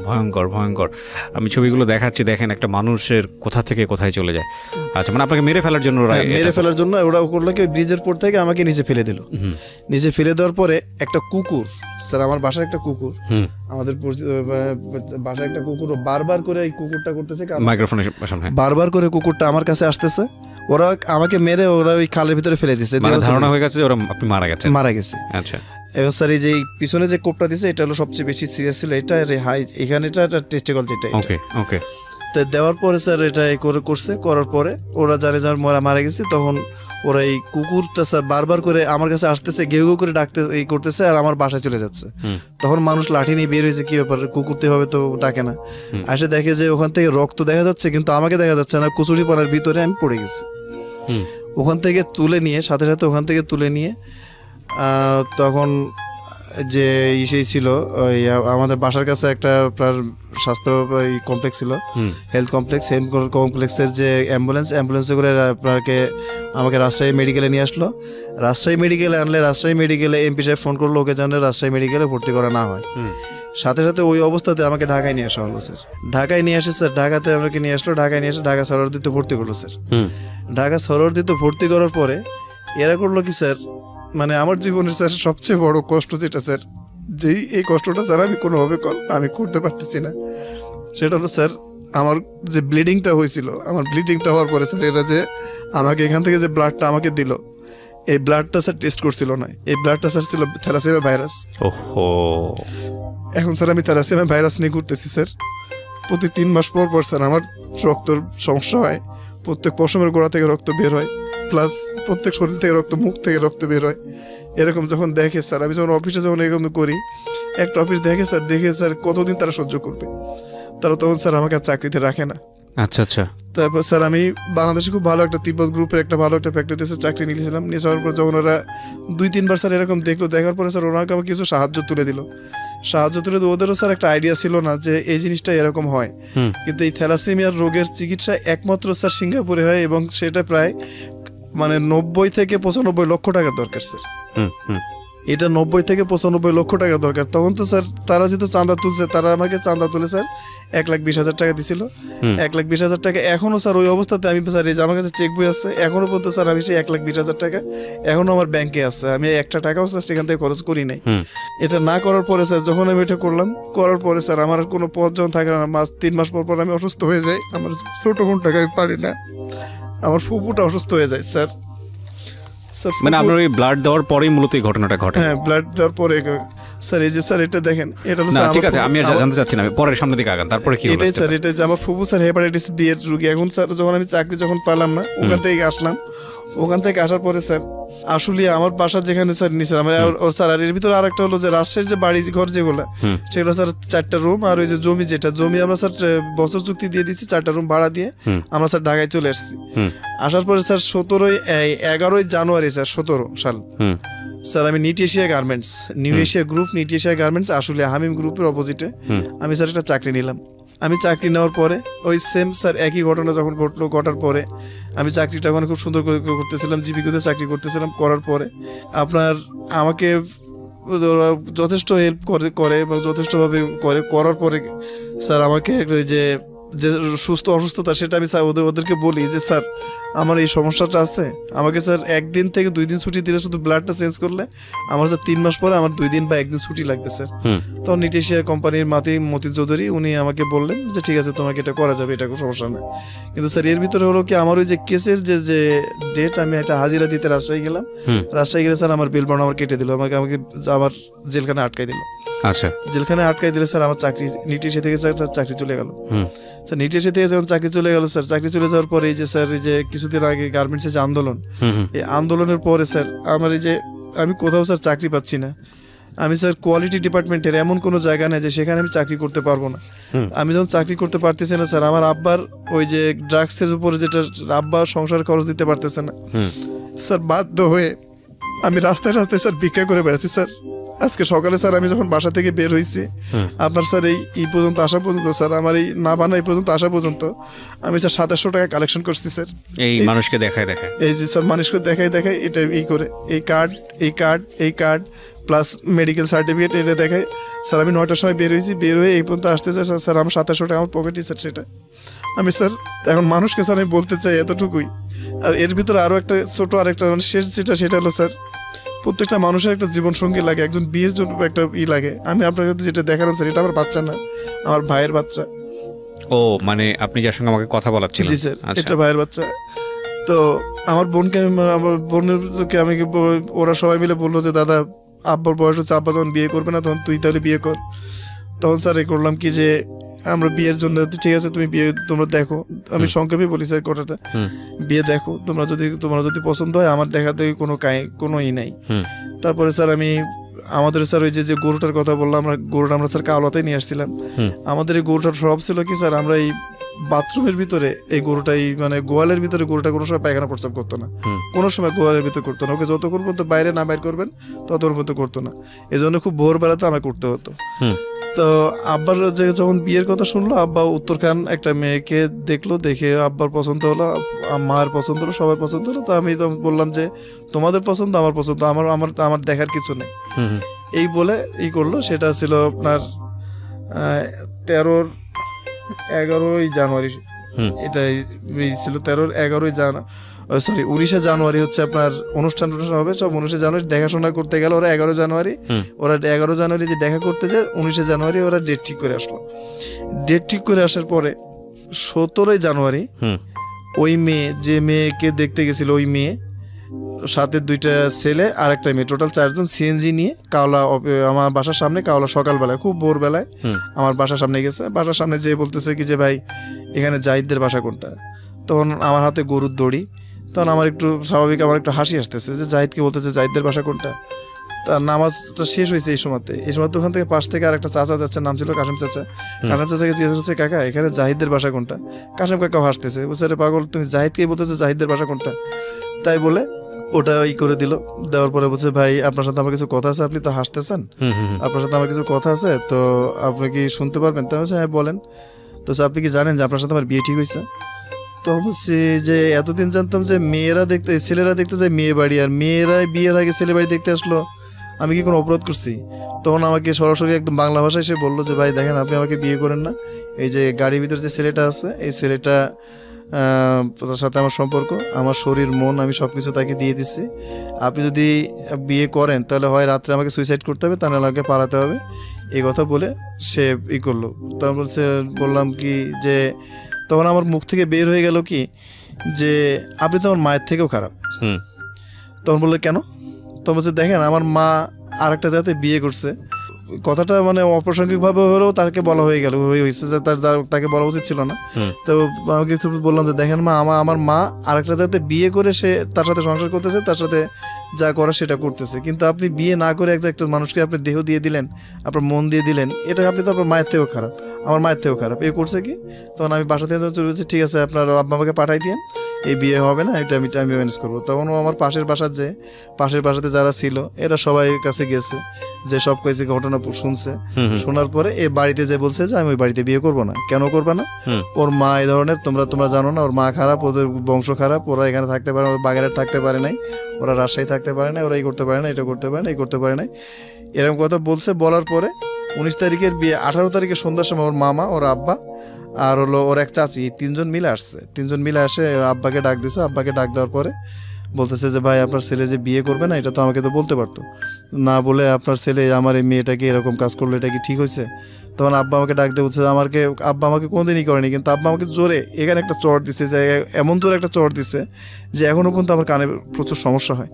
C: ভয়ঙ্কর ভয়ঙ্কর। আমি ছবিগুলো দেখাচ্ছি, দেখেন একটা মানুষের কোথা থেকে কোথায় চলে যায়। আচ্ছা, মানে আপনাকে মেরে ফেলার জন্য
B: মেরে ফেলার জন্য ওরা করলো কি ব্রিজের পর থেকে আমাকে নিচে ফেলে দিল। নিচে ফেলে দেওয়ার পরে একটা কুকুর স্যার, আমার বাসার একটা কুকুর, আমাদের বাসায় একটা কুকুর বারবার করে এই কুকুরটা করতেছে,
C: মাইক্রোফোনের সামনে
B: বারবার করে কুকুরটা আমার কাছে আসতেছে। ওরা আমাকে মেরে ওরা ওই খালের ভিতরে ফেলে দিছে।
C: ধারণা হয়ে গেছে ওরা আপনি মারা গেছে। আচ্ছা,
B: এবার স্যার এই যে পিছনে যে কোপটা দিছে এটা হলো সবচেয়ে বেশি সিরিয়াস ছিল। এটা হাই এখানে এটা টেস্টিকল যেটা।
C: ওকে ওকে।
B: তো দেওয়ার পরে স্যার এটা করার পরে ওরা জানে যার মারা গেছে, তখন ওরা এই কুকুরটা স্যার বারবার করে আমার কাছে আসতেছে, ঘেউ ঘেউ করে ডাকতে করতেছে, আর আমার বাসায় চলে যাচ্ছে। তখন মানুষ লাঠি নিয়ে বের হয়েছে, কি ব্যাপার কুকুর তো এভাবে তো ডাকে না। আসে দেখে যে ওখান থেকে রক্ত দেখা যাচ্ছে, কিন্তু আমাকে দেখা যাচ্ছে না, কচুরি পানার ভিতরে আমি পড়ে গেছি। ওখান থেকে তুলে নিয়ে ওখান থেকে তুলে নিয়ে তখন যে সেই ছিল ওই আমাদের বাসার কাছে একটা আপনার স্বাস্থ্য কমপ্লেক্স ছিল, হেলথ কমপ্লেক্সের যে অ্যাম্বুলেন্সে করে আমাকে রাজশাহী মেডিকেলে নিয়ে আসলো। রাজশাহী মেডিকেলে আনলে রাজশাহী মেডিকেলে এমপি সাহেব ফোন করলো, ওকে জানলে রাজশাহী মেডিকেলে ভর্তি করা না হয়। সাথে সাথে ওই অবস্থাতে আমাকে ঢাকায় নিয়ে আসা হলো স্যার। ঢাকায় নিয়ে আসে স্যার, ঢাকাতে আমাকে নিয়ে আসলো, ঢাকায় নিয়ে এসে ঢাকা সরোয়ার্দিতে ভর্তি করলো স্যার। ঢাকা সরোয়ার্দিতে ভর্তি করার পরে এরা করলো কি স্যার, মানে আমার জীবনের স্যার সবচেয়ে বড় কষ্ট যেটা স্যার, যেই এই কষ্টটা স্যার আমি কোনোভাবে আমি করতে পারতেছি না, সেটা হলো স্যার আমার যে ব্লিডিংটা হয়েছিল, আমার ব্লিডিংটা হওয়ার পরে স্যার এরা যে আমাকে এখান থেকে যে ব্লাডটা আমাকে দিল, এই ব্লাডটা স্যার টেস্ট করছিল না, এই ব্লাডটা স্যার ছিল থ্যালাসেমিয়া ভাইরাস।
C: ওহো,
B: এখন স্যার আমি থ্যালাসেমিয়া ভাইরাস নিয়ে ঘুরতেছি স্যার। প্রতি 3 মাস পর পর স্যার আমার রক্তর সমস্যা হয়, প্রত্যেক পশমের গোড়া থেকে রক্ত বের হয়, প্লাস প্রত্যেক শরীর থেকে রক্ত, মুখ থেকে রক্ত বের হয়। এরকম যখন দেখে স্যার, আমি যখন অফিসে যখন এরকম করি, একটা অফিস দেখে স্যার কতদিন তারা সহ্য করবে, তারা তখন স্যার আমাকে আর চাকরিতে রাখে না।
C: আচ্ছা আচ্ছা।
B: তারপর স্যার আমি বাংলাদেশে খুব ভালো একটা তিব্বত গ্রুপের একটা ভালো একটা ফ্যাক্টরিতে চাকরি নিয়েছিলাম। নিয়ে যাওয়ার পর যখন ওরা 2-3 বার স্যার এরকম দেখলো, দেখার পরে স্যার ওনাকে আমাকে কিছু সাহায্য তুলে দিল। ওদেরও স্যার একটা আইডিয়া ছিল না যে এই জিনিসটা এরকম হয়, কিন্তু এই থ্যালাসেমিয়ার রোগের চিকিৎসা একমাত্র স্যার সিঙ্গাপুরে হয়, এবং সেটা প্রায় মানে 90 থেকে 95 লক্ষ টাকার দরকার স্যার। এটা 90 থেকে 95 লক্ষ টাকা দরকার। তখন তো স্যার তারা যেহেতু চাঁদা তুলছে, তারা আমাকে চাঁদা তুলে স্যার 1,20,000 টাকা দিছিল। 1,20,000 টাকা এখনো স্যার ওই অবস্থাতে আমি স্যার, এই যে আমার কাছে চেক বই আছে, এখনো পর্যন্ত স্যার আমি সেই 1,20,000 টাকা এখনো আমার ব্যাংকে আছে। আমি একটা টাকাও স্যার সেখান থেকে খরচ করি নাই। এটা না করার পরে স্যার, যখন আমি এটা করার পরে স্যার আমার আর কোনো পথ যখন থাকে না, 3 মাস পর পর আমি অসুস্থ হয়ে যাই। আমার ছোট বোনটাকে আমি পারি না, আমার ফুপুটা অসুস্থ হয়ে যায় স্যার।
C: মানে আপনার ওই ব্লাড দেওয়ার পরেই মূলত এই ঘটনাটা ঘটে?
B: হ্যাঁ, ব্লাড দেওয়ার পরে স্যার এই যে স্যার এটা দেখেন, এটা হলো
C: ঠিক আছে, আমি আর জানতে চাচ্ছি না, পরের সামনের দিকে আগান, তারপরে কি হলো?
B: এটাই স্যার, এটা যে আমার ফুফু স্যার হেপাটাইটিস বি এর রোগী। এখন স্যার যখন আমি চাকরি যখন পেলাম না, ওখান থেকে আসলাম, ওখান থেকে আসার পরে স্যার
A: আসলে আমার বাসা যেখানে স্যার নিয়েছিলাম ওর স্যার, আর এর ভিতরে আর একটা হলো যে রাজশাহীর যে বাড়ি ঘর যেগুলো, সেগুলো স্যার 4টা রুম, আর ওই যে জমি আমরা স্যার বছর চুক্তি দিয়ে দিচ্ছি, 4টা রুম ভাড়া দিয়ে আমরা স্যার ঢাকায় চলে আসছি। আসার পরে স্যার 11ই জানুয়ারি স্যার 17 সাল স্যার আমি NEET Asia garments, new Asia group, NEET Asia garments আসলে হামিম গ্রুপের অপোজিটে আমি স্যার একটা চাকরি নিলাম। আমি চাকরি নেওয়ার পরে ওই সেম স্যার একই ঘটনা যখন ঘটার পরে আমি চাকরিটা ওখানে খুব সুন্দর করে করতেছিলাম, জীবিকাতে চাকরি করতেছিলাম। করার পরে আপনার আমাকে ওরা যথেষ্ট হেল্প করে এবং যথেষ্টভাবে করার পরে স্যার আমাকে ওই যে সুস্থ অসুস্থতা সেটা আমি স্যার ওদেরকে বলি যে স্যার আমার এই সমস্যাটা আছে, আমাকে স্যার 1 দিন থেকে 2 দিন ছুটি দিলে, শুধু ব্লাডটা চেঞ্জ করলে আমার স্যার 3 মাস পরে আমার 2 দিন বা 1 দিন ছুটি লাগবে স্যার। তখন নিট এশিয়া কোম্পানির মতি চৌধুরী উনি আমাকে বললেন যে ঠিক আছে তোমাকে এটা করা যাবে, এটা কোনো সমস্যা নেই। কিন্তু স্যার এর ভিতরে হলো কি আমার ওই যে কেসের যে ডেট, আমি একটা হাজিরা দিতে রাজশাহী গেলাম, রাজশাহী গেলে স্যার আমার বিল বন্ড আমার কেটে দিল, আমাকে আবার জেলখানে আটকাই দিল।
C: আচ্ছা,
A: জেলখানে আটকাই দিলে স্যার আমার চাকরি নিট এশিয়া থেকে চাকরি চলে গেল। স্যার নিট এশিয়া থেকে যখন চাকরি চলে গেল স্যার, চাকরি চলে যাওয়ার পরে এই যে স্যার এই যে কিছুদিন আগে গার্মেন্টসের যে আন্দোলন, এই আন্দোলনের পরে স্যার আমার এই যে আমি কোথাও স্যার চাকরি পাচ্ছি না। আমি স্যার কোয়ালিটি ডিপার্টমেন্টের এমন কোনো জায়গা নেই যে সেখানে আমি চাকরি করতে পারবো না। আমি যখন চাকরি করতে পারতেছি না স্যার, আমার আব্বার ওই যে ড্রাগসের উপরে যেটা আব্বা সংসার খরচ দিতে পারতেছে না স্যার, বাধ্য হয়ে আমি রাস্তায় রাস্তায় স্যার ভিক্ষা করে বেড়াচ্ছি স্যার। আজকে সকালে স্যার আমি যখন বাসা থেকে বের হয়েছি আপনার স্যার এই পর্যন্ত আসা পর্যন্ত স্যার, আমার এই না বানা এই পর্যন্ত আসা পর্যন্ত আমি স্যার 2700 টাকা কালেকশন করছি স্যার।
C: এই মানুষকে দেখায় এই
A: যে স্যার মানুষকে দেখাই এটা এই করে এই কার্ড প্লাস মেডিকেল সার্টিফিকেট এটা দেখাই স্যার। আমি 9টার সময় বের হয়েছি, বের হয়ে এই পর্যন্ত আসতে চাই স্যার আমার 2700 টাকা আমার পকেটই স্যার সেটা। আমি স্যার এখন মানুষকে স্যার আমি বলতে চাই এতটুকুই। আর এর ভিতরে আরও একটা ছোটো আরেকটা মানে শেষ সেটা হলো স্যার, প্রত্যেকটা মানুষের একটা জীবন সঙ্গী লাগে, একজন বিয়ের জন্য একটা লাগে। আমি আপনার কাছে যেটা দেখালাম স্যার, এটা আমার বাচ্চা না, আমার ভাইয়ের বাচ্চা।
C: ও মানে আপনি যার সঙ্গে আমাকে কথা বলাচ্ছিলেন?
A: জি স্যার, এটা ভাইয়ের বাচ্চা। তো আমার বোনকে আমি ওরা সবাই মিলে বললো যে দাদা আব্বার বয়স হচ্ছে, আব্বা যখন বিয়ে করবে না তখন তুই তাহলে বিয়ে কর। তখন স্যার করলাম কি যে আমরা বিয়ের জন্য ঠিক আছে তুমি বিয়ে তোমরা দেখো, আমি সংক্ষেপে বলি স্যার কথাটা, বিয়ে দেখো তোমরা যদি পছন্দ হয়, আমার দেখাতে কোনো নাই। তারপরে স্যার আমাদের স্যার ওই যে গরুটার কথা বললাম, আমরা স্যার কাওলাতেই নিয়ে আসছিলাম। আমাদের এই গরুটার স্বভাব ছিল কি স্যার, আমরা এই বাথরুমের ভিতরে এই গরুটাই মানে গোয়ালের ভিতরে গরুটা কোনো সময় পায়খানা প্রস্রাব করতো না, কোনো সময় গোয়ালের ভিতরে করতো না। ওকে যতক্ষণ পর্যন্ত বাইরে না বাইর করবেন ততক্ষণ পর্যন্ত করতো না। এই জন্য খুব ভোরবেলাতে আমাকে করতে হতো। তো আব্বার যখন বিয়ের কথা শুনলো, আব্বা উত্তরখান একটা মেয়েকে দেখলো, দেখে আব্বার পছন্দ হলো, মার পছন্দ হলো, সবার পছন্দ হলো। তো আমি তো বললাম যে তোমাদের পছন্দ আমার পছন্দ, আমার দেখার কিছু নেই। এই বলে করলো। সেটা ছিল আপনার 11ই জানুয়ারি, এটাই ছিল 19শে জানুয়ারি হচ্ছে আপনার অনুষ্ঠান হবে সব। 19শে জানুয়ারি দেখাশোনা করতে গেল ওরা 11 জানুয়ারি, ওরা 11 জানুয়ারি যে দেখা করতে যায় 19শে জানুয়ারি ওরা ডেট ঠিক করে আসলো। ডেট ঠিক করে আসার পরে 17ই জানুয়ারি ওই যে মেয়েকে দেখতে গেছিল, ওই মেয়ে সাথে 2টা ছেলে আর একটা মেয়ে, টোটাল 4 জন সিএনজি নিয়ে কাওলা আমার বাসার সামনে, কাওলা সকালবেলায় খুব ভোরবেলায় আমার বাসার সামনে গেছে। বাসার সামনে যেয়ে বলতেছে কি যে ভাই এখানে জাহিদদের বাসা কোনটা? তখন আমার হাতে গরুর দড়ি। তখন আমার একটু স্বাভাবিক আমার একটু হাসি আসতেছে যে জাহিদকে বলতেছে জাহিদদের বাসা কোনটা। তার নামাজটা শেষ হয়েছে এই সময় ওখান থেকে পাশ থেকে আর একটা চাচা যাচ্ছে, নাম ছিল কাসেম চাচা। কাসেম চাচাকে জিজ্ঞেস করছে কাকা এখানে জাহিদদের বাসা কোনটা? কাসেম কাকাও হাসতেছে, বলছে রে পাগল তুমি জাহিদকে বলতেছো জাহিদদের বাসা কোনটা? তাই বলে ওটা করে দিল। দেওয়ার পরে বলছে ভাই আপনার সাথে আমার কিছু কথা আছে, আপনি তো হাসতেছেন, আপনার সাথে আমার কিছু কথা আছে, তো আপনি কি শুনতে পারবেন? তো বলছে হ্যাঁ বলেন। তো আপনি কি জানেন যে আপনার সাথে আমার বিয়ে ঠিক হয়েছে? তো বলছি যে এতদিন জানতাম যে ছেলেরা দেখতে যায় মেয়ে বাড়ি, আর মেয়েরা বিয়ের আগে ছেলে বাড়ি দেখতে আসলো, আমি কি কোনো অপরাধ করছি? তখন আমাকে সরাসরি একদম বাংলা ভাষায় সে বললো যে ভাই দেখেন আপনি আমাকে বিয়ে করেন না, এই যে গাড়ির ভিতরে যে ছেলেটা আছে এই ছেলেটা তার সাথে আমার সম্পর্ক, আমার শরীর মন আমি সব কিছু তাকে দিয়ে দিচ্ছি। আপনি যদি বিয়ে করেন তাহলে হয় রাত্রে আমাকে সুইসাইড করতে হবে, তাহলে আমাকে পালাতে হবে। এই কথা বলে সে করলো। তখন বললাম কি যে তখন আমার মুখ থেকে বের হয়ে গেল কি যে আপনি তো আমার মায়ের থেকেও খারাপ। তখন বললো কেন? তখন বলছে দেখেন আমার মা আর একটা জায়গাতে বিয়ে করছে, কথাটা মানে অপ্রাসঙ্গিকভাবে হলেও তাকে বলা হয়ে গেল, হয়েছে যে তাকে বলা উচিত ছিল না। তো আমাকে একটু বললাম যে দেখেন মা, আমার মা আরেকটা যাতে বিয়ে করে সে তার সাথে সংসার করতেছে, তার সাথে যা করা সেটা করতেছে, কিন্তু আপনি বিয়ে না করে একটা মানুষকে আপনি দেহ দিয়ে দিলেন, আপনার মন দিয়ে দিলেন, এটা আপনি তো আপনার মায়ের থেকেও খারাপ, আমার মায়ের থেকেও খারাপ। এ করছে কি, তখন আমি বাসা থেকে চলে গেছি, ঠিক আছে আপনার আব্বা আমাকে পাঠাই দিন, এই বিয়ে হবে না, এটা আমি ম্যানেজ করবো। তখন ও আমার পাশের বাসাতে যারা ছিল এরা সবাই কাছে গেছে, যে সব কিছু ঘটনা শুনছে, শোনার পরে এ বাড়িতে যে বলছে যে আমি ওই বাড়িতে বিয়ে করবো না। কেন করবে না? ওর মা এই ধরনের, তোমরা জানো না, ওর মা খারাপ, ওদের বংশ খারাপ, ওরা এখানে থাকতে পারে, ওরা বাগেরহাট থাকতে পারে নাই, ওরা রাজশাহী থাকতে পারে না, ওরা এই করতে পারে না, এটা করতে পারে না, এই করতে পারে নাই, এরকম কথা বলছে। বলার পরে 19 তারিখের বিয়ে, 18 তারিখে সন্ধ্যার সময় ওর মামা, ওর আব্বা আর হলো ওর এক চাচি, 3 জন মিলে আসছে। 3 জন মিলে আসে আব্বাকে ডাক দিছে। আব্বাকে ডাক দেওয়ার পরে বলতেছে যে ভাই আপনার ছেলে যে বিয়ে করবে না, এটা তো আমাকে তো বলতে পারতো না, বলে আপনার ছেলে আমার এই মেয়েটাকে এরকম কাজ করলো, এটা কি ঠিক হয়েছে? তখন আব্বা আমাকে ডাক দিয়ে বলছে, আব্বা আমাকে কোনোদিনই করেনি, কিন্তু আব্বা আমাকে জোরে এখানে একটা চড় দিছে, যে এমন জোরে একটা চড় দিছে যে এখনও পর্যন্ত আমার কানে প্রচুর সমস্যা হয়।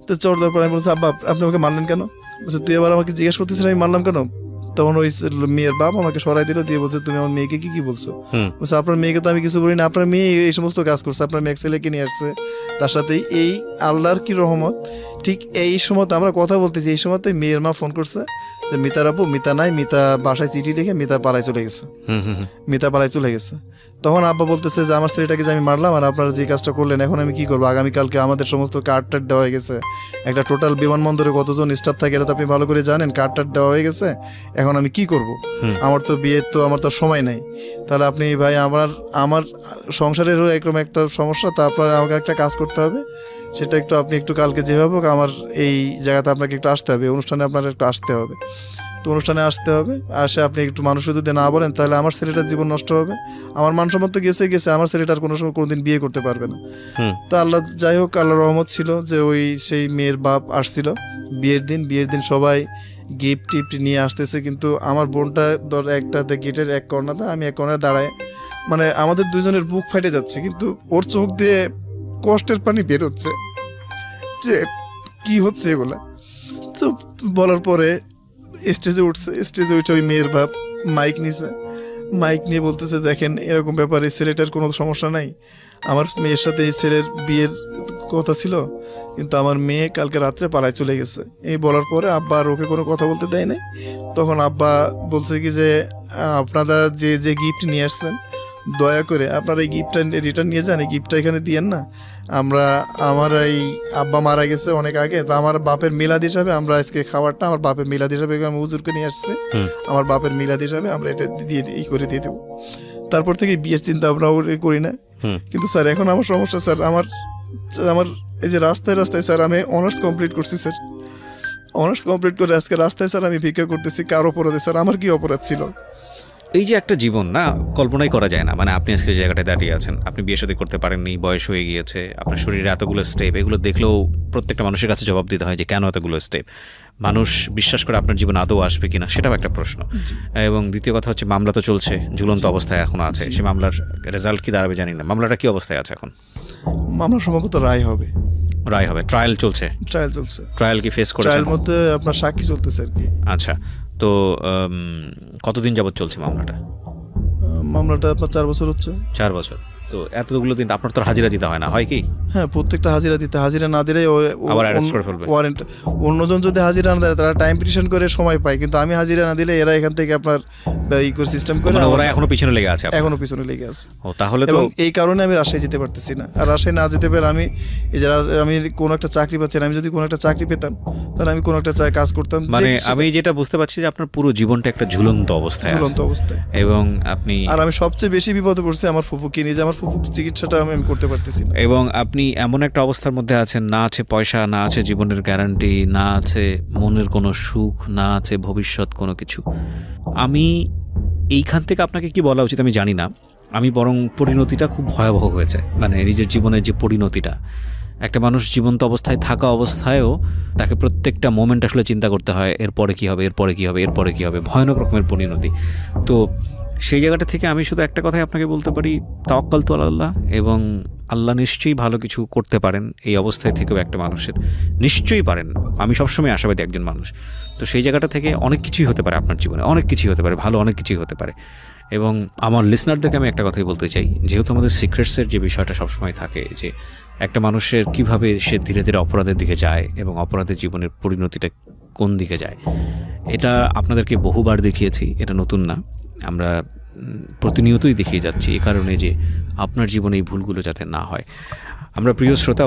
A: তো চড় দেওয়ার পরে আমি বলছি, আব্বা আপনি আমাকে মানলেন কেন? বলছে তুই আবার আমাকে জিজ্ঞেস করতেছিস আমি মানলাম কেন? তখন ওই মেয়ের বাপ আমাকে সরাই দিল, দিয়ে বলছে তুমি আমার মেয়েকে কি বলছো? বলছে আপনার মেয়েকে তো আমি কিছু বলি না, আপনার মেয়ে এই সমস্ত কাজ করছে, আপনার মেয়ে ছেলেকে নিয়ে আসছে, তার সাথে এই আল্লাহর কি রহমত। ঠিক এই সময় আমরা কথা বলতেছি, এই সময় তো মেয়ের মা ফোন করছে যে মিতার আপু, মিতা নাই, মিতা বাসায় চিঠি লিখে মিতা পালায় চলে গেছে। তখন আব্বা বলতেছে যে আমার ছেলেটাকে যে আমি মারলাম, আর আপনারা যে কাজটা করলেন, এখন আমি কি করবো? আগামীকালকে আমাদের সমস্ত কার্ড টার্ড দেওয়া হয়ে গেছে, একটা টোটাল বিমানবন্দরে কতজন স্টাফ থাকে এটা তো আপনি ভালো করে জানেন, কার্ড টার্ড দেওয়া হয়ে গেছে, এখন আমি কি করব? আমার তো বিয়ের তো আমার তো সময় নাই। তাহলে আপনি ভাই আমার সংসারেরও এরকম একটা সমস্যা, তা আপনার আমাকে একটা কাজ করতে হবে, সেটা আপনি একটু কালকে যেভাবে হোক আমার এই জায়গাতে আপনাকে একটু আসতে হবে, অনুষ্ঠানে আপনার একটু আসতে হবে। তো অনুষ্ঠানে আসতে হবে, আসে আপনি একটু মানুষকে যদি না বলেন তাহলে আমার ছেলেটার জীবন নষ্ট হবে, আমার মান সম্মান তো গেছে, আমার ছেলেটার কোনো সময় কোনোদিন বিয়ে করতে পারবে না। তো আল্লাহ, যাই হোক আল্লাহর রহমত ছিল যে সেই মেয়ের বাপ আসছিল বিয়ের দিন সবাই গিফট টিফট নিয়ে আসতেছে, কিন্তু আমার বোনটা একটা গেটের এক কর্নারে, আমি এক কর্নারে দাঁড়ায়, মানে আমাদের দুজনের বুক ফাটে যাচ্ছে, কিন্তু ওর চোখ দিয়ে কষ্টের পানি বের হচ্ছে যে কি হচ্ছে এগুলা। তো বলার পরে স্টেজে উঠছে ওই মেয়ের বাপ মাইক নিয়ে বলতেছে দেখেন এরকম ব্যাপারে ছেলেটার কোনো সমস্যা নাই, আমার মেয়ের সাথে এই ছেলের বিয়ের কথা ছিল, কিন্তু আমার মেয়ে কালকে রাত্রে পালায় চলে গেছে। এই বলার পরে আব্বা আর ওকে কোনো কথা বলতে দেয় নাই। তখন আব্বা বলছে কি যে আপনারা যে গিফট নিয়ে আসছেন, দয়া করে আপনারা এই গিফটটা রিটার্ন নিয়ে যান, এই গিফটটা এখানে দিয়েন না। আমার এই আব্বা মারা গেছে অনেক আগে, তো আমার বাপের মিলাদ হিসাবে আমরা আজকে খাবারটা আমার বাপের মিলাদ হিসাবে আমি হুজুরকে নিয়ে আসছি, আমার বাপের মিলাদ হিসাবে আমরা এটা দিয়ে দেবো। তারপর থেকে বিয়ের চিন্তা ভাবনা করি না। কিন্তু স্যার এখন আমার সমস্যা, স্যার আমার এই যে রাস্তায় স্যার আমি অনার্স কমপ্লিট করছি, স্যার অনার্স কমপ্লিট করে আজকে রাস্তায় স্যার আমি ভিক্ষা করতেছি, কার অপরাধে? স্যার আমার কি অপরাধ ছিল?
C: এই যে একটা জীবন না, কল্পনাই করা যায় না। মানে আপনি আজকে যে জায়গাটায় দাঁড়িয়ে আছেন, আপনি বিয়ে শাদী করতে পারেননি, বয়স হয়ে গিয়েছে, আপনার শরীরে এতগুলো স্টেপ, এগুলো দেখলেও প্রত্যেকটা মানুষের কাছে জবাব দিতে হয় যে কেন এতগুলো স্টেপ। মানুষ বিশ্বাস করে আপনার জীবনে আদৌ আসবে কিনা সেটাও একটা প্রশ্ন। এবং দ্বিতীয় কথা হচ্ছে মামলা তো চলছে, ঝুলন্ত অবস্থায় এখনো আছে, সেই মামলার রেজাল্ট কি দাঁড়াবে জানি না। মামলাটা কি অবস্থায় আছে এখন?
A: মামলা সম্ভবত রায় হবে, ট্রায়াল চলছে।
C: ট্রায়াল কি ফেস করেছেন?
A: ট্রায়াল মধ্যে আপনার সাক্ষী চলতেছে আর কি।
C: আচ্ছা, তো কতদিন যাবত চলছে মামলাটা?
A: মামলাটা আপনার 4 বছর হচ্ছে।
C: 4 বছর। তো এতগুলো দিন আপনার তো হাজিরা দিতে হয় না, হয় কি?
A: হ্যাঁ, প্রত্যেকটা হাজিরা না দিলে
C: আবার অ্যারেস্ট করে ফেলবে।
A: ওয়ারেন্ট অন্যজন যদি হাজিরা না দেয় তারা টাইম পিটিশন করে সময় পায়, কিন্তু আমি হাজিরা না দিলে এরা এখান থেকে আপনার সিস্টেম করে,
C: মানে ওরা এখনো পিছনে লেগে আছে।
A: ও তাহলে তো এই কারণে আমি রাজশাহী যেতে পারতেছি না। আর রাজশাহী না যেতে পারে আমি আমি কোনো একটা চাকরি পাচ্ছি না। আমি যদি কোনো একটা চাকরি পেতাম তাহলে আমি কোনো একটা কাজ করতাম।
C: মানে আমি যেটা বুঝতে পারছি যে আপনার পুরো জীবনটা একটা ঝুলন্ত অবস্থায়, এবং আপনি,
A: আর আমি সবচেয়ে বেশি বিপদে পড়ছি আমার ফুফুকে নিয়ে, যে আমার ফুফুর চিকিৎসাটা আমি করতে পারতেছি না।
C: এবং আপনি এমন একটা অবস্থার মধ্যে আছেন, না আছে পয়সা, না আছে জীবনের গ্যারান্টি, না আছে মনের কোনো সুখ, না আছে ভবিষ্যৎ কোনো কিছু। আমি এইখান থেকে আপনাকে কি বলা উচিত আমি জানি না, আমি বরং পরিণতিটা খুব ভয়াবহ হয়েছে। মানে নিজের জীবনের যে পরিণতিটা, একটা মানুষ জীবন্ত অবস্থায় থাকা অবস্থায়ও তাকে প্রত্যেকটা মোমেন্ট আসলে চিন্তা করতে হয় এরপরে কী হবে, ভয়ানক রকমের পরিণতি। তো সেই জায়গাটা থেকে আমি শুধু একটা কথাই আপনাকে বলতে পারি, তাওয়াক্কাল তু আলাল্লাহ, এবং আল্লাহ নিশ্চয়ই ভালো কিছু করতে পারেন এই অবস্থায় থেকেও একটা মানুষের, নিশ্চয়ই পারেন। আমি সবসময় আশাবাদী একজন মানুষ। তো সেই জায়গাটা থেকে অনেক কিছুই হতে পারে আপনার জীবনে, অনেক কিছুই হতে পারে, ভালো অনেক কিছুই হতে পারে। এবং আমার লিসনারদেরকে আমি একটা কথাই বলতে চাই, যেহেতু আমাদের সিক্রেটসের যে বিষয়টা সবসময় থাকে যে একটা মানুষের কিভাবে সে ধীরে ধীরে অপরাধের দিকে যায় এবং অপরাধের জীবনের পরিণতিটা কোন দিকে যায়, এটা আপনাদেরকে বহুবার দেখিয়েছি, এটা নতুন না। আমরা প্রতিনিয়তই দেখিয়ে যাচ্ছি, এ কারণে যে আপনার জীবনে এই ভুলগুলো যাতে না হয়। আমরা প্রিয় শ্রোতা